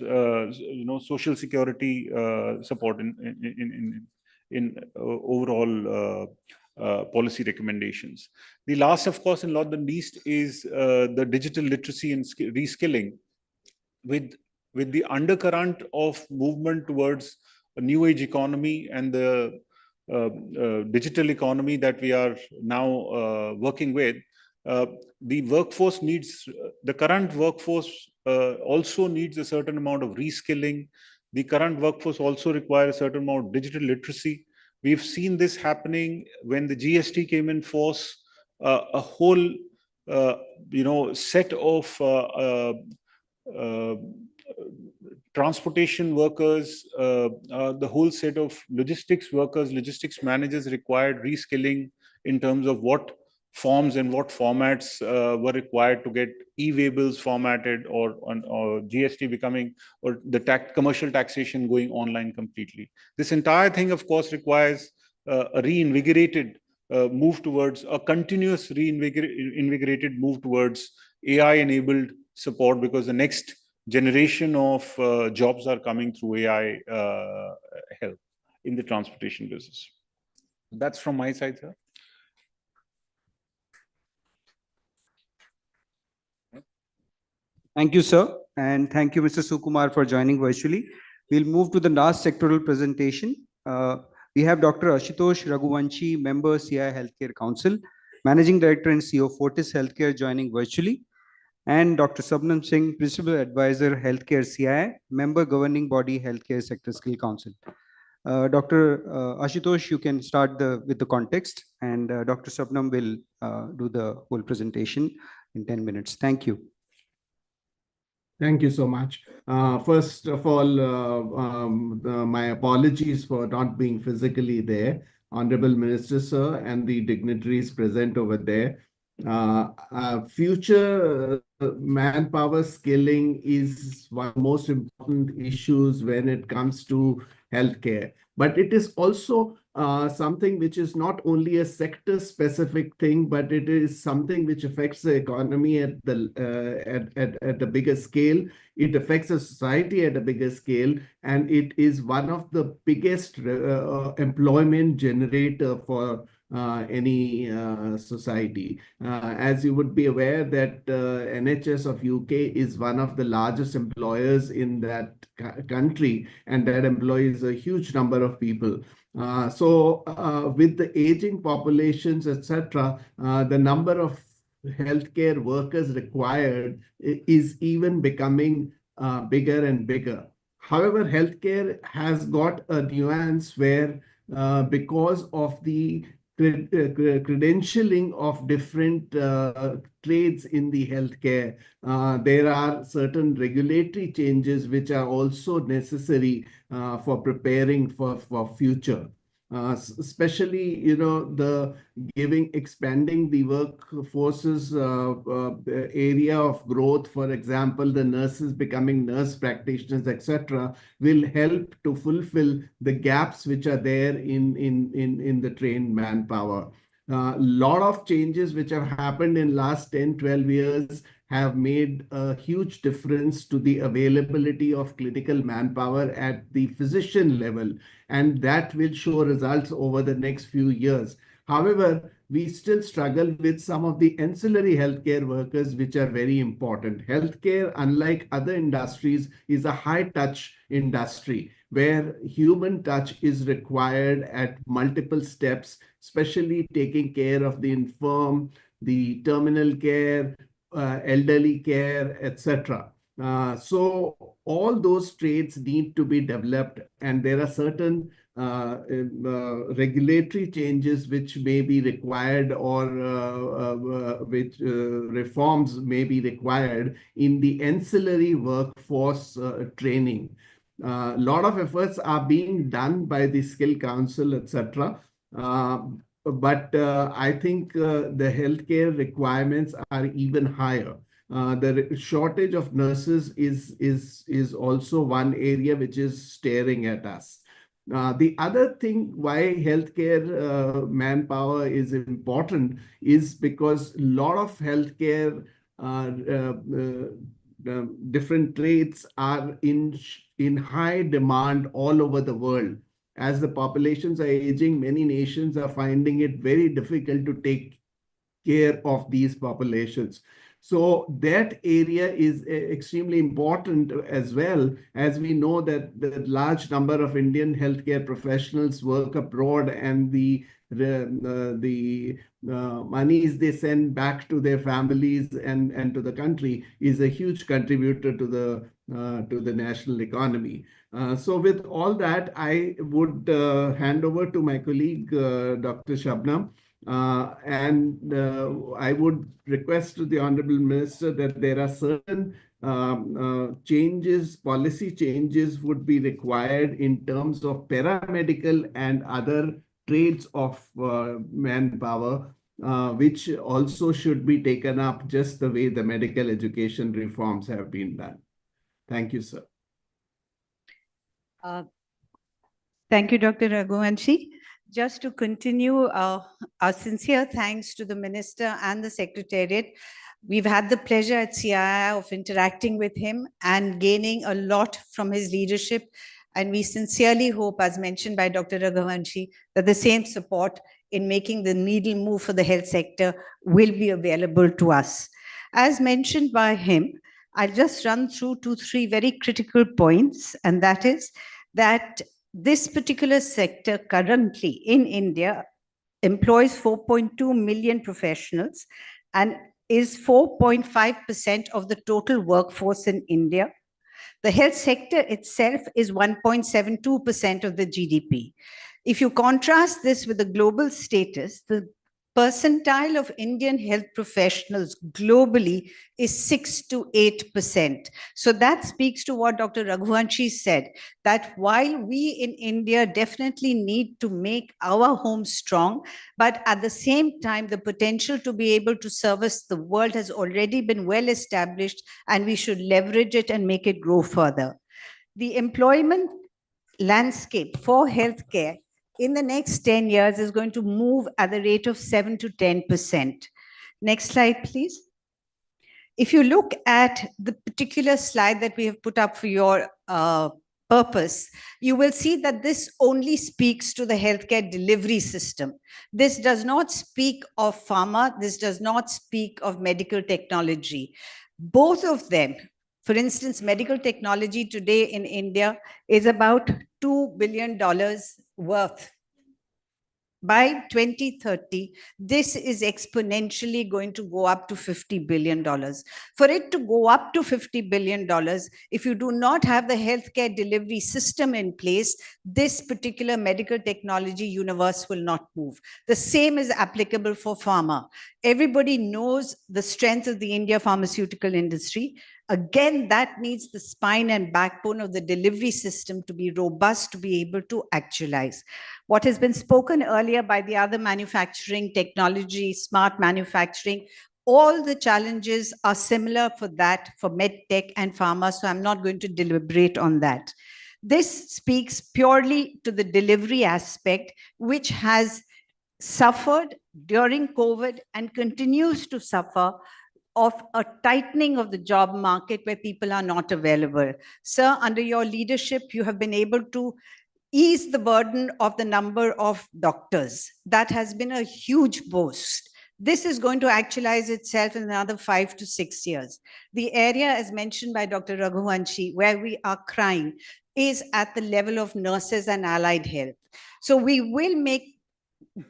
social security support in overall policy recommendations. The last, of course, and not the least, is the digital literacy and reskilling, with the undercurrent of movement towards a new age economy and the digital economy that we are now working with. The current workforce also needs a certain amount of reskilling. The current workforce also requires a certain amount of digital literacy. We've seen this happening when the GST came in force. A whole set of transportation workers, the whole set of logistics workers, logistics managers required reskilling in terms of what forms and what formats were required to get e-way-bills formatted, or GST becoming, or the commercial taxation going online completely. This entire thing, of course, requires a reinvigorated move towards a continuous reinvigorated move towards AI-enabled support, because the next generation of jobs are coming through AI help in the transportation business. That's from my side, sir. Thank you, sir. And thank you, Mr. Sukumar, for joining virtually. We'll move to the last sectoral presentation. We have Dr. Ashutosh Raghuvanshi, member CII Healthcare Council, Managing Director and CEO Fortis Healthcare, joining virtually, and Dr. Sabnam Singh, Principal Advisor Healthcare CII, member Governing Body Healthcare Sector Skill Council. Dr. Ashutosh, you can start with the context, and Dr. Sabnam will do the whole presentation in 10 minutes. Thank you. Thank you so much. First of all, my apologies for not being physically there. Honorable Minister, sir, and the dignitaries present over there. Future manpower skilling is one of the most important issues when it comes to healthcare. But it is also something which is not only a sector-specific thing, but it is something which affects the economy at a bigger scale. It affects a society at a bigger scale, and it is one of the biggest employment generator for any society. As you would be aware that NHS of UK is one of the largest employers in that country, and that employs a huge number of people. With the aging populations, etc., the number of healthcare workers required is even becoming bigger and bigger. However, healthcare has got a nuance where because of the credentialing of different trades in the healthcare, there are certain regulatory changes which are also necessary for preparing for future. Especially, the expanding the workforce's area of growth, for example, the nurses becoming nurse practitioners, etc., will help to fulfill the gaps which are there in the trained manpower. Lot of changes which have happened in last 10, 12 years have made a huge difference to the availability of clinical manpower at the physician level, and that will show results over the next few years. However, we still struggle with some of the ancillary healthcare workers, which are very important. Healthcare, unlike other industries, is a high-touch industry where human touch is required at multiple steps, especially taking care of the infirm, the terminal care, elderly care, etc. So all those trades need to be developed, and there are certain regulatory changes which may be required, or which reforms may be required in the ancillary workforce training. A lot of efforts are being done by the Skill Council, etc. But I think the healthcare requirements are even higher. The shortage of nurses is also one area which is staring at us. The other thing why healthcare manpower is important is because a lot of healthcare different trades are in high demand all over the world. As the populations are aging, many nations are finding it very difficult to take care of these populations. So that area is extremely important as well, as we know that the large number of Indian healthcare professionals work abroad, and the monies they send back to their families and to the country is a huge contributor to the national economy. So with all that, I would hand over to my colleague, Dr. Shabnam. And I would request to the Honorable Minister that there are certain changes, policy changes would be required in terms of paramedical and other trades of manpower, which also should be taken up just the way the medical education reforms have been done. Thank you, sir. Thank you, Dr. Raghuvanshi. Just to continue, our sincere thanks to the Minister and the Secretariat. We've had the pleasure at CII of interacting with him and gaining a lot from his leadership. And we sincerely hope, as mentioned by Dr. Raghuvanshi, that the same support in making the needle move for the health sector will be available to us. As mentioned by him, I'll just run through 2-3 very critical points, and that is that this particular sector currently in India employs 4.2 million professionals and is 4.5% of the total workforce in India. The health sector itself is 1.72% of the GDP. If you contrast this with the global status, the percentile of Indian health professionals globally is 6 to 8%. So that speaks to what Dr. Raghuvanshi said, that while we in India definitely need to make our home strong, but at the same time, the potential to be able to service the world has already been well established, and we should leverage it and make it grow further. The employment landscape for healthcare in the next 10 years is going to move at the rate of 7 to 10%. Next slide, please. If you look at the particular slide that we have put up for your purpose, you will see that this only speaks to the healthcare delivery system. This does not speak of pharma. This does not speak of medical technology. Both of them, for instance, medical technology today in India is about $2 billion worth. By 2030, this is exponentially going to go up to $50 billion. For it to go up to $50 billion, if you do not have the healthcare delivery system in place, this particular medical technology universe will not move. The same is applicable for pharma. Everybody knows the strength of the India pharmaceutical industry. Again, that needs the spine and backbone of the delivery system to be robust, to be able to actualize. What has been spoken earlier by the other manufacturing technology, smart manufacturing, all the challenges are similar for that, for medtech and pharma, so I'm not going to deliberate on that. This speaks purely to the delivery aspect, which has suffered during COVID and continues to suffer of a tightening of the job market where people are not available. Sir, under your leadership, you have been able to ease the burden of the number of doctors. That has been a huge boost. This is going to actualize itself in another 5 to 6 years. The area, as mentioned by Dr. Raghuvanshi, where we are crying, is at the level of nurses and allied health. So we will make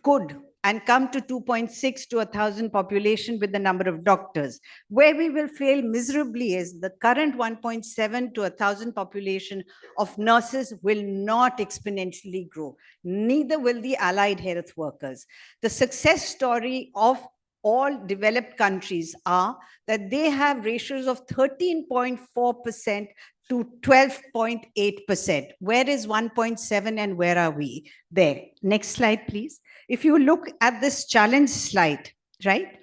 good and come to 2.6 to 1,000 population with the number of doctors. Where we will fail miserably is the current 1.7 to 1,000 population of nurses will not exponentially grow. Neither will the allied health workers. The success story of all developed countries are that they have ratios of 13.4% to 12.8%. Where is 1.7 and where are we? There. Next slide, please. If you look at this challenge slide, right?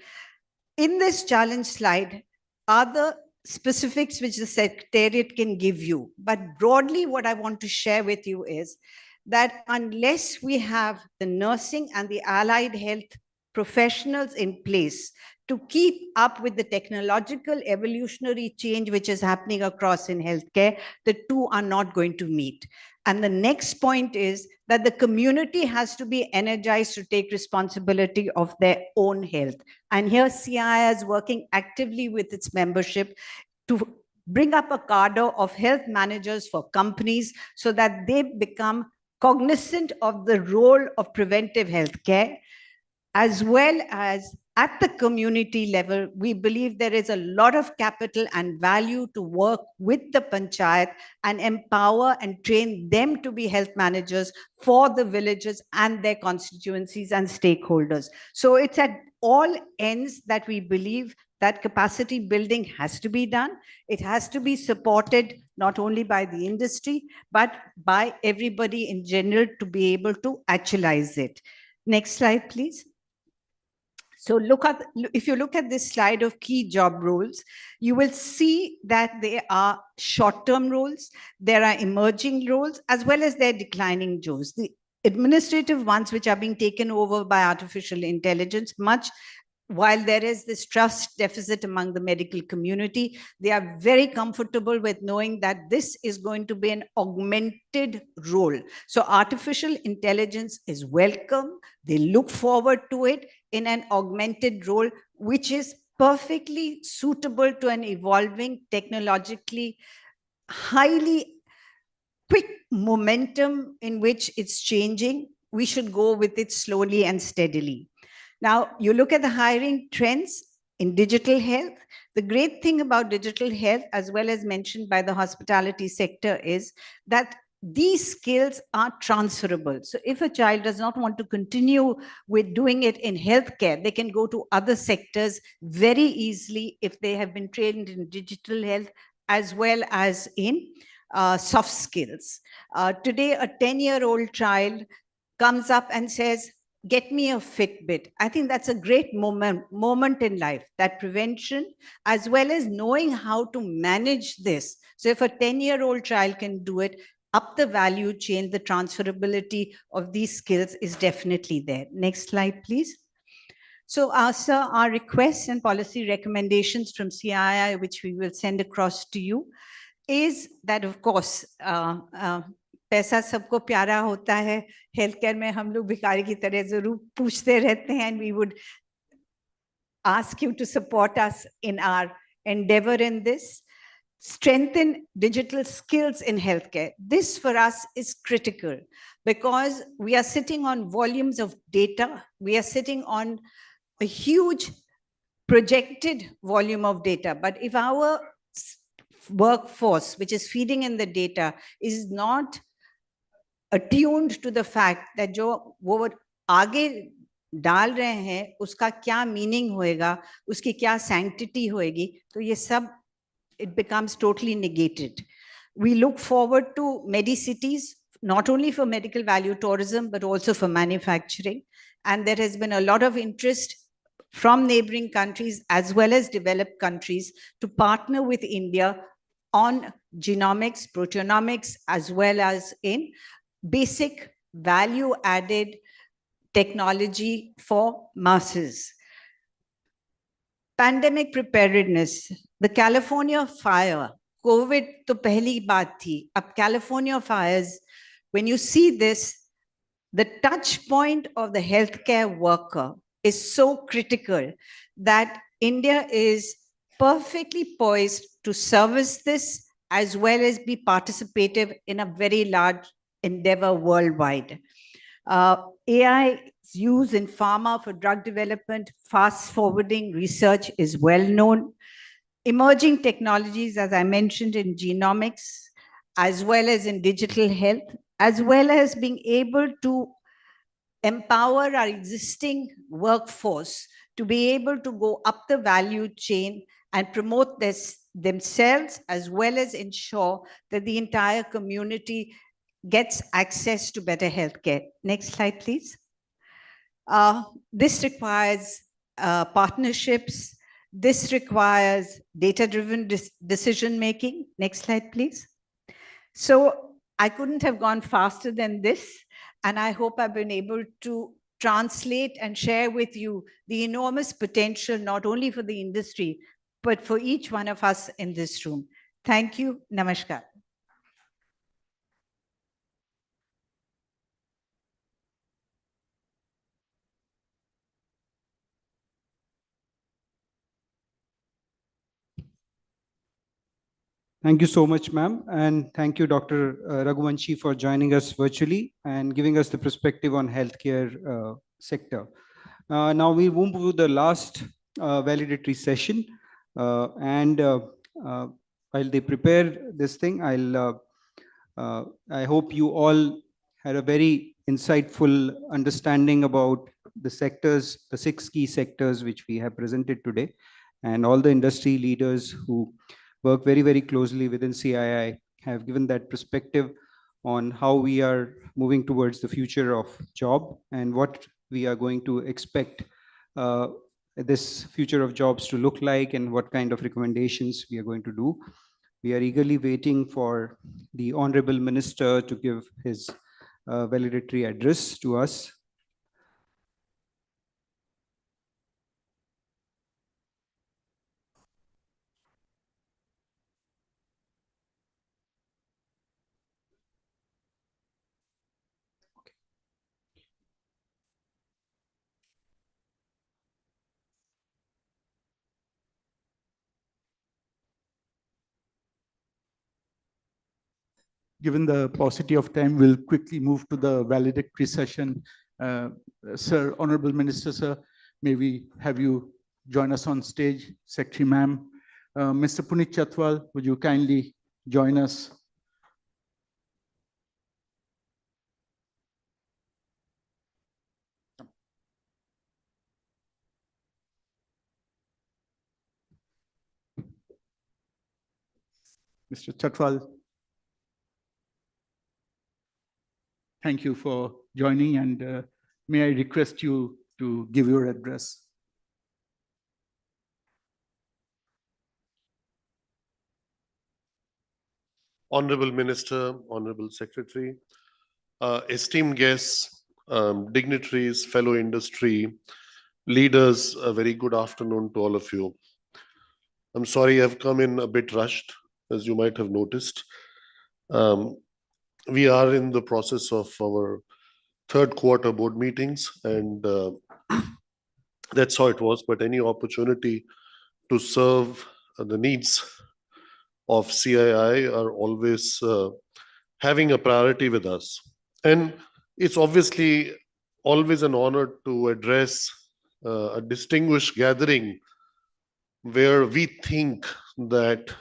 In this challenge slide are the specifics which the Secretariat can give you. But broadly, what I want to share with you is that unless we have the nursing and the allied health professionals in place to keep up with the technological evolutionary change which is happening across in healthcare, the two are not going to meet. And the next point is that the community has to be energized to take responsibility of their own health. And here CII is working actively with its membership to bring up a cadre of health managers for companies so that they become cognizant of the role of preventive healthcare, as well as at the community level. We believe there is a lot of capital and value to work with the panchayat and empower and train them to be health managers for the villages and their constituencies and stakeholders. So it's at all ends that we believe that capacity building has to be done. It has to be supported not only by the industry, but by everybody in general to be able to actualize it. Next slide, please. So if you look at this slide of key job roles, you will see that there are short-term roles, there are emerging roles, as well as there are declining roles. The administrative ones which are being taken over by artificial intelligence, much while there is this trust deficit among the medical community, they are very comfortable with knowing that this is going to be an augmented role. So artificial intelligence is welcome. They look forward to it in an augmented role, which is perfectly suitable to an evolving, technologically highly quick momentum in which it's changing. We should go with it slowly and steadily. Now, you look at the hiring trends in digital health. The great thing about digital health, as well as mentioned by the hospitality sector, is that these skills are transferable. So if a child does not want to continue with doing it in healthcare, they can go to other sectors very easily if they have been trained in digital health as well as in soft skills. Today, a 10-year-old child comes up and says, get me a Fitbit. I think that's a great moment in life, that prevention, as well as knowing how to manage this. So if a 10-year-old child can do it, up the value chain, the transferability of these skills is definitely there. Next slide, please. So sir, our requests and policy recommendations from CII, which we will send across to you, is that, of course, पैसा सबको प्यारा होता है, health care में हम लोग भिखारी की तरह जरूर पूछते रहते हैं, and we would ask you to support us in our endeavor in this. Strengthen digital skills in healthcare. This for us is critical because we are sitting on volumes of data. We are sitting on a huge projected volume of data. But if our workforce, which is feeding in the data, is not attuned to the fact that जो वो आगे डाल रहे हैं उसका क्या meaning होएगा, उसकी क्या सैंक्टिटी होएगी, तो ये सब it becomes totally negated. We look forward to MediCities, not only for medical value tourism, but also for manufacturing. And there has been a lot of interest from neighboring countries as well as developed countries to partner with India on genomics, proteomics, as well as in basic value added technology for masses. Pandemic preparedness, the California fire, COVID to pehli baat thi, ab California fires, when you see this, the touch point of the healthcare worker is so critical that India is perfectly poised to service this as well as be participative in a very large endeavor worldwide. AI's use in pharma for drug development, fast forwarding research is well known. Emerging technologies, as I mentioned, in genomics, as well as in digital health, as well as being able to empower our existing workforce to be able to go up the value chain and promote this themselves, as well as ensure that the entire community gets access to better healthcare. Next slide, please. This requires partnerships. This requires data-driven decision-making. Next slide, please. So I couldn't have gone faster than this, and I hope I've been able to translate and share with you the enormous potential, not only for the industry, but for each one of us in this room. Thank you. Namaskar. Thank you so much, ma'am. And thank you, Dr. Raghuvanshi, for joining us virtually and giving us the perspective on healthcare sector. Now we move to the last validatory session. While they prepare this thing, I hope you all had a very insightful understanding about the sectors, the 6 key sectors which we have presented today, and all the industry leaders who work very, very closely within CII have given that perspective on how we are moving towards the future of job and what we are going to expect this future of jobs to look like and what kind of recommendations we are going to do. We are eagerly waiting for the Honorable Minister to give his valedictory address to us. Given the paucity of time, we'll quickly move to the valedictory session. Sir, Honorable Minister, sir, may we have you join us on stage, Secretary Ma'am. Mr. Punit Chatwal, would you kindly join us? Mr. Chatwal, thank you for joining, and may I request you to give your address. Honorable Minister, Honorable Secretary, esteemed guests, dignitaries, fellow industry leaders, a very good afternoon to all of you. I'm sorry I've come in a bit rushed, as you might have noticed. We are in the process of our third quarter board meetings, and that's how it was. But any opportunity to serve the needs of CII are always having a priority with us. And it's obviously always an honor to address a distinguished gathering where we think that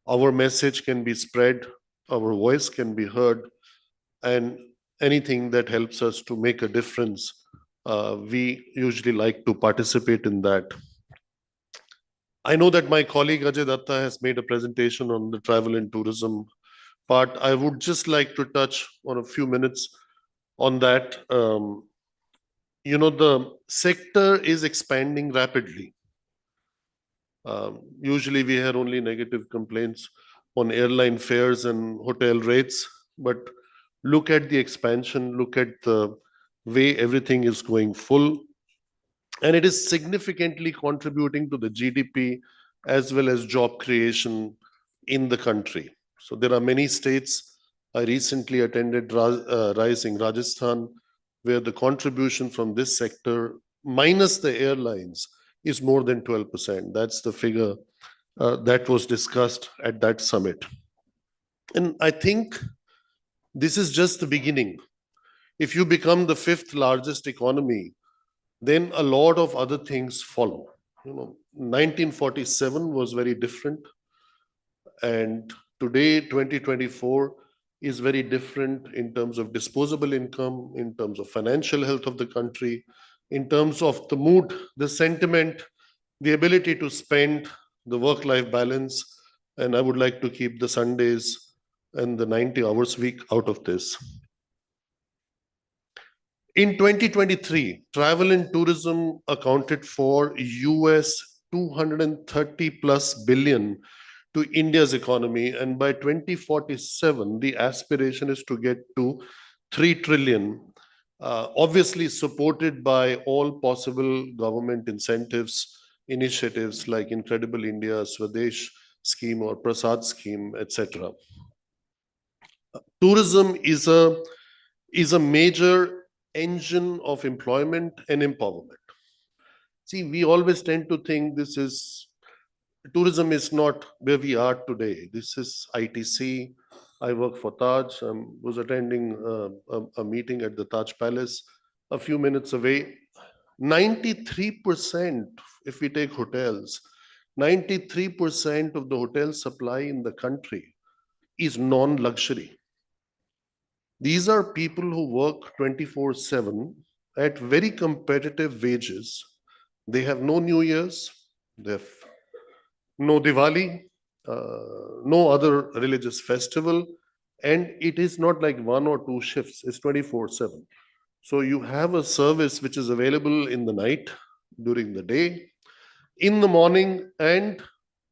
our message can be spread, our voice can be heard, and anything that helps us to make a difference, we usually like to participate in that. I know that my colleague Ajay Datta has made a presentation on the travel and tourism part. I would just like to touch on a few minutes on that. You know, the sector is expanding rapidly. Usually we hear only negative complaints on airline fares and hotel rates, but look at the expansion, look at the way everything is going full. And it is significantly contributing to the GDP as well as job creation in the country. So there are many states. I recently attended Rising Rajasthan, where the contribution from this sector, minus the airlines, is more than 12%. That's the figure that was discussed at that summit. And I think this is just the beginning. If you become the fifth largest economy, then a lot of other things follow. You know, 1947 was very different, and today 2024 is very different in terms of disposable income, in terms of financial health of the country, in terms of the mood, the sentiment, the ability to spend, the work-life balance. And I would like to keep the Sundays and the 90 hours week out of this. In 2023, travel and tourism accounted for US 230 plus billion to India's economy. And by 2047, the aspiration is to get to 3 trillion, obviously supported by all possible government incentives, initiatives like Incredible India, Swadesh scheme or Prasad scheme, etc. Tourism is a major engine of employment and empowerment. See, we always tend to think tourism is not where we are today. This is ITC. I work for Taj. I was attending a meeting at the Taj Palace a few minutes away. 93%, if we take hotels, 93% of the hotel supply in the country is non-luxury. These are people who work 24/7 at very competitive wages. They have no New Year's, they have no Diwali, no other religious festival, and it is not like 1 or 2 shifts, it's 24/7. So you have a service which is available in the night, during the day, in the morning, and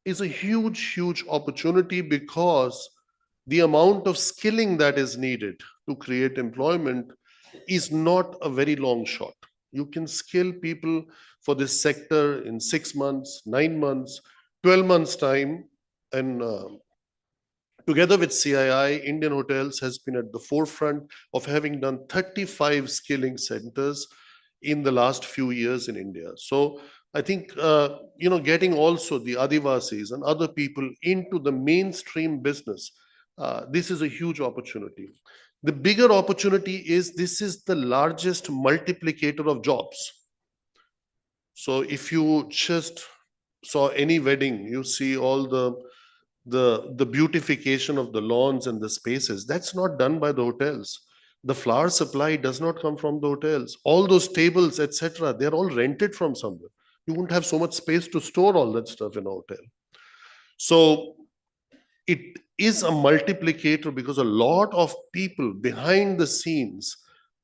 is a huge, huge opportunity because the amount of skilling that is needed to create employment is not a very long shot. You can skill people for this sector in 6 months, 9 months, 12 months time. And together with CII, Indian Hotels has been at the forefront of having done 35 skilling centers in the last few years in India. So I think, getting also the Adivasis and other people into the mainstream business, this is a huge opportunity. The bigger opportunity is this is the largest multiplicator of jobs. So if you just saw any wedding, you see all the beautification of the lawns and the spaces. That's not done by the hotels. The flower supply does not come from the hotels. All those tables, etc., they're all rented from somewhere. You won't have so much space to store all that stuff in a hotel. So it is a multiplicator because a lot of people behind the scenes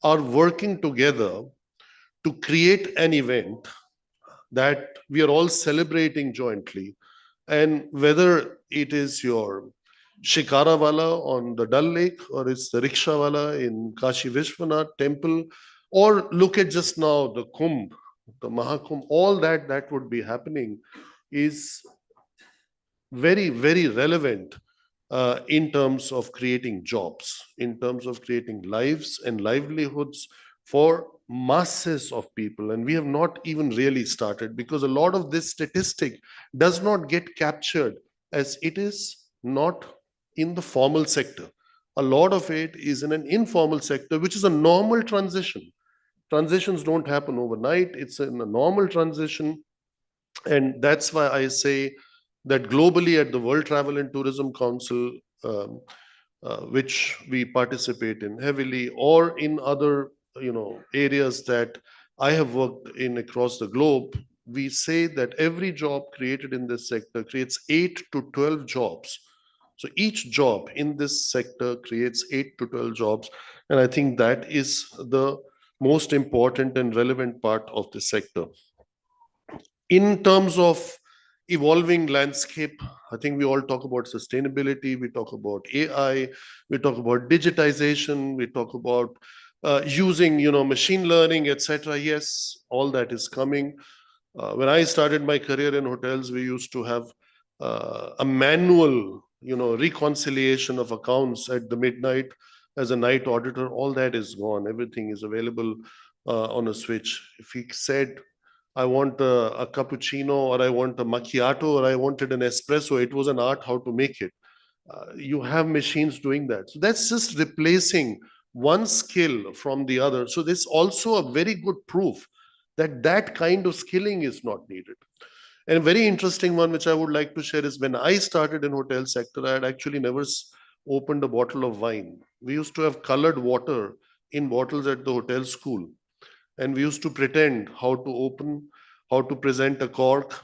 are working together to create an event that we are all celebrating jointly. And whether it is your Shikarawala on the Dal Lake, or it's the Rikshawala in Kashi Vishwanath temple, or look at just now the Kumbh, the Mahakumbh, all that would be happening is very, very relevant in terms of creating jobs, in terms of creating lives and livelihoods for masses of people. And we have not even really started, because a lot of this statistic does not get captured, as it is not in the formal sector. A lot of it is in an informal sector, which is a normal transition. Transitions don't happen overnight. It's in a normal transition. And that's why I say that globally at the World Travel and Tourism Council, which we participate in heavily, or in other areas that I have worked in across the globe, we say that every job created in this sector creates 8 to 12 jobs. So each job in this sector creates 8 to 12 jobs. And I think that is the most important and relevant part of the sector. In terms of evolving landscape, I think we all talk about sustainability, we talk about AI, we talk about digitization, we talk about using machine learning, etc. Yes, all that is coming. When I started my career in hotels, we used to have a manual reconciliation of accounts at the midnight as a night auditor. All that is gone. Everything is available on a switch. If he said, I want a cappuccino, or I want a macchiato, or I wanted an espresso, it was an art how to make it. You have machines doing that. So that's just replacing one skill from the other. So this is also a very good proof that that kind of skilling is not needed. And a very interesting one, which I would like to share, is when I started in hotel sector, I had actually never opened a bottle of wine. We used to have colored water in bottles at the hotel school. And we used to pretend how to open, how to present a cork,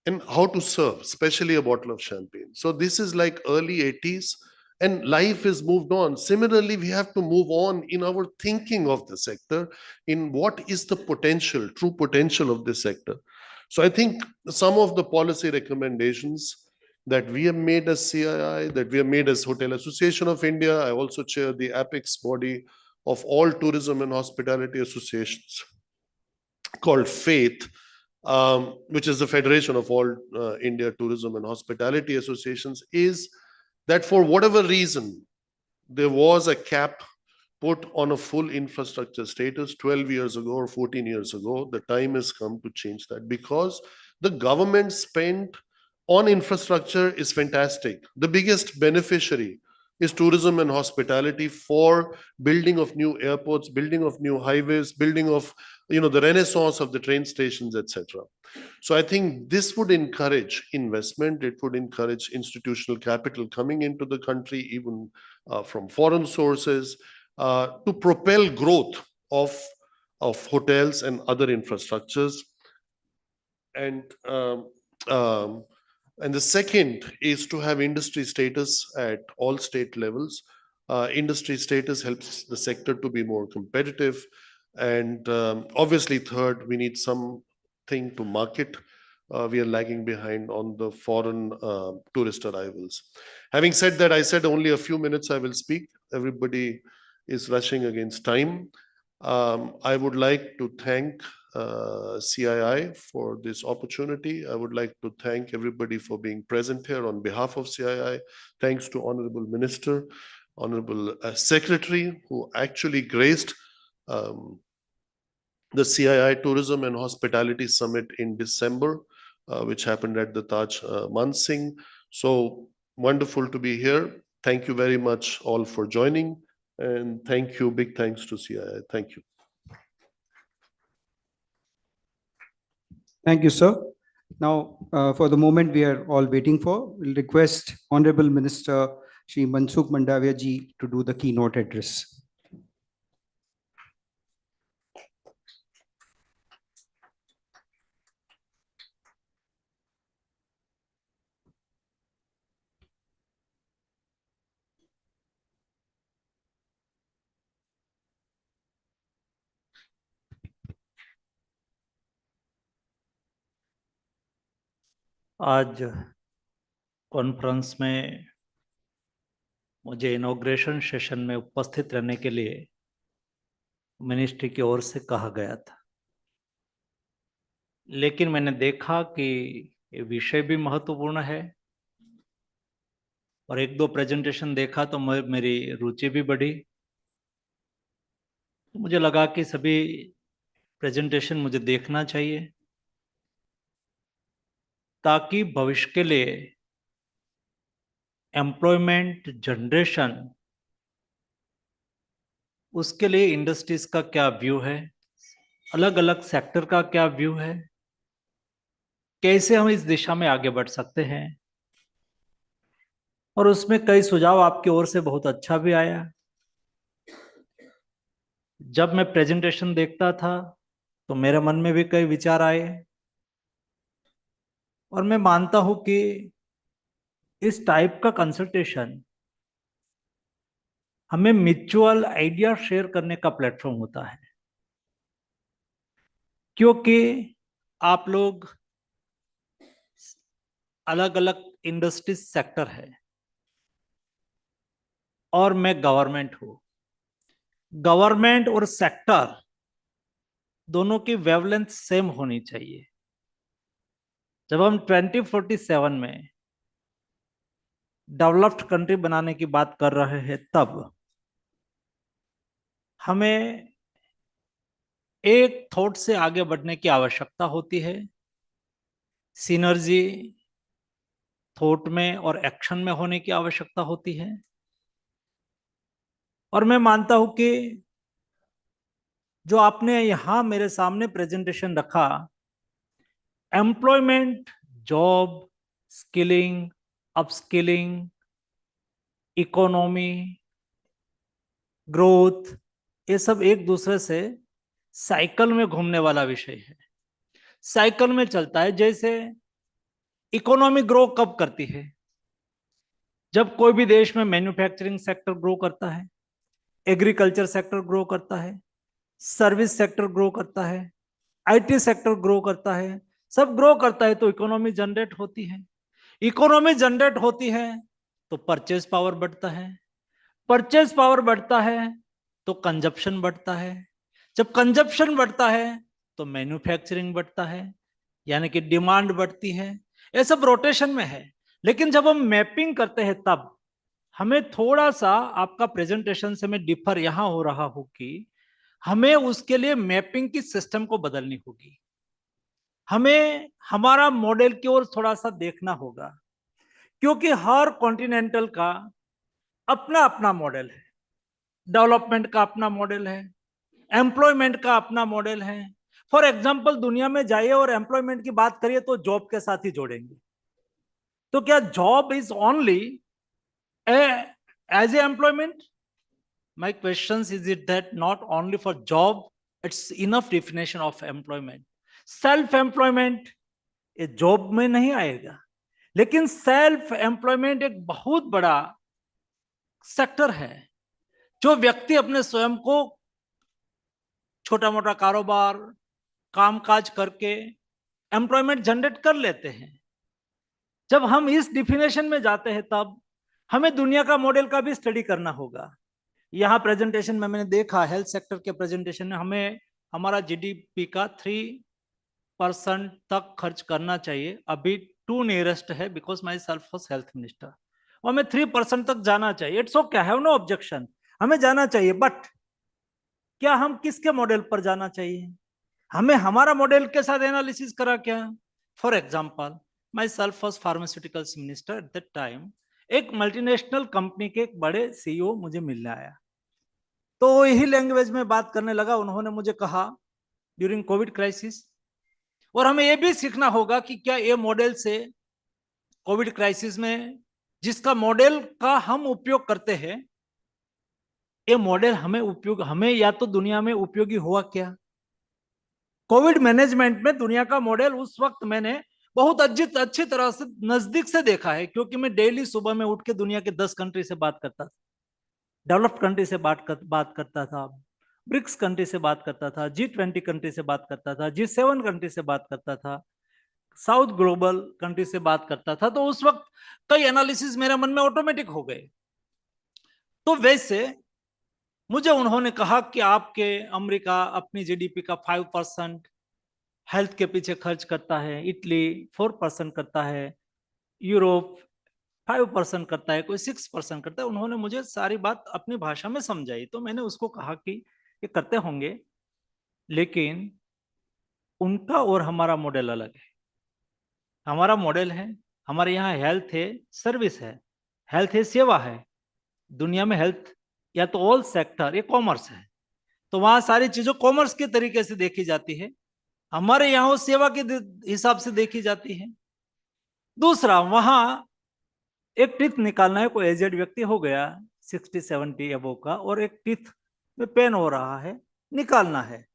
and how to serve, especially a bottle of champagne. So this is like early 80s, and life has moved on. Similarly, we have to move on in our thinking of the sector, in what is the potential, true potential of this sector. So I think some of the policy recommendations that we have made as CII, that we have made as Hotel Association of India, I also chair the apex body of all tourism and hospitality associations called FAITH, which is the Federation of all India Tourism and Hospitality Associations, is that for whatever reason, there was a cap put on a full infrastructure status 12 years ago or 14 years ago. The time has come to change that, because the government spent on infrastructure is fantastic. The biggest beneficiary is tourism and hospitality, for building of new airports, building of new highways, building of the renaissance of the train stations, etc. So I think this would encourage investment. It would encourage institutional capital coming into the country, even from foreign sources, to propel growth of hotels and other infrastructures. And the second is to have industry status at all state levels. Industry status helps the sector to be more competitive. And obviously, third, we need something to market we are lagging behind on the foreign tourist arrivals. Having said that, I said only a few minutes I will speak. Everybody is rushing against time. I would like to thank CII for this opportunity. I would like to thank everybody for being present here on behalf of CII. Thanks to Honorable Minister, Honorable Secretary, who actually graced the CII Tourism and Hospitality Summit in December, which happened at the Taj Mansingh. So wonderful to be here. Thank you very much all for joining. And thank you, big thanks to CII. Thank you. Thank you, sir. Now, for the moment we are all waiting for, we'll request Honorable Minister Shri Mansukh Mandavia ji to do the keynote address. आज conference में मुझे inauguration session में उपस्थित रहने के लिए ministry की ओर से कहा गया था, लेकिन मैंने देखा कि ये विषय भी महत्वपूर्ण है और एक दो प्रेजेंटेशन देखा तो मेरी रुचि भी बढ़ी। तो मुझे लगा कि सभी प्रेजेंटेशन मुझे देखना चाहिए ताकि भविष्य के लिए एम्प्लॉयमेंट जनरेशन, उसके लिए इंडस्ट्रीज का क्या व्यू है, अलग अलग सेक्टर का क्या व्यू है, कैसे हम इस दिशा में आगे बढ़ सकते हैं। और उसमें कई सुझाव आपकी ओर से बहुत अच्छा भी आया। जब मैं प्रेजेंटेशन देखता था तो मेरे मन में भी कई विचार आए और मैं मानता हूं कि इस टाइप का कंसल्टेशन हमें म्यूचुअल आइडिया शेयर करने का प्लेटफॉर्म होता है, क्योंकि आप लोग अलग अलग इंडस्ट्री सेक्टर है और मैं गवर्नमेंट हूं। गवर्नमेंट और सेक्टर दोनों की वेवलेंथ सेम होनी चाहिए। जब हम 2047 में डेवलप्ड कंट्री बनाने की बात कर रहे हैं, तब हमें एक थॉट से आगे बढ़ने की आवश्यकता होती है। सिनर्जी थॉट में और एक्शन में होने की आवश्यकता होती है। और मैं मानता हूं कि जो आपने यहां मेरे सामने प्रेजेंटेशन रखा, employment, job, skilling, upskilling, economy, growth, ये सब एक दूसरे से साइकिल में घूमने वाला विषय है। साइकिल में चलता है। जैसे इकोनॉमी ग्रो कब करती है? जब कोई भी देश में मैन्युफैक्चरिंग सेक्टर ग्रो करता है, एग्रीकल्चर सेक्टर ग्रो करता है, सर्विस सेक्टर ग्रो करता है, आईटी सेक्टर ग्रो करता है, सब ग्रो करता है तो इकोनॉमी जनरेट होती है। इकोनॉमी जनरेट होती है तो परचेज पावर बढ़ता है। परचेज पावर बढ़ता है तो कंजप्शन बढ़ता है। जब कंजप्शन बढ़ता है तो मैन्युफैक्चरिंग बढ़ता है, यानी कि डिमांड बढ़ती है। ये सब रोटेशन में है। लेकिन जब हम मैपिंग करते हैं तब हमें थोड़ा सा, आपका प्रेजेंटेशन से मैं डिफर यहां हो रहा हूं कि हमें उसके लिए मैपिंग की सिस्टम को बदलनी होगी। हमें हमारा मॉडल की ओर थोड़ा सा देखना होगा, क्योंकि हर कॉन्टिनेंटल का अपना अपना मॉडल है। डेवलपमेंट का अपना मॉडल है, एम्प्लॉयमेंट का अपना मॉडल है। फॉर एग्जांपल, दुनिया में जाइए और एम्प्लॉयमेंट की बात करिए तो जॉब के साथ ही जोड़ेंगे। तो क्या job is only as a employment? My question is it that not only for job, it's enough definition of employment. Self employment ये जॉब में नहीं आएगा, लेकिन सेल्फ एम्प्लॉयमेंट एक बहुत बड़ा सेक्टर है। जो व्यक्ति अपने स्वयं को छोटा मोटा कारोबार, कामकाज करके एम्प्लॉयमेंट जनरेट कर लेते हैं। जब हम इस डिफिनेशन में जाते हैं तब हमें दुनिया का मॉडल का भी स्टडी करना होगा। यहाँ प्रेजेंटेशन में मैंने देखा, हेल्थ सेक्टर के प्रेजेंटेशन में हमें हमारा जीडीपी का 3% तक खर्च करना चाहिए। अभी 2 नियरेस्ट है because my self was health minister, और हमें 3% तक जाना चाहिए। It's okay, have no objection, हमें जाना चाहिए। बट क्या हम किसके मॉडल पर जाना चाहिए? हमें हमारा मॉडल के साथ एनालिसिस करा क्या? For example, my self was pharmaceuticals minister at that time. एक मल्टीनेशनल कंपनी के एक बड़े सीईओ मुझे मिलने आया, तो यही लैंग्वेज में बात करने लगा। उन्होंने मुझे कहा ड्यूरिंग कोविड क्राइसिस, और हमें यह भी सीखना होगा कि क्या ये मॉडल से कोविड क्राइसिस में जिसका मॉडल का हम उपयोग करते हैं, ये मॉडल हमें या तो दुनिया में उपयोगी हुआ क्या? कोविड मैनेजमेंट में दुनिया का मॉडल उस वक्त मैंने बहुत अच्छी तरह से नजदीक से देखा है, क्योंकि मैं डेली सुबह में उठ के दुनिया के 10 कंट्री से बात करता था, डेवलप्ड कंट्री से बात करता था, ब्रिक्स कंट्री से बात करता था, G20 कंट्री से बात करता था, G7 कंट्री से बात करता था, साउथ ग्लोबल कंट्री से बात करता था। तो उस वक्त कई एनालिसिस मेरे मन में ऑटोमेटिक हो गए। तो वैसे मुझे उन्होंने कहा कि आपके अमेरिका अपनी जीडीपी का 5% हेल्थ के पीछे खर्च करता है, इटली 4% करता है, यूरोप 5% करता है, कोई 6% करता है। उन्होंने मुझे सारी बात अपनी भाषा में समझाई, तो मैंने उसको कहा कि ये करते होंगे, लेकिन उनका और हमारा मॉडल अलग है। हमारा मॉडल है, हमारे यहाँ हेल्थ है, सर्विस है, हेल्थ है, सेवा है। दुनिया में हेल्थ या तो ऑल सेक्टर, ये कॉमर्स है, तो वहां सारी चीजों कॉमर्स के तरीके से देखी जाती है। हमारे यहाँ सेवा के हिसाब से देखी जाती है। दूसरा, वहां एक टीथ निकालना है, कोई एजेड व्यक्ति हो गया 60-70 अबो का, और एक टीथ में पेन हो रहा है, निकालना है,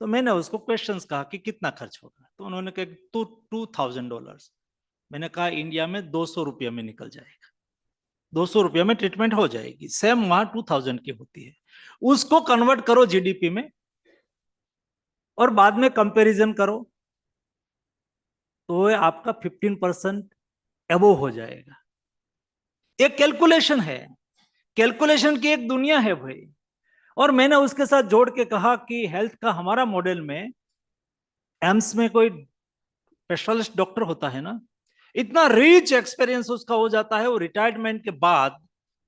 तो मैंने उसको क्वेश्चंस कहा कि कितना खर्च होगा, तो उन्होंने कहा $2,000। मैंने कहा इंडिया में 200 रुपया में निकल जाएगा, 200 रुपया में ट्रीटमेंट हो जाएगी। सेम वहां 2000 की होती है। उसको कन्वर्ट करो जीडीपी में और बाद में कंपैरिजन करो, तो आपका 15% एबो हो जाएगा। एक कैलकुलेशन है, कैलकुलेशन की एक दुनिया है भाई। और मैंने उसके साथ जोड़ के कहा कि हेल्थ का हमारा मॉडल में एम्स में कोई स्पेशलिस्ट डॉक्टर होता है ना, इतना रिच एक्सपीरियंस उसका हो जाता है, वो रिटायरमेंट के बाद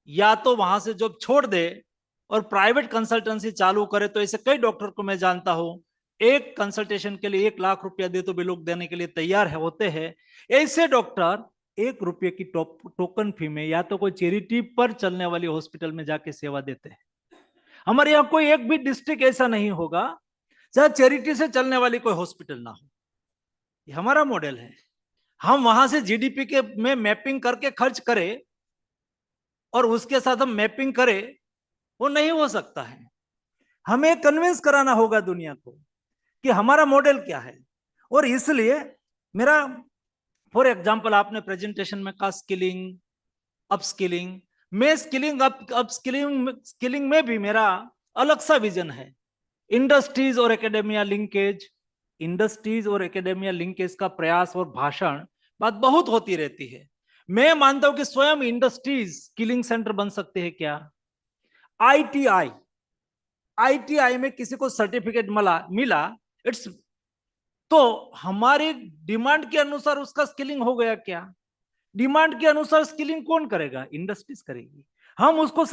या तो वहां से जॉब छोड़ दे और प्राइवेट कंसल्टेंसी चालू करे। तो ऐसे कई डॉक्टर को मैं जानता हूं, एक कंसल्टेशन के लिए 1 लाख रुपया दे तो भी लोग देने के लिए तैयार है होते हैं। ऐसे डॉक्टर 1 रुपये की टोकन फी में या तो कोई चैरिटी पर चलने वाली हॉस्पिटल में जाके सेवा देते हैं। हमारे यहाँ कोई एक भी डिस्ट्रिक्ट ऐसा नहीं होगा जहां चैरिटी से चलने वाली कोई हॉस्पिटल ना हो। ये हमारा मॉडल है। हम वहां से जीडीपी के में मैपिंग करके खर्च करें और उसके साथ हम मैपिंग करें, वो नहीं हो सकता है। हमें कन्विंस कराना होगा दुनिया को कि हमारा मॉडल क्या है। और इसलिए मेरा, फॉर एग्जांपल, आपने प्रेजेंटेशन में कहा स्किलिंग, अपस्किलिंग। मैं स्किलिंग में भी मेरा अलग सा विजन है। इंडस्ट्रीज और एकेडेमिया लिंकेज, इंडस्ट्रीज और एकेडेमिया लिंकेज का प्रयास और भाषण बात बहुत होती रहती है। मैं मानता हूं कि स्वयं इंडस्ट्रीज स्किलिंग सेंटर बन सकते हैं क्या? आईटीआई में किसी को सर्टिफिकेट मिला, इट्स, तो हमारी डिमांड के अनुसार उसका स्किलिंग हो गया क्या? डिमांड के अनुसार स्किलिंग कौन करेगा? इंडस्ट्रीज करेगी। हम उसको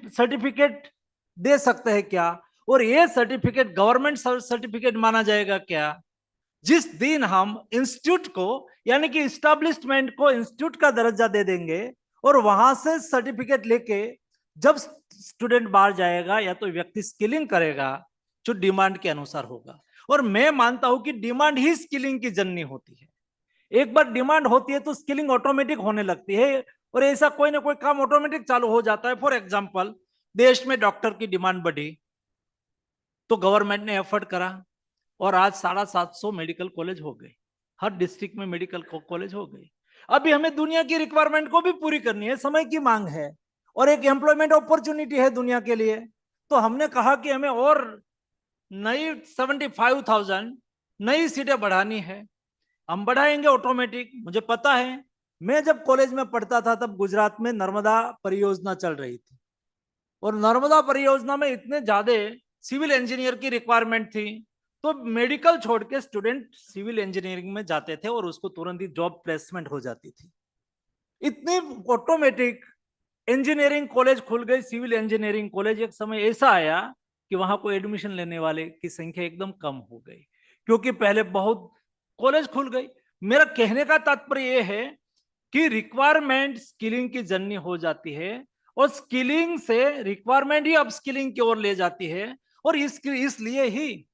सर्टिफिकेट दे सकते हैं क्या? और ये सर्टिफिकेट गवर्नमेंट सर्टिफिकेट माना जाएगा क्या? जिस दिन हम इंस्टीट्यूट को, यानी कि इस्टेब्लिशमेंट को इंस्टीट्यूट का दर्जा दे देंगे और वहां से सर्टिफिकेट लेके जब स्टूडेंट बाहर जाएगा या तो व्यक्ति स्किलिंग करेगा जो डिमांड के अनुसार होगा। और मैं मानता हूं कि डिमांड ही स्किलिंग की जननी होती है। एक बार डिमांड होती है तो स्किलिंग ऑटोमेटिक होने लगती है, और ऐसा कोई ना कोई काम ऑटोमेटिक चालू हो जाता है। फॉर एग्जांपल, देश में डॉक्टर की डिमांड बढ़ी तो गवर्नमेंट ने एफर्ट करा और आज 750 मेडिकल कॉलेज हो गए, हर डिस्ट्रिक्ट में मेडिकल कॉलेज हो गए। अभी हमें दुनिया की रिक्वायरमेंट को भी पूरी करनी है, समय की मांग है और एक एम्प्लॉयमेंट अपॉर्चुनिटी है दुनिया के लिए। तो हमने कहा कि हमें और नई 75,000 नई सीटें बढ़ानी है, हम बढ़ाएंगे ऑटोमेटिक। मुझे पता है, मैं जब कॉलेज में पढ़ता था तब गुजरात में नर्मदा परियोजना चल रही थी, और नर्मदा परियोजना में इतने ज्यादा सिविल इंजीनियर की रिक्वायरमेंट थी, तो मेडिकल छोड़ के स्टूडेंट सिविल इंजीनियरिंग में जाते थे और उसको तुरंत ही जॉब प्लेसमेंट हो जाती थी। इतनी ऑटोमेटिक इंजीनियरिंग कॉलेज खुल गई, सिविल इंजीनियरिंग कॉलेज। एक समय ऐसा आया कि वहां को एडमिशन लेने वाले की संख्या एकदम कम हो गई, क्योंकि पहले बहुत कॉलेज खुल गई। मेरा कहने का तात्पर्य यह है कि रिक्वायरमेंट स्किलिंग की जर्नी हो जाती है, और स्किलिंग से रिक्वायरमेंट ही अपस्किलिंग की ओर ले जाती है। और इसलिए ही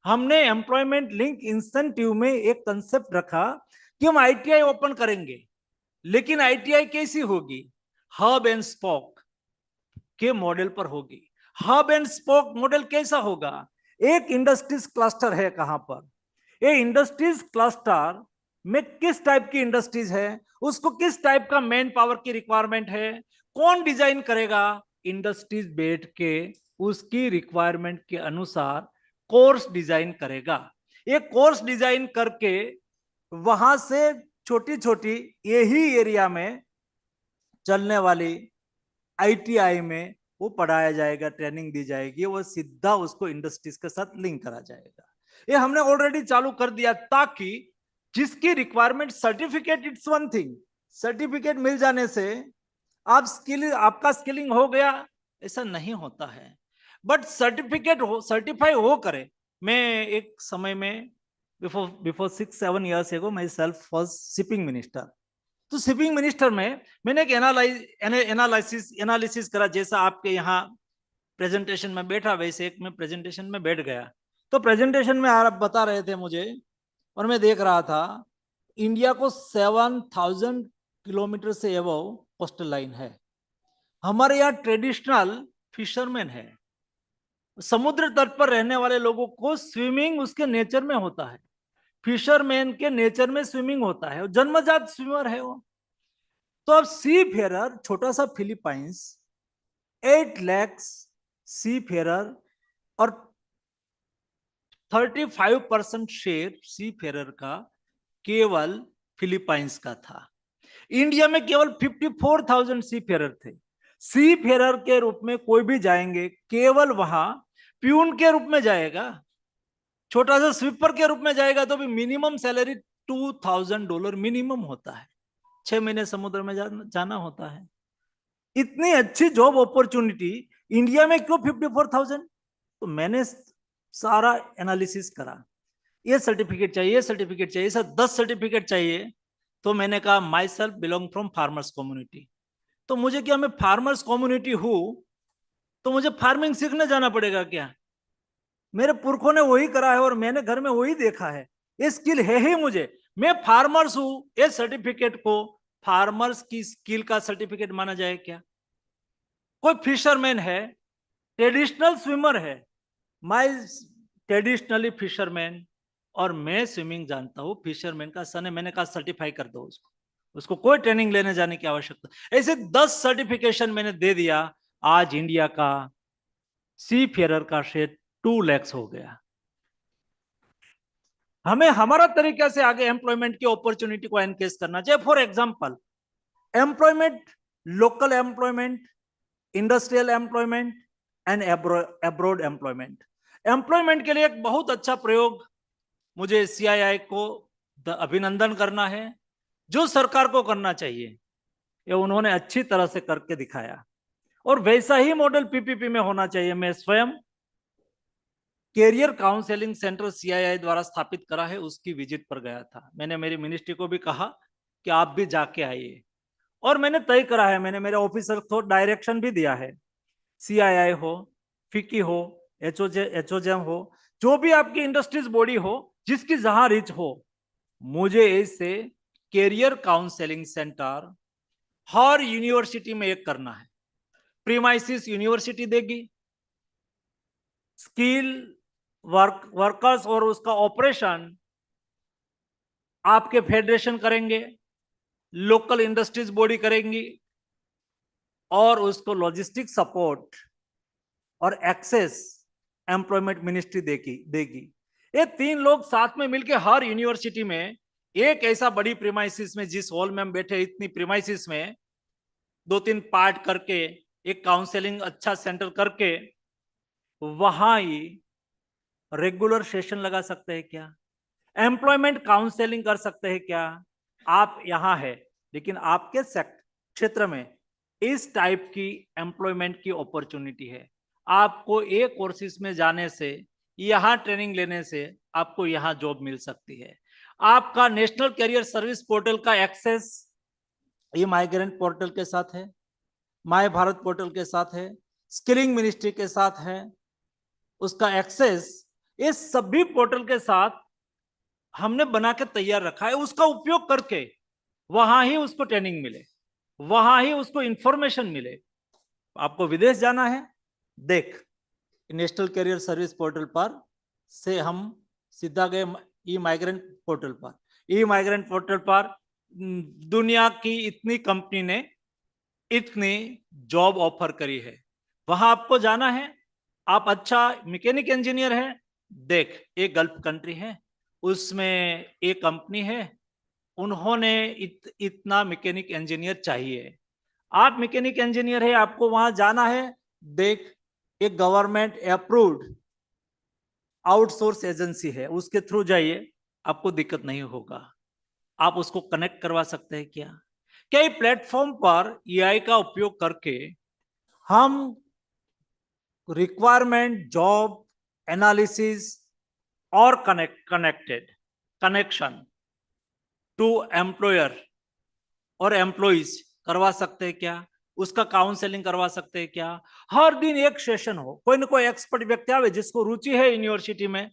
हमने एम्प्लॉयमेंट लिंक इंसेंटिव में एक कंसेप्ट रखा कि हम आईटीआई ओपन करेंगे, लेकिन आईटीआई कैसी होगी? हब एंड स्पोक के मॉडल पर होगी। हब एंड स्पोक मॉडल कैसा होगा? एक इंडस्ट्रीज क्लस्टर है, कहां पर? ये इंडस्ट्रीज क्लस्टर में किस टाइप की इंडस्ट्रीज है, उसको किस टाइप का मैन पावर की रिक्वायरमेंट है, कौन डिजाइन करेगा? इंडस्ट्रीज बैठ के उसकी रिक्वायरमेंट के अनुसार कोर्स डिजाइन करेगा। ये कोर्स डिजाइन करके वहां से छोटी छोटी यही एरिया में चलने वाली आईटीआई में वो पढ़ाया जाएगा, ट्रेनिंग दी जाएगी, वो सीधा उसको इंडस्ट्रीज के साथ लिंक करा जाएगा। ये हमने ऑलरेडी चालू कर दिया, ताकि जिसकी requirement certificate, it's one thing, certificate मिल जाने से आप आपका स्किलिंग हो गया, ऐसा नहीं होता है। बट सर्टिफिकेट हो, सर्टिफाई हो करे। मैं एक समय में before 6-7 years ago my self was shipping minister. तो शिपिंग मिनिस्टर में मैंने एक एनालिसिस करा, जैसा आपके यहाँ प्रेजेंटेशन में बैठा वैसे एक मैं प्रेजेंटेशन में बैठ गया। तो प्रेजेंटेशन में आप बता रहे थे मुझे, और मैं देख रहा था, इंडिया को 7,000 किलोमीटर से अबव कोस्टल लाइन है। हमारे यहाँ ट्रेडिशनल फिशरमैन है, समुद्र तट पर रहने वाले लोगों को स्विमिंग उसके नेचर में होता है, फिशरमैन के नेचर में स्विमिंग होता है, जन्मजात स्विमर है वो। तो अब सी फेरर, छोटा सा फिलीपाइंस, 8 लाख सी फेरर, और 35% शेयर सी फेरर का केवल फिलीपाइंस का था। इंडिया में केवल 54,000 सी फेरर थे। सी फेरर के रूप में कोई भी जाएंगे, केवल वहां प्यून के रूप में जाएगा, छोटा सा स्वीपर के रूप में जाएगा, तो भी मिनिमम सैलरी $2,000 मिनिमम होता है। 6 महीने समुद्र में जाना होता है। इतनी अच्छी जॉब अपॉर्चुनिटी इंडिया में क्यों 54,000? तो मैंने सारा एनालिसिस करा, ये सर्टिफिकेट चाहिए, ये सर्टिफिकेट चाहिए, सर 10 सर्टिफिकेट चाहिए। तो मैंने कहा my self belong from farmers community, तो मुझे क्या, मैं फार्मर्स कम्युनिटी हूं तो मुझे फार्मिंग सीखने जाना पड़ेगा क्या? मेरे पुरखों ने वही करा है और मैंने घर में वही देखा है, ये स्किल है ही मुझे, मैं फार्मर्स हूं। ये सर्टिफिकेट को फार्मर्स की स्किल का सर्टिफिकेट माना जाए क्या? कोई फिशरमैन है, ट्रेडिशनल स्विमर है, माई ट्रेडिशनली फिशरमैन, और मैं स्विमिंग जानता हूं, फिशरमैन का सन है, मैंने कहा सर्टिफाई कर दो उसको, उसको कोई ट्रेनिंग लेने जाने की आवश्यकता। ऐसे 10 सर्टिफिकेशन मैंने दे दिया। आज इंडिया का सी फेरर का शेयर 2 लाख हो गया। हमें हमारा तरीका से आगे एम्प्लॉयमेंट की अपॉर्चुनिटी को एनकेज करना चाहिए। For example, employment, local employment, industrial employment and abroad employment. Employment के लिए एक बहुत अच्छा प्रयोग मुझे सीआईआई को अभिनंदन करना है, जो सरकार को करना चाहिए ये उन्होंने अच्छी तरह से करके दिखाया, और वैसा ही मॉडल पीपीपी में होना चाहिए। मैं स्वयं कैरियर काउंसलिंग सेंटर सीआईआई द्वारा स्थापित करा है, उसकी विजिट पर गया था। मैंने मेरी मिनिस्ट्री को भी कहा कि आप भी जाके आइए, और मैंने तय करा है, मैंने मेरे ऑफिसर को डायरेक्शन भी दिया है, सीआईआई हो, फिकी हो, एचओजेम हो, जो भी आपकी इंडस्ट्रीज बॉडी हो, जिसकी जहां रिच हो, मुझे इससे कैरियर काउंसलिंग सेंटर हर यूनिवर्सिटी में एक करना है। प्रीमाइसिस यूनिवर्सिटी देगी, स्किल वर्कर्स और उसका ऑपरेशन आपके फेडरेशन करेंगे, लोकल इंडस्ट्रीज बॉडी करेंगी, और उसको लॉजिस्टिक सपोर्ट और एक्सेस एम्प्लॉयमेंट मिनिस्ट्री देगी। ये तीन लोग साथ में मिलके हर यूनिवर्सिटी में एक ऐसा बड़ी प्रीमाइसिस में, जिस हॉल में हम बैठे इतनी प्रीमाइसिस में 2-3 पार्ट करके एक काउंसलिंग अच्छा सेंटर करके वहां ही रेगुलर सेशन लगा सकते हैं क्या? एम्प्लॉयमेंट काउंसलिंग कर सकते हैं क्या? आप यहां है लेकिन आपके क्षेत्र में इस टाइप की एम्प्लॉयमेंट की अपॉर्चुनिटी है। आपको एक कोर्सेज में जाने से, यहां ट्रेनिंग लेने से आपको यहां जॉब मिल सकती है। आपका नेशनल कैरियर सर्विस पोर्टल का एक्सेस ये माइग्रेंट पोर्टल के साथ है, माय भारत पोर्टल के साथ है, स्किलिंग मिनिस्ट्री के साथ है, उसका एक्सेस इस सभी पोर्टल के साथ हमने बना के तैयार रखा है। उसका उपयोग करके वहां ही उसको ट्रेनिंग मिले, वहां ही उसको इंफॉर्मेशन मिले। आपको विदेश जाना है, देख नेशनल कैरियर सर्विस पोर्टल पर से हम सीधा गए ई माइग्रेंट पोर्टल पर। ई माइग्रेंट पोर्टल पर दुनिया की इतनी कंपनी ने इतनी जॉब ऑफर करी है, वहां आपको जाना है। आप अच्छा मैकेनिक इंजीनियर है, देख एक गल्फ कंट्री है, उसमें एक कंपनी है, उन्होंने इतना मैकेनिक इंजीनियर चाहिए। आप मैकेनिक इंजीनियर है, आपको वहां जाना है, देख एक गवर्नमेंट अप्रूव्ड आउटसोर्स एजेंसी है, उसके थ्रू जाइए, आपको दिक्कत नहीं होगा। आप उसको कनेक्ट करवा सकते हैं क्या? कई प्लेटफॉर्म पर एआई का उपयोग करके हम रिक्वायरमेंट, जॉब एनालिसिस और कनेक्शन टू एम्प्लॉयर और एम्प्लॉइज करवा सकते हैं क्या? उसका काउंसलिंग करवा सकते हैं क्या? हर दिन एक सेशन हो, कोई ना कोई एक्सपर्ट व्यक्ति आवे जिसको रुचि है यूनिवर्सिटी में,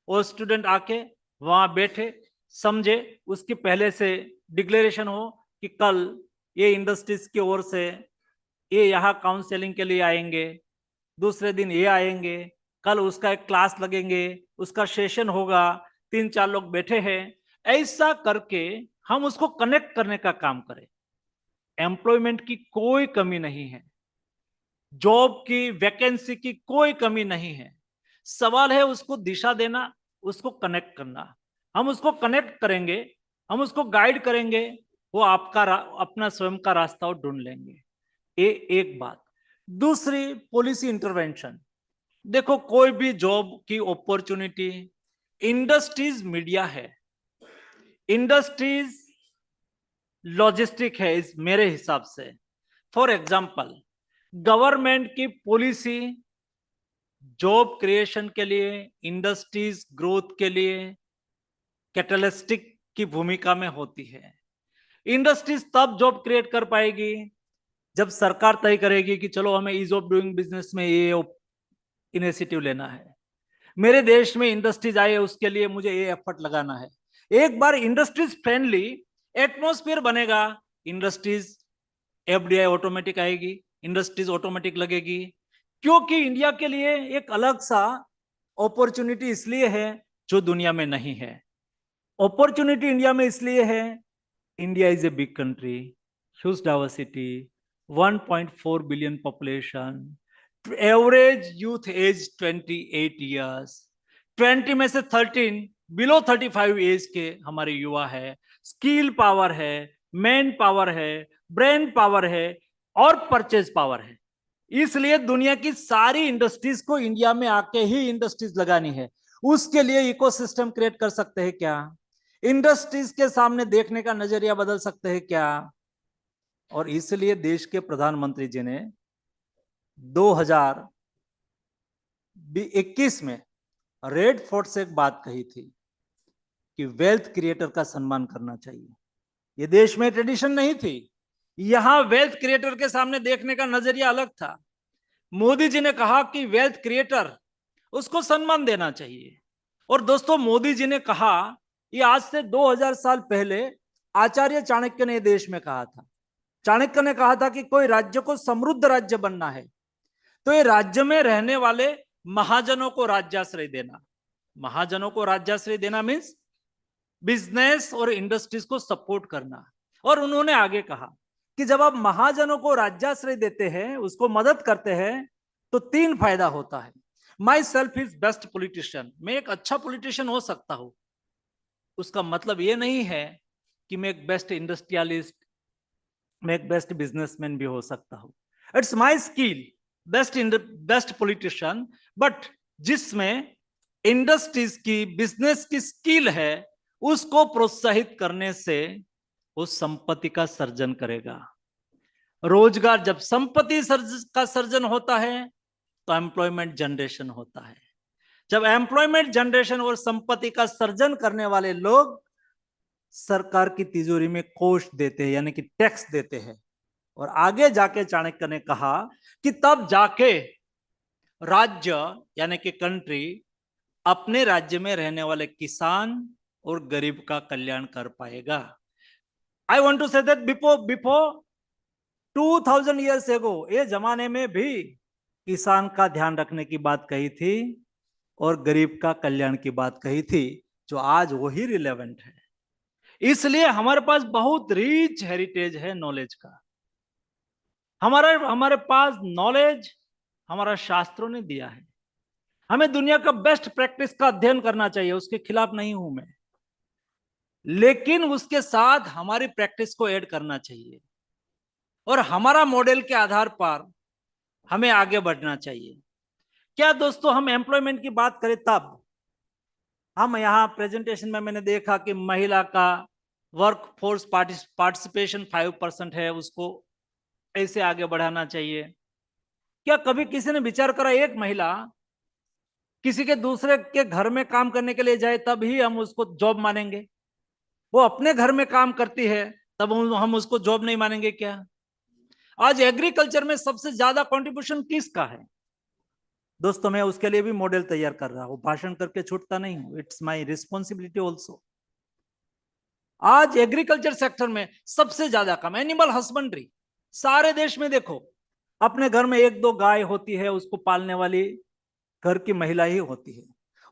वो स्टूडेंट आके वहां बैठे समझे, उसकी पहले से डिक्लेरेशन हो कि कल ये इंडस्ट्रीज की ओर से ये यहाँ काउंसलिंग के लिए आएंगे, दूसरे दिन ये आएंगे, कल उसका एक क्लास लगेंगे, उसका सेशन होगा, 3-4 लोग बैठे हैं। ऐसा करके हम उसको कनेक्ट करने का काम करें। एम्प्लॉयमेंट की कोई कमी नहीं है, जॉब की वैकेंसी की कोई कमी नहीं है। सवाल है उसको दिशा देना, उसको कनेक्ट करना। हम उसको कनेक्ट करेंगे, हम उसको गाइड करेंगे, वो आपका अपना स्वयं का रास्ता ढूंढ लेंगे। एक बात। दूसरी, पॉलिसी इंटरवेंशन। देखो कोई भी जॉब की अपॉर्चुनिटी, इंडस्ट्रीज मीडिया है, इंडस्ट्रीज लॉजिस्टिक है इस मेरे हिसाब से। फॉर एग्जांपल, गवर्नमेंट की पॉलिसी जॉब क्रिएशन के लिए, इंडस्ट्रीज ग्रोथ के लिए कैटलिस्टिक की भूमिका में होती है। इंडस्ट्रीज तब जॉब क्रिएट कर पाएगी जब सरकार तय करेगी कि चलो हमें ईज ऑफ डूइंग बिजनेस में ये इनिशिएटिव लेना है, मेरे देश में इंडस्ट्रीज आए उसके लिए मुझे ये एफर्ट लगाना है। एक बार इंडस्ट्रीज फ्रेंडली एटमॉस्फेयर बनेगा, इंडस्ट्रीज एफडीआई ऑटोमेटिक आएगी, इंडस्ट्रीज ऑटोमेटिक लगेगी। क्योंकि इंडिया के लिए एक अलग सा अपॉर्चुनिटी इसलिए है जो दुनिया में नहीं है। अपॉर्चुनिटी इंडिया में इसलिए है, India is a big country, huge diversity, 1.4 billion population, average youth age 28 years, 20 में से 13 बिलो 35 एज के हमारे युवा है, स्किल पावर है, मैन पावर है, ब्रेन पावर है और परचेज पावर है। इसलिए दुनिया की सारी इंडस्ट्रीज को इंडिया में आके ही इंडस्ट्रीज लगानी है। उसके लिए इकोसिस्टम क्रिएट कर सकते हैं क्या? इंडस्ट्रीज के सामने देखने का नजरिया बदल सकते हैं क्या? और इसलिए देश के प्रधानमंत्री जी ने 2021 में रेड फोर्ट से एक बात कही थी कि वेल्थ क्रिएटर का सम्मान करना चाहिए। ये देश में ट्रेडिशन नहीं थी, यहां वेल्थ क्रिएटर के सामने देखने का नजरिया अलग था। मोदी जी ने कहा कि वेल्थ क्रिएटर उसको सम्मान देना चाहिए। और दोस्तों, मोदी जी ने कहा, ये आज से 2000 साल पहले आचार्य चाणक्य ने देश में कहा था। चाणक्य ने कहा था कि कोई राज्य को समृद्ध राज्य बनना है तो ये राज्य में रहने वाले महाजनों को राज्याश्रय देना। महाजनों को राज्याश्रय देना मीन्स बिजनेस और इंडस्ट्रीज को सपोर्ट करना। और उन्होंने आगे कहा कि जब आप महाजनों को राज्याश्रय देते हैं, उसको मदद करते हैं, तो 3 फायदा होता है। My self is best politician, मैं एक अच्छा पॉलिटिशियन हो सकता हूं, उसका मतलब ये नहीं है कि मैं एक बेस्ट इंडस्ट्रियलिस्ट, मैं एक बेस्ट बिजनेसमैन भी हो सकता हूं। It's my skill best politician, but जिसमें इंडस्ट्रीज की, बिजनेस की स्किल है, उसको प्रोत्साहित करने से वो संपत्ति का सर्जन करेगा। रोजगार, जब संपत्ति का सर्जन होता है तो एम्प्लॉयमेंट जनरेशन होता है। जब एम्प्लॉयमेंट जनरेशन और संपत्ति का सर्जन करने वाले लोग सरकार की तिजोरी में कोष देते हैं, यानी कि टैक्स देते हैं, और आगे जाके चाणक्य ने कहा कि तब जाके राज्य यानी कि कंट्री अपने राज्य में रहने वाले किसान और गरीब का कल्याण कर पाएगा। I want to say that before 2000 years ago, ये जमाने में भी किसान का ध्यान रखने की बात कही थी और गरीब का कल्याण की बात कही थी, जो आज वही रिलेवेंट है। इसलिए हमारे पास बहुत रिच हेरिटेज है नॉलेज का। हमारे पास नॉलेज हमारा शास्त्रों ने दिया है। हमें दुनिया का बेस्ट प्रैक्टिस का अध्ययन करना चाहिए, उसके खिलाफ नहीं हूं मैं, लेकिन उसके साथ हमारी प्रैक्टिस को ऐड करना चाहिए और हमारा मॉडल के आधार पर हमें आगे बढ़ना चाहिए। क्या दोस्तों, हम एम्प्लॉयमेंट की बात करें तब हम यहाँ प्रेजेंटेशन में मैंने देखा कि महिला का वर्क फोर्स पार्टिसिपेशन 5% है, उसको ऐसे आगे बढ़ाना चाहिए। क्या कभी किसी ने विचार करा एक महिला किसी के दूसरे के घर में काम करने के लिए जाए तब ही हम उसको जॉब मानेंगे? वो अपने घर में काम करती है तब हम उसको जॉब नहीं मानेंगे क्या? आज एग्रीकल्चर में सबसे ज्यादा कंट्रीब्यूशन किसका है? दोस्तों, मैं उसके लिए भी मॉडल तैयार कर रहा हूं, भाषण करके छूटता नहीं हूं, इट्स माय रिस्पॉन्सिबिलिटी ऑल्सो। आज एग्रीकल्चर सेक्टर में सबसे ज्यादा काम एनिमल हस्बेंड्री। सारे देश में देखो, अपने घर में 1-2 गाय होती है, उसको पालने वाली घर की महिला ही होती है।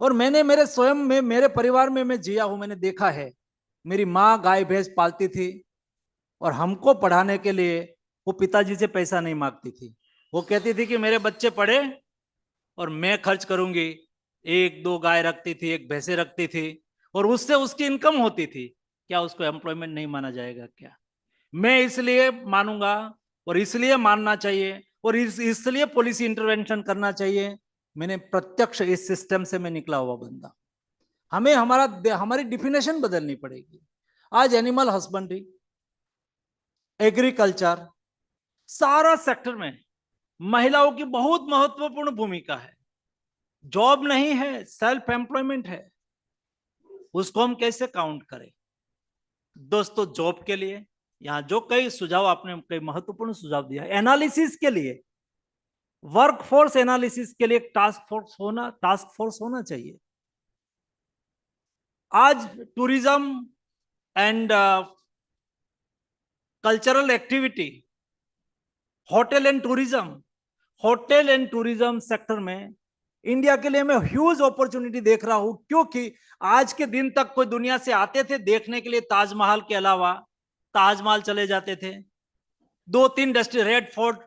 और मैंने मेरे स्वयं में, मेरे परिवार में मैं जिया हूं, मैंने देखा है। मेरी माँ गाय भैंस पालती थी और हमको पढ़ाने के लिए वो पिताजी से पैसा नहीं मांगती थी। वो कहती थी कि मेरे बच्चे पढ़े और मैं खर्च करूंगी। 1-2 गाय रखती थी, 1 भैंसे रखती थी और उससे उसकी इनकम होती थी। क्या उसको एम्प्लॉयमेंट नहीं माना जाएगा क्या? मैं इसलिए मानूंगा और इसलिए मानना चाहिए और इसलिए पॉलिसी इंटरवेंशन करना चाहिए। मैंने प्रत्यक्ष इस सिस्टम से मैं निकला हुआ बंदा। हमें हमारी डिफिनेशन बदलनी पड़ेगी। आज एनिमल हस्बेंड्री, एग्रीकल्चर, सारा सेक्टर में महिलाओं की बहुत महत्वपूर्ण भूमिका है। जॉब नहीं है, सेल्फ एम्प्लॉयमेंट है। उसको हम कैसे काउंट करें? दोस्तों, जॉब के लिए यहां जो कई सुझाव आपने, कई महत्वपूर्ण सुझाव दिया, एनालिसिस के लिए, वर्क फोर्स एनालिसिस के लिए एक टास्क फोर्स होना चाहिए। आज tourism and cultural activity, hotel and tourism sector में इंडिया के लिए मैं ह्यूज अपॉर्चुनिटी देख रहा हूं, क्योंकि आज के दिन तक कोई दुनिया से आते थे देखने के लिए ताजमहल के अलावा, ताजमहल चले जाते थे। 2-3 रेड फोर्ट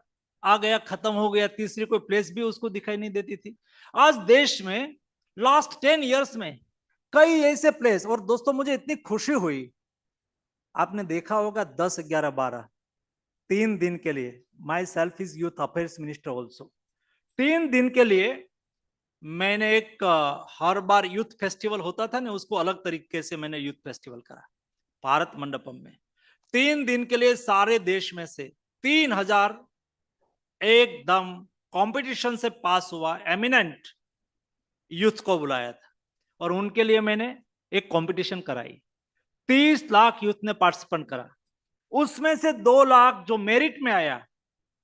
आ गया, खत्म हो गया, तीसरी कोई प्लेस भी उसको दिखाई नहीं देती थी। आज देश में लास्ट 10 इयर्स में कई ऐसे प्लेस, और दोस्तों मुझे इतनी खुशी हुई, आपने देखा होगा 10, 11, 12 3 दिन के लिए, my self is youth affairs minister also, 3 दिन के लिए मैंने एक हर बार यूथ फेस्टिवल होता था ना, उसको अलग तरीके से मैंने यूथ फेस्टिवल करा भारत मंडपम में। 3 दिन के लिए सारे देश में से 3000 एकदम कंपटीशन से पास हुआ एमिनेंट यूथ को बुलाया था और उनके लिए मैंने एक कंपटीशन कराई। 30 लाख यूथ ने पार्टिसिपेट करा। उसमें से 2 लाख जो मेरिट में आया,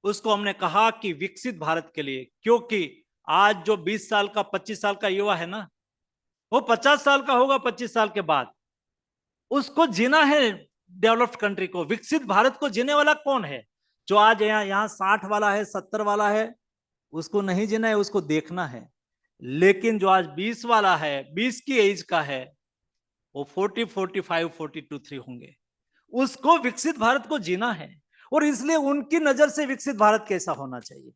उसको हमने कहा कि विकसित भारत के लिए, क्योंकि आज जो 20 साल का 25 साल का युवा है ना, वो 50 साल का होगा 25 साल के बाद। उसको जीना है डेवलप्ड कंट्री को, विकसित भारत को जीने वाला कौन है? जो आज यहाँ 60 वाला है, 70 वाला है, उसको नहीं जीना है, उसको देखना है। लेकिन जो आज 20 वाला है, 20 की एज का है, वो 40, 45, 42, 3 होंगे। उसको विकसित भारत को जीना है और इसलिए उनकी नजर से विकसित भारत कैसा होना चाहिए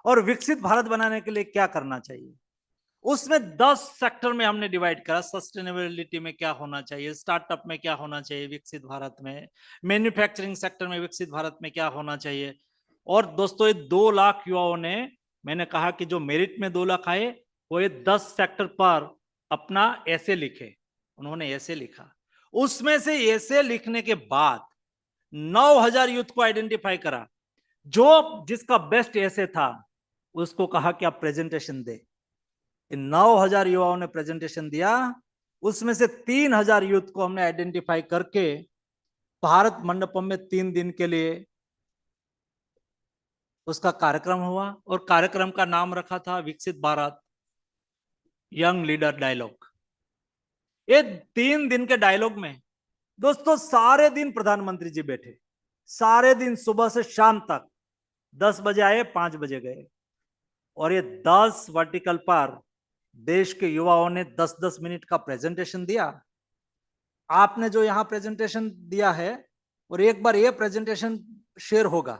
और विकसित भारत बनाने के लिए क्या करना चाहिए। उसमें 10 सेक्टर में हमने डिवाइड करा। सस्टेनेबिलिटी में क्या होना चाहिए, स्टार्टअप में क्या होना चाहिए विकसित भारत में, मैन्युफैक्चरिंग सेक्टर में विकसित भारत में क्या होना चाहिए। और दोस्तों ये 2 लाख युवाओं ने, मैंने कहा कि जो मेरिट में 2 लाख आए वो ये 10 सेक्टर पर अपना ऐसे लिखे। उन्होंने ऐसे लिखा, उसमें से ऐसे लिखने के बाद 9,000 यूथ को आइडेंटिफाई करा। जो जिसका बेस्ट ऐसे था उसको कहा कि आप प्रेजेंटेशन दे। इन 9,000 युवाओं ने प्रेजेंटेशन दिया। उसमें से 3,000 यूथ को हमने आइडेंटिफाई करके भारत मंडपम में 3 दिन के लिए उसका कार्यक्रम हुआ और कार्यक्रम का नाम रखा था विकसित भारत यंग लीडर डायलॉग। ये 3 दिन के डायलॉग में दोस्तों सारे दिन प्रधानमंत्री जी बैठे, सारे दिन सुबह से शाम तक, 10 बजे आए 5 बजे गए। और ये 10 वर्टिकल पर देश के युवाओं ने 10-10 मिनट का प्रेजेंटेशन दिया। आपने जो यहां प्रेजेंटेशन दिया है और एक बार ये प्रेजेंटेशन शेयर होगा,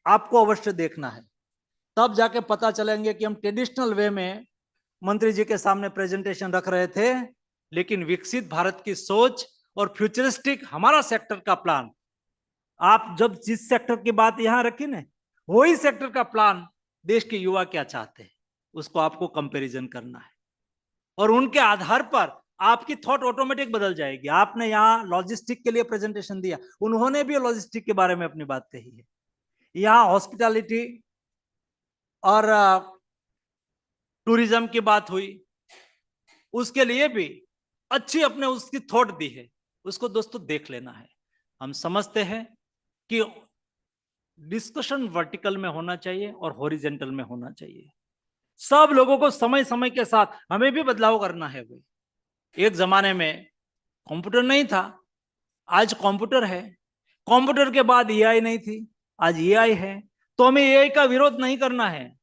आपको अवश्य देखना है, तब जाके पता चलेंगे कि हम ट्रेडिशनल वे में मंत्री जी के सामने प्रेजेंटेशन रख रहे थे, लेकिन विकसित भारत की सोच और फ्यूचरिस्टिक हमारा सेक्टर का प्लान, आप जब जिस सेक्टर की बात यहां रखी ना, वही सेक्टर का प्लान देश के युवा क्या चाहते हैं उसको आपको कंपैरिजन करना है और उनके आधार पर आपकी थॉट ऑटोमेटिक बदल जाएगी। आपने यहाँ लॉजिस्टिक के लिए प्रेजेंटेशन दिया, उन्होंने भी लॉजिस्टिक के बारे में अपनी बात कही है। यहाँ हॉस्पिटैलिटी और टूरिज्म की बात हुई, उसके लिए भी अच्छी अपने उसकी थॉट दी है, उसको दोस्तों देख लेना है। हम समझते हैं कि डिस्कशन वर्टिकल में होना चाहिए और हॉरिजेंटल में होना चाहिए। सब लोगों को समय समय के साथ हमें भी बदलाव करना है भाई। एक जमाने में कंप्यूटर नहीं था, आज कंप्यूटर है। कंप्यूटर के बाद एआई नहीं थी, आज एआई है। तो हमें एआई का विरोध नहीं करना है,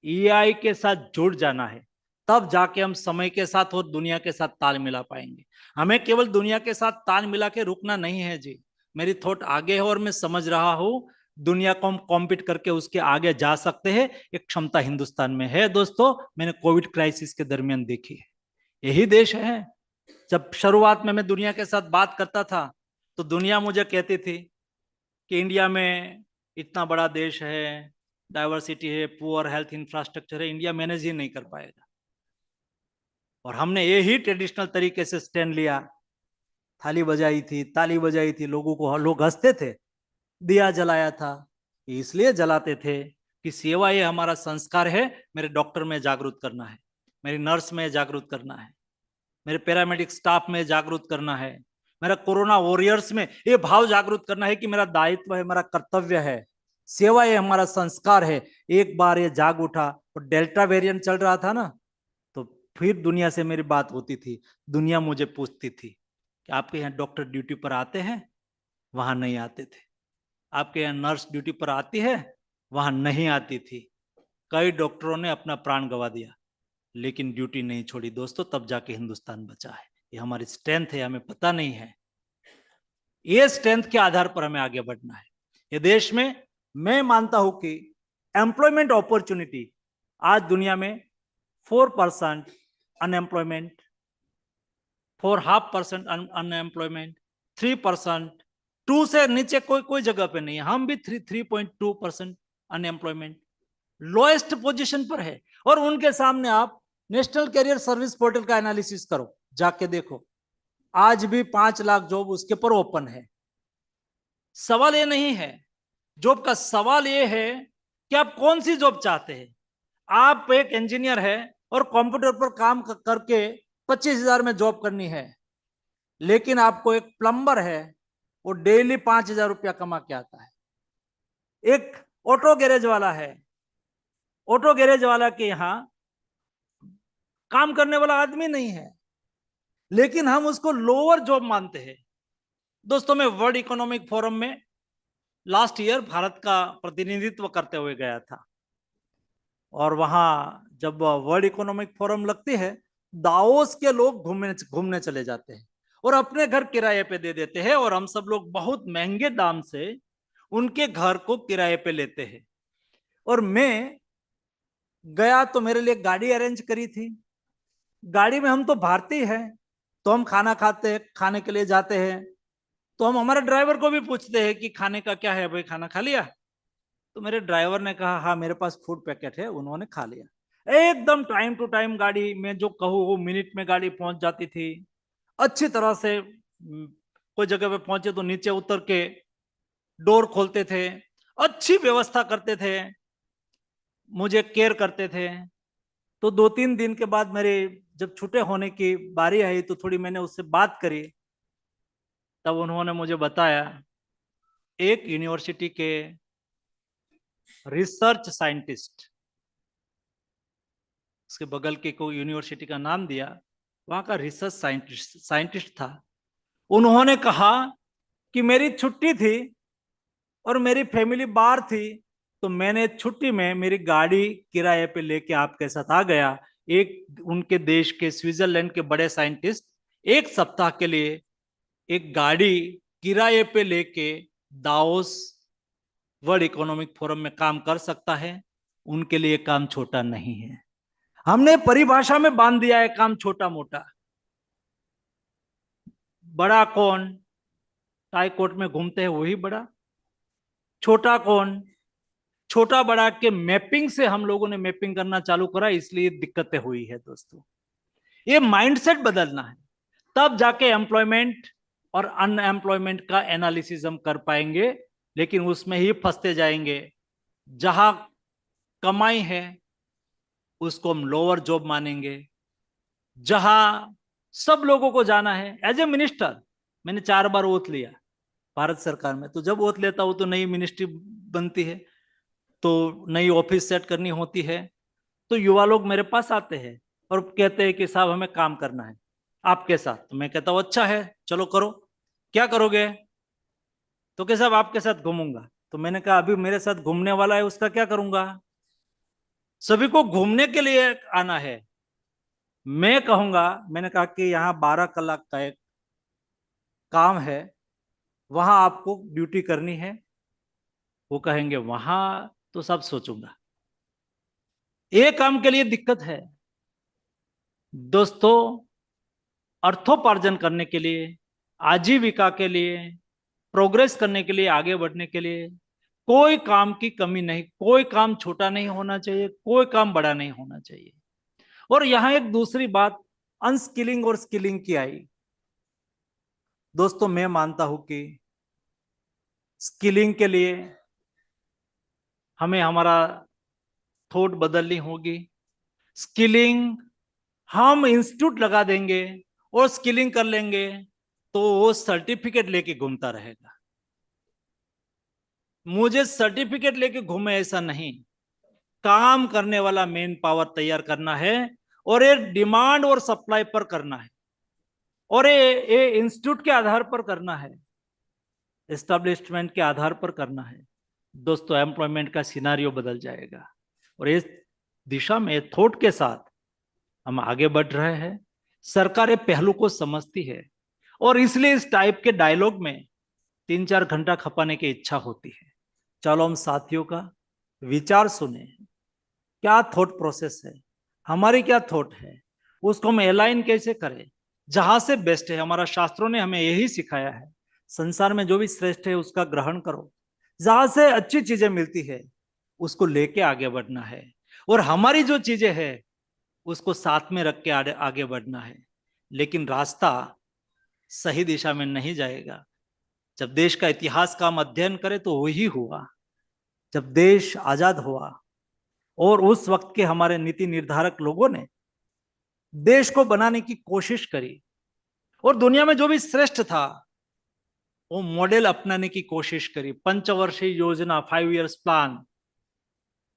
एआई के साथ जुड़ जाना है, तब जाके हम समय के साथ और दुनिया के साथ ताल मिला पाएंगे। हमें केवल दुनिया के साथ ताल मिला के रुकना नहीं है जी। मेरी थॉट आगे है और मैं समझ रहा हूं दुनिया को हम कॉम्पीट करके उसके आगे जा सकते हैं, एक क्षमता हिंदुस्तान में है। दोस्तों मैंने कोविड क्राइसिस के दरमियान देखी है, यही देश है। जब शुरुआत में मैं दुनिया के साथ बात करता था तो दुनिया मुझे कहती थी कि इंडिया में इतना बड़ा देश है, डाइवर्सिटी है, पुअर हेल्थ इंफ्रास्ट्रक्चर है, इंडिया मैनेज ही नहीं कर पाएगा। और हमने यही ट्रेडिशनल तरीके से स्टैंड लिया, थाली बजाई थी, ताली बजाई थी, लोगों को, लोग हंसते थे, दिया जलाया था। इसलिए जलाते थे कि सेवा ये हमारा संस्कार है। मेरे डॉक्टर में जागरूक करना है, मेरी नर्स में जागरूक करना है, मेरे पैरामेडिक स्टाफ में जागरूक करना है, मेरा कोरोना वॉरियर्स में ये भाव जागरूक करना है कि मेरा दायित्व है, मेरा कर्तव्य है, सेवा ये हमारा संस्कार है। एक बार ये जाग उठा और डेल्टा वेरिएंट चल रहा था ना, तो फिर दुनिया से मेरी बात होती थी। दुनिया मुझे पूछती थी कि आपके यहाँ डॉक्टर ड्यूटी पर आते हैं? वहां नहीं आते थे। आपके यहाँ नर्स ड्यूटी पर आती है? वहां नहीं आती थी। कई डॉक्टरों ने अपना प्राण गंवा दिया लेकिन ड्यूटी नहीं छोड़ी दोस्तों, तब जाके हिंदुस्तान बचा है। ये हमारी स्ट्रेंथ है, हमें पता नहीं है। ये स्ट्रेंथ के आधार पर हमें आगे बढ़ना है। ये देश में मैं मानता हूं कि एम्प्लॉयमेंट अपॉर्चुनिटी आज दुनिया में 4% अनएम्प्लॉयमेंट, 4.5% अनएम्प्लॉयमेंट, 3%, 2 से नीचे कोई जगह पे नहीं है। हम भी 3.2% अनएम्प्लॉयमेंट, लोएस्ट पोजीशन पर है। और उनके सामने आप नेशनल कैरियर सर्विस पोर्टल का एनालिसिस करो, जाके देखो, आज भी 5 लाख जॉब उसके पर ओपन है। सवाल ये नहीं है जॉब का, सवाल ये है कि आप कौन सी जॉब चाहते हैं। आप एक इंजीनियर है और कंप्यूटर पर काम करके 25,000 में जॉब करनी है, लेकिन आपको एक प्लम्बर है वो डेली 5,000 रुपया कमा के आता है। एक ऑटो गैरेज वाला है, ऑटो गैरेज वाला के यहां काम करने वाला आदमी नहीं है, लेकिन हम उसको लोअर जॉब मानते हैं। दोस्तों मैं वर्ल्ड इकोनॉमिक फोरम में लास्ट ईयर भारत का प्रतिनिधित्व करते हुए गया था, और वहां जब वर्ल्ड इकोनॉमिक फोरम लगती है, दाओस के लोग घूमने चले जाते हैं और अपने घर किराए पे दे देते हैं, और हम सब लोग बहुत महंगे दाम से उनके घर को किराए पे लेते हैं। और मैं गया तो मेरे लिए गाड़ी अरेंज करी थी, गाड़ी में हम तो भारतीय हैं, तो हम खाना खाते हैं, खाने के लिए जाते हैं, तो हम हमारे ड्राइवर को भी पूछते हैं कि खाने का क्या है भाई, खाना खा लिया? तो मेरे ड्राइवर ने कहा हाँ मेरे पास फूड पैकेट है, उन्होंने खा लिया। एकदम टाइम टू टाइम गाड़ी में जो कहूँ वो मिनट में गाड़ी पहुंच जाती थी अच्छी तरह से। कोई जगह पे पहुंचे तो नीचे उतर के डोर खोलते थे, अच्छी व्यवस्था करते थे, मुझे केयर करते थे। तो 2-3 दिन के बाद मेरे जब छुट्टे होने की बारी आई तो थोड़ी मैंने उससे बात करी, तब उन्होंने मुझे बताया एक यूनिवर्सिटी के रिसर्च साइंटिस्ट, उसके बगल के कोई यूनिवर्सिटी का नाम दिया, वहां का रिसर्च साइंटिस्ट था। उन्होंने कहा कि मेरी छुट्टी थी और मेरी फैमिली बाहर थी, तो मैंने छुट्टी में मेरी गाड़ी किराए पे लेके आपके साथ आ गया। एक उनके देश के स्विट्जरलैंड के बड़े साइंटिस्ट 1 सप्ताह के लिए एक गाड़ी किराए पे लेके दाओस वर्ल्ड इकोनॉमिक फोरम में काम कर सकता है। उनके लिए काम छोटा नहीं है। हमने परिभाषा में बांध दिया है काम छोटा मोटा। बड़ा कौन? टाई कोट में घूमते हैं वही बड़ा। छोटा कौन? छोटा बड़ा के मैपिंग से हम लोगों ने मैपिंग करना चालू करा, इसलिए दिक्कतें हुई है दोस्तों। ये माइंडसेट बदलना है, तब जाके एम्प्लॉयमेंट और अनएम्प्लॉयमेंट का एनालिसिस हम कर पाएंगे। लेकिन उसमें ही फंसते जाएंगे। जहां कमाई है उसको हम लोअर जॉब मानेंगे। जहां सब लोगों को जाना है, एज ए मिनिस्टर मैंने 4 बार ओथ लिया भारत सरकार में, तो जब ओथ लेता हूं तो नई मिनिस्ट्री बनती है, तो नई ऑफिस सेट करनी होती है, तो युवा लोग मेरे पास आते हैं और कहते हैं कि साहब हमें काम करना है आपके साथ। तो मैं कहता हूं अच्छा है, चलो करो। क्या करोगे? तो कि साहब आपके साथ घूमूंगा। तो मैंने कहा अभी मेरे साथ घूमने वाला है उसका क्या करूंगा? सभी को घूमने के लिए आना है। मैं कहूंगा, मैंने कहा कि यहाँ 12 कलाक का एक काम है, वहां आपको ड्यूटी करनी है। वो कहेंगे वहां तो सब सोचूंगा। एक काम के लिए दिक्कत है दोस्तों, अर्थोपार्जन करने के लिए, आजीविका के लिए, प्रोग्रेस करने के लिए, आगे बढ़ने के लिए कोई काम की कमी नहीं। कोई काम छोटा नहीं होना चाहिए, कोई काम बड़ा नहीं होना चाहिए। और यहां एक दूसरी बात अनस्किलिंग और स्किलिंग की आई। दोस्तों मैं मानता हूं कि स्किलिंग के लिए हमें हमारा थॉट बदलनी होगी। स्किलिंग हम इंस्टीट्यूट लगा देंगे और स्किलिंग कर लेंगे तो वो सर्टिफिकेट लेके घूमता रहेगा। मुझे सर्टिफिकेट लेके घूमे ऐसा नहीं, काम करने वाला मेन पावर तैयार करना है और ये डिमांड और सप्लाई पर करना है और ये इंस्टीट्यूट के आधार पर करना है, एस्टेब्लिशमेंट के आधार पर करना है। दोस्तों एम्प्लॉयमेंट का सिनारियो बदल जाएगा और इस दिशा में थॉट के साथ हम आगे बढ़ रहे हैं। सरकार ये पहलू को समझती है और इसलिए इस टाइप के डायलॉग में 3-4 घंटा खपाने की इच्छा होती है। चलो हम साथियों का विचार सुने, क्या थॉट प्रोसेस है, हमारी क्या थॉट है, उसको हम अलाइन कैसे करें, जहां से बेस्ट है। हमारा शास्त्रों ने हमें यही सिखाया है, संसार में जो भी श्रेष्ठ है उसका ग्रहण करो। जहां से अच्छी चीजें मिलती है उसको लेके आगे बढ़ना है और हमारी जो चीजें है उसको साथ में रख के आगे बढ़ना है। लेकिन रास्ता सही दिशा में नहीं जाएगा। जब देश का इतिहास का हम अध्ययन करें तो वही हुआ जब देश आजाद हुआ और उस वक्त के हमारे नीति निर्धारक लोगों ने देश को बनाने की कोशिश करी और दुनिया में जो भी श्रेष्ठ था वो मॉडल अपनाने की कोशिश करी। पंचवर्षीय योजना, 5 इयर्स प्लान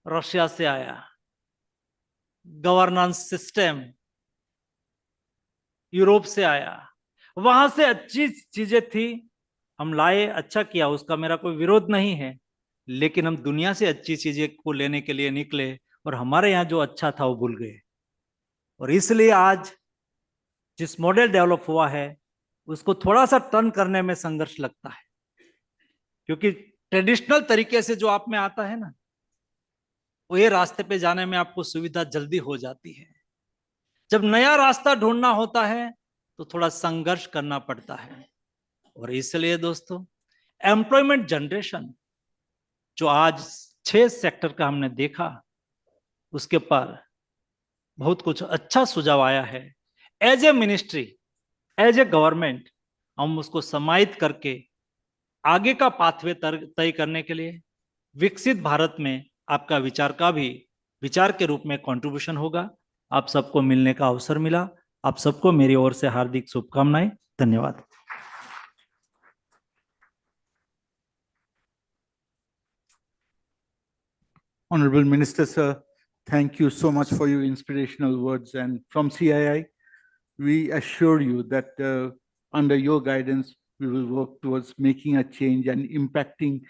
रशिया से आया, गवर्नेंस सिस्टम यूरोप से आया, वहां से अच्छी चीजें थी, हम लाए, अच्छा किया, उसका मेरा कोई विरोध नहीं है। लेकिन हम दुनिया से अच्छी चीजें को लेने के लिए निकले और हमारे यहाँ जो अच्छा था वो भूल गए। और इसलिए आज जिस मॉडल डेवलप हुआ है उसको थोड़ा सा टर्न करने में संघर्ष लगता है, क्योंकि ट्रेडिशनल तरीके से जो आप में आता है ना, वो ये रास्ते पे जाने में आपको सुविधा जल्दी हो जाती है। जब नया रास्ता ढूंढना होता है तो थोड़ा संघर्ष करना पड़ता है। और इसलिए दोस्तों, एम्प्लॉयमेंट जनरेशन जो आज 6 सेक्टर का हमने देखा, उसके पर बहुत कुछ अच्छा सुझाव आया है। As a ministry, as a government, हम उसको समाहित करके आगे का पाथवे तय करने के लिए विकसित भारत में आपका विचार का भी विचार के रूप में कंट्रीब्यूशन होगा। आप सबको मिलने का अवसर मिला। आप सबको मेरी ओर से हार्दिक शुभकामनाएं। धन्यवाद। Honorable Minister, sir, thank you so much for your inspirational words. And from CII, we assure you that under your guidance, we will work towards making a change and impacting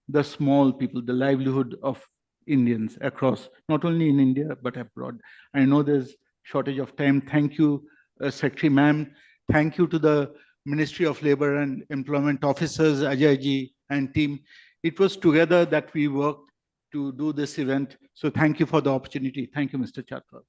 the small people, the livelihood of Indians across, not only in India, but abroad. I know there's shortage of time. Thank you, Secretary Ma'am. Thank you to the Ministry of Labor and Employment officers, Ajay ji and team. It was together that we worked to do this event. So thank you for the opportunity. Thank you, Mr. Chatwal.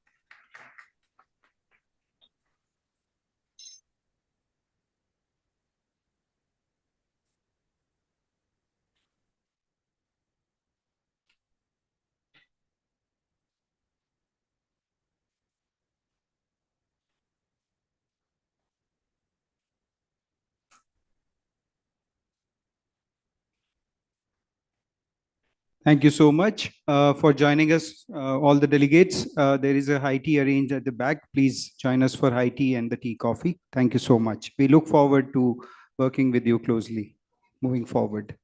Thank you so much for joining us, all the delegates. There is a high tea arranged at the back. Please join us for high tea and the tea coffee. Thank you so much. We look forward to working with you closely moving forward.